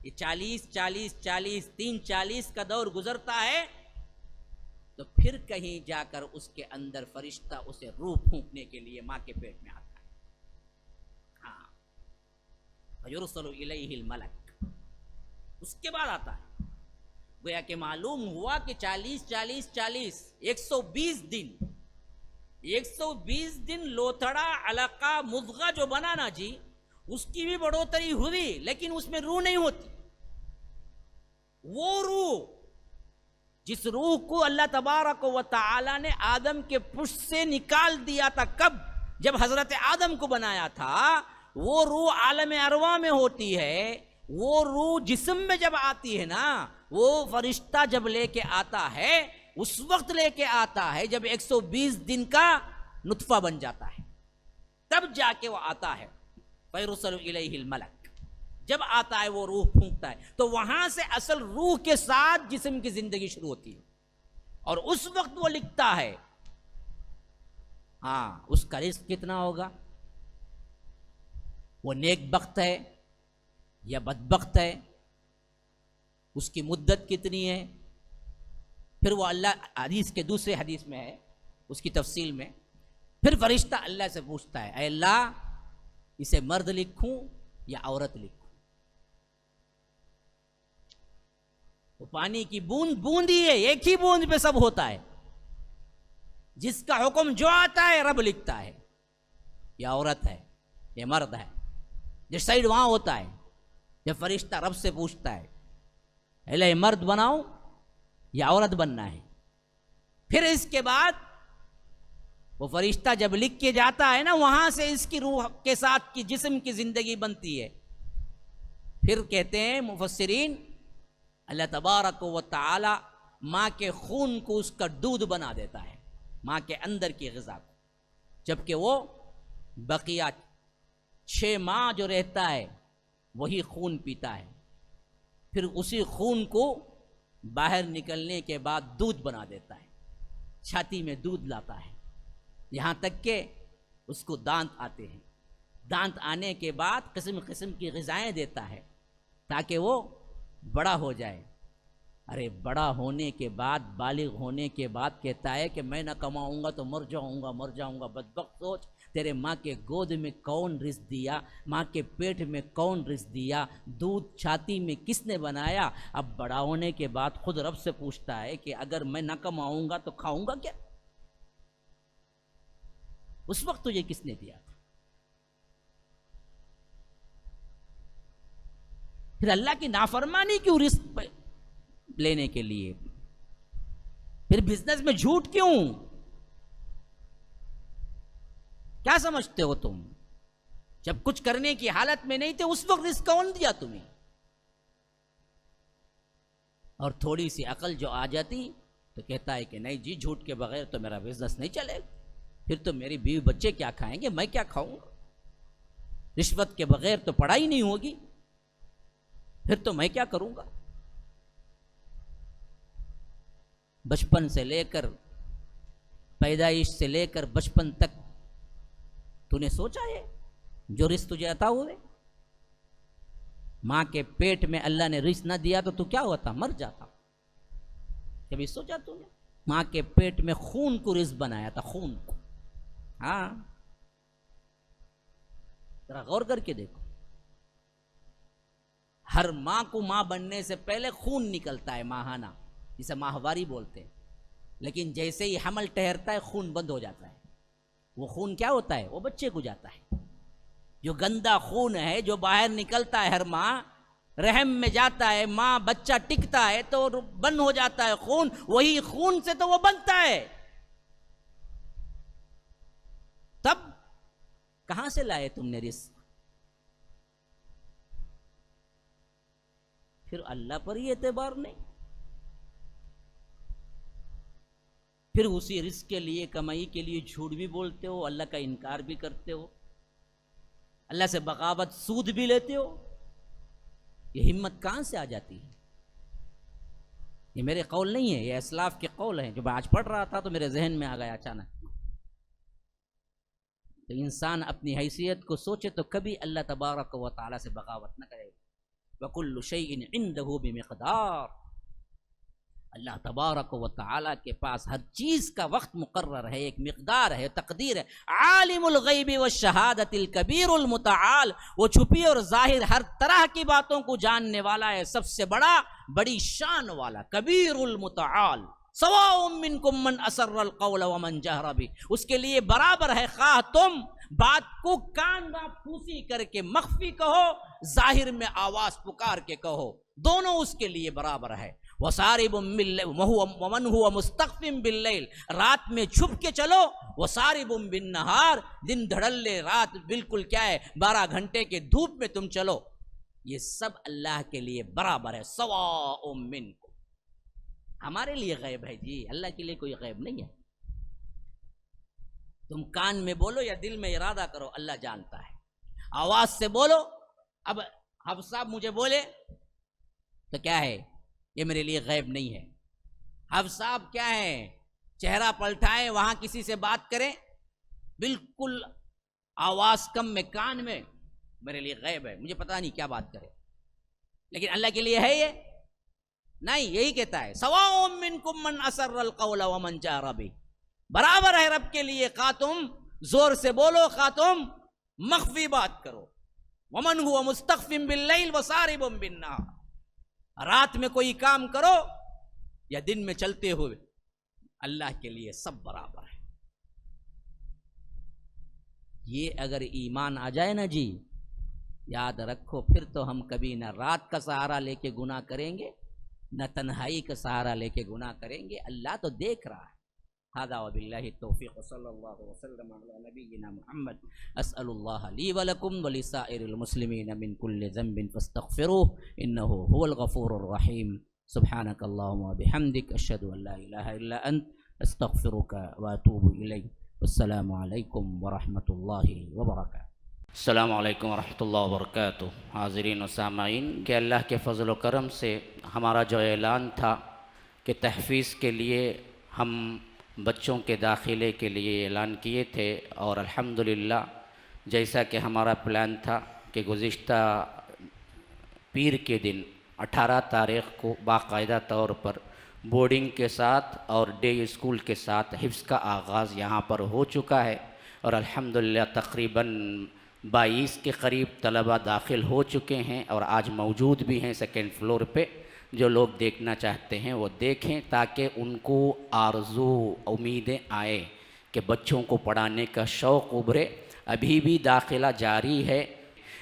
یہ 40 40 کا دور گزرتا ہے تو پھر کہیں جا کر اس کے اندر فرشتہ اسے روح پھونکنے کے لیے ماں کے پیٹ میں آتا ہے، ہاں فَيُرْسَلُ إِلَيْهِ الْمَلَكُ، اس کے بعد آتا ہے۔ گویا کہ معلوم ہوا کہ 40 120 دن 120 دن لوتھڑا علقہ مضغہ جو بنا نا جی، اس کی بھی بڑھوتری ہوئی لیکن اس میں روح نہیں ہوتی۔ وہ روح جس روح کو اللہ تبارک و تعالی نے آدم کے پشت سے نکال دیا تھا، کب؟ جب حضرت آدم کو بنایا تھا، وہ روح عالم ارواح میں ہوتی ہے۔ وہ روح جسم میں جب آتی ہے نا، وہ فرشتہ جب لے کے آتا ہے اس وقت لے کے آتا ہے جب 120 دن کا نطفہ بن جاتا ہے، تب جا کے وہ آتا ہے۔ فَيُرْسَلُ إِلَيْهِ الْمَلَكُ، جب آتا ہے وہ روح پھونکتا ہے تو وہاں سے اصل روح کے ساتھ جسم کی زندگی شروع ہوتی ہے، اور اس وقت وہ لکھتا ہے ہاں اس کا رزق کتنا ہوگا، وہ نیک بخت ہے یا بدبخت ہے، اس کی مدت کتنی ہے۔ پھر وہ اللہ حدیث کے دوسرے حدیث میں ہے اس کی تفصیل میں، پھر فرشتہ اللہ سے پوچھتا ہے اے اللہ اسے مرد لکھوں یا عورت لکھوں۔ وہ پانی کی بوند بوند ہی ہے، ایک ہی بوند پہ سب ہوتا ہے، جس کا حکم جو آتا ہے رب لکھتا ہے، یہ عورت ہے یہ مرد ہے، جس سائڈ وہاں ہوتا ہے۔ جب فرشتہ رب سے پوچھتا ہے اے مرد بناؤں یا عورت بننا ہے، پھر اس کے بعد وہ فرشتہ جب لکھ کے جاتا ہے نا، وہاں سے اس کی روح کے ساتھ کی جسم کی زندگی بنتی ہے۔ پھر کہتے ہیں مفسرین اللہ تبارک و تعالی ماں کے خون کو اس کا دودھ بنا دیتا ہے، ماں کے اندر کی غذا کو، جبکہ وہ بقیہ 6 ماہ جو رہتا ہے وہی خون پیتا ہے، پھر اسی خون کو باہر نکلنے کے بعد دودھ بنا دیتا ہے، چھاتی میں دودھ لاتا ہے، یہاں تک کہ اس کو دانت آتے ہیں، دانت آنے کے بعد قسم قسم کی غذائیں دیتا ہے تاکہ وہ بڑا ہو جائے۔ ارے بڑا ہونے کے بعد، بالغ ہونے کے بعد کہتا ہے کہ میں نہ کماؤں گا تو مر جاؤں گا۔ بدبخت سوچ، تیرے ماں کے گود میں کون رزق دیا، ماں کے پیٹ میں کون رزق دیا، دودھ چھاتی میں کس نے بنایا؟ اب بڑا ہونے کے بعد خود رب سے پوچھتا ہے کہ اگر میں نہ کماؤں گا تو کھاؤں گا کیا؟ اس وقت تجھے کس نے دیا تھا؟ پھر اللہ کی نافرمانی کیوں رزق لینے کے لیے؟ پھر بزنس میں جھوٹ کیوں؟ کیا سمجھتے ہو تم؟ جب کچھ کرنے کی حالت میں نہیں تھے اس وقت رزق کون دیا تمہیں؟ اور تھوڑی سی عقل جو آ جاتی تو کہتا ہے کہ نہیں جی جھوٹ کے بغیر تو میرا بزنس نہیں چلے گا، پھر تو میری بیوی بچے کیا کھائیں گے، میں کیا کھاؤں گا، رشوت کے بغیر تو پڑھائی نہیں ہوگی، پھر تو میں کیا کروں گا۔ بچپن سے لے کر پیدائش سے لے کر بچپن تک تو نے سوچا ہے جو رزق تجھے عطا ہوئے؟ ماں کے پیٹ میں اللہ نے رزق نہ دیا تو کیا ہوتا؟ مر جاتا۔ کبھی سوچا تو نے؟ ماں کے پیٹ میں خون کو رزق بنایا تھا، خون کو، ہاں ذرا غور کر کے دیکھو، ہر ماں کو ماں بننے سے پہلے خون نکلتا ہے ماہانہ، جسے ماہواری بولتے ہیں، لیکن جیسے ہی حمل ٹھہرتا ہے خون بند ہو جاتا ہے۔ وہ خون کیا ہوتا ہے؟ وہ بچے کو جاتا ہے۔ جو گندا خون ہے جو باہر نکلتا ہے ہر ماں رحم میں جاتا ہے، ماں بچہ ٹکتا ہے تو بند ہو جاتا ہے خون، وہی خون سے تو وہ بنتا ہے۔ تب کہاں سے لائے تم نے رزق؟ پھر اللہ پر ہی اعتبار نہیں، پھر اسی رزق کے لیے، کمائی کے لیے جھوٹ بھی بولتے ہو، اللہ کا انکار بھی کرتے ہو، اللہ سے بغاوت، سود بھی لیتے ہو۔ یہ ہمت کہاں سے آ جاتی ہے؟ یہ میرے قول نہیں ہے، یہ اسلاف کے قول ہیں، جو میں آج پڑھ رہا تھا تو میرے ذہن میں آ گیا اچانک۔ تو انسان اپنی حیثیت کو سوچے تو کبھی اللہ تبارک و تعالیٰ سے بغاوت نہ کرے۔ وَكُلُّ شَيْءٍ عِندَهُ بِمِقْدَارٍ، اللہ تبارک و تعالیٰ کے پاس ہر چیز کا وقت مقرر ہے، ایک مقدار ہے، تقدیر ہے۔ عالم الغیب والشہادۃ الکبیر المتعال، وہ چھپی اور ظاہر ہر طرح کی باتوں کو جاننے والا ہے، سب سے بڑا، بڑی شان والا، کبیر المتعال۔ سواء منکم من اسر القول ومن جہر بہ، اس کے لیے برابر ہے خواہ تم بات کو کان با پھوسی کر کے مخفی کہو، ظاہر میں آواز پکار کے کہو، دونوں اس کے لیے برابر ہے۔ وَصَارِبٌ وَمَنْ هُوَ مُسْتَخْفٍ بِاللَّيْلِ، رات میں چھپ کے چلو، وَصَارِبٌ بِالنَّهَارِ، دن دھڑل لے، رات بالکل کیا ہے 12 گھنٹے کے دھوپ میں تم چلو، یہ سب اللہ کے لیے برابر ہے۔ سواء منکم، ہمارے لیے غیب ہے جی، اللہ کے لیے کوئی غیب نہیں ہے۔ تم کان میں بولو یا دل میں ارادہ کرو، اللہ جانتا ہے۔ آواز سے بولو، اب حافظ صاحب مجھے بولے تو کیا ہے، یہ میرے لیے غیب نہیں ہے۔ حافظ صاحب کیا ہے، چہرہ پلٹائیں، وہاں کسی سے بات کریں، بالکل آواز کم میں، کان میں، میرے لیے غیب ہے، مجھے پتہ نہیں کیا بات کرے۔ لیکن اللہ کے لیے ہے یہ نہیں، یہی کہتا ہے سواء منکم من اسر القول ومن جہر بہ، برابر ہے رب کے لیے، خواہ تم زور سے بولو، خواہ تم مخفی بات کرو۔ ومن هو مستخف باللیل وسارب بالنہار، رات میں کوئی کام کرو یا دن میں چلتے ہوئے، اللہ کے لیے سب برابر ہے۔ یہ اگر ایمان آ جائے نا جی، یاد رکھو پھر تو ہم کبھی نہ رات کا سہارا لے کے گناہ کریں گے، نہ تنہائی کا سہارا لے کے گناہ کریں گے، اللہ تو دیکھ رہا ہے۔ هذا وباللہ التوفیق، صلی اللہ وسلم علی نبینا محمد۔ اسأل اللہ لی ولکم ولسائر المسلمین من کل ذنب فاستغفروه انه هو الغفور الرحیم۔ سبحانک اللہم وبحمدک، اشہد ان لا الہ الا انت، استغفرک واتوب الیک۔ والسلام علیکم ورحمۃ اللہ وبرکاتہ۔ السلام علیکم ورحمۃ اللہ وبرکاتہ۔ حاضرین و سامعین، کہ اللہ کے فضل و کرم سے ہمارا جو اعلان تھا کہ تحفیظ کے لیے ہم بچوں کے داخلے کے لیے اعلان کیے تھے، اور الحمدللہ جیسا کہ ہمارا پلان تھا کہ گزشتہ پیر کے دن 18 تاریخ کو باقاعدہ طور پر بورڈنگ کے ساتھ اور ڈے اسکول کے ساتھ حفظ کا آغاز یہاں پر ہو چکا ہے، اور الحمدللہ تقریباً 22 کے قریب طلبہ داخل ہو چکے ہیں، اور آج موجود بھی ہیں سیکنڈ فلور پہ۔ جو لوگ دیکھنا چاہتے ہیں وہ دیکھیں، تاکہ ان کو آرزو، امیدیں آئے کہ بچوں کو پڑھانے کا شوق ابھرے۔ ابھی بھی داخلہ جاری ہے،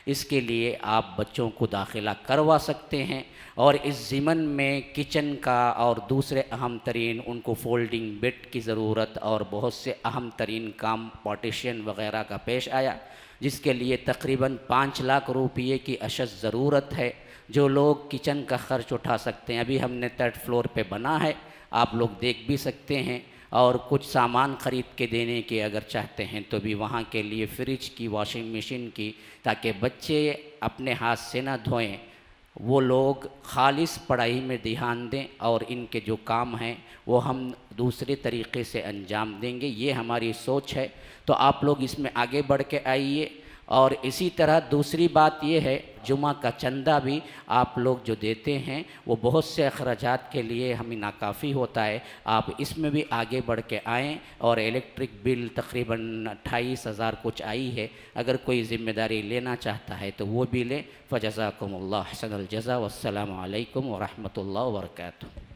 اس کے لیے آپ بچوں کو داخلہ کروا سکتے ہیں، اور اس ضمن میں کچن کا اور دوسرے اہم ترین ان کو فولڈنگ بیڈ کی ضرورت، اور بہت سے اہم ترین کام پارٹیشن وغیرہ کا پیش آیا، جس کے لیے تقریباً 5 لاکھ روپیے کی اشد ضرورت ہے۔ جو لوگ کچن کا خرچ اٹھا سکتے ہیں، ابھی ہم نے 3rd فلور پہ بنا ہے، آپ لوگ دیکھ بھی سکتے ہیں، اور کچھ سامان خرید کے دینے کے اگر چاہتے ہیں تو بھی وہاں کے لیے فریج کی، واشنگ مشین کی، تاکہ بچے اپنے ہاتھ سے نہ دھوئیں، وہ لوگ خالص پڑھائی میں دھیان دیں، اور ان کے جو کام ہیں وہ ہم دوسرے طریقے سے انجام دیں گے، یہ ہماری سوچ ہے۔ تو آپ لوگ اس میں آگے بڑھ کے آئیے۔ اور اسی طرح دوسری بات یہ ہے، جمعہ کا چندہ بھی آپ لوگ جو دیتے ہیں وہ بہت سے اخراجات کے لیے ہمیں ناکافی ہوتا ہے، آپ اس میں بھی آگے بڑھ کے آئیں۔ اور الیکٹرک بل تقریباً 28,000 کچھ آئی ہے، اگر کوئی ذمہ داری لینا چاہتا ہے تو وہ بھی لیں۔ فجزاکم اللہ احسن الجزا، والسلام علیکم ورحمۃ اللہ وبرکاتہ۔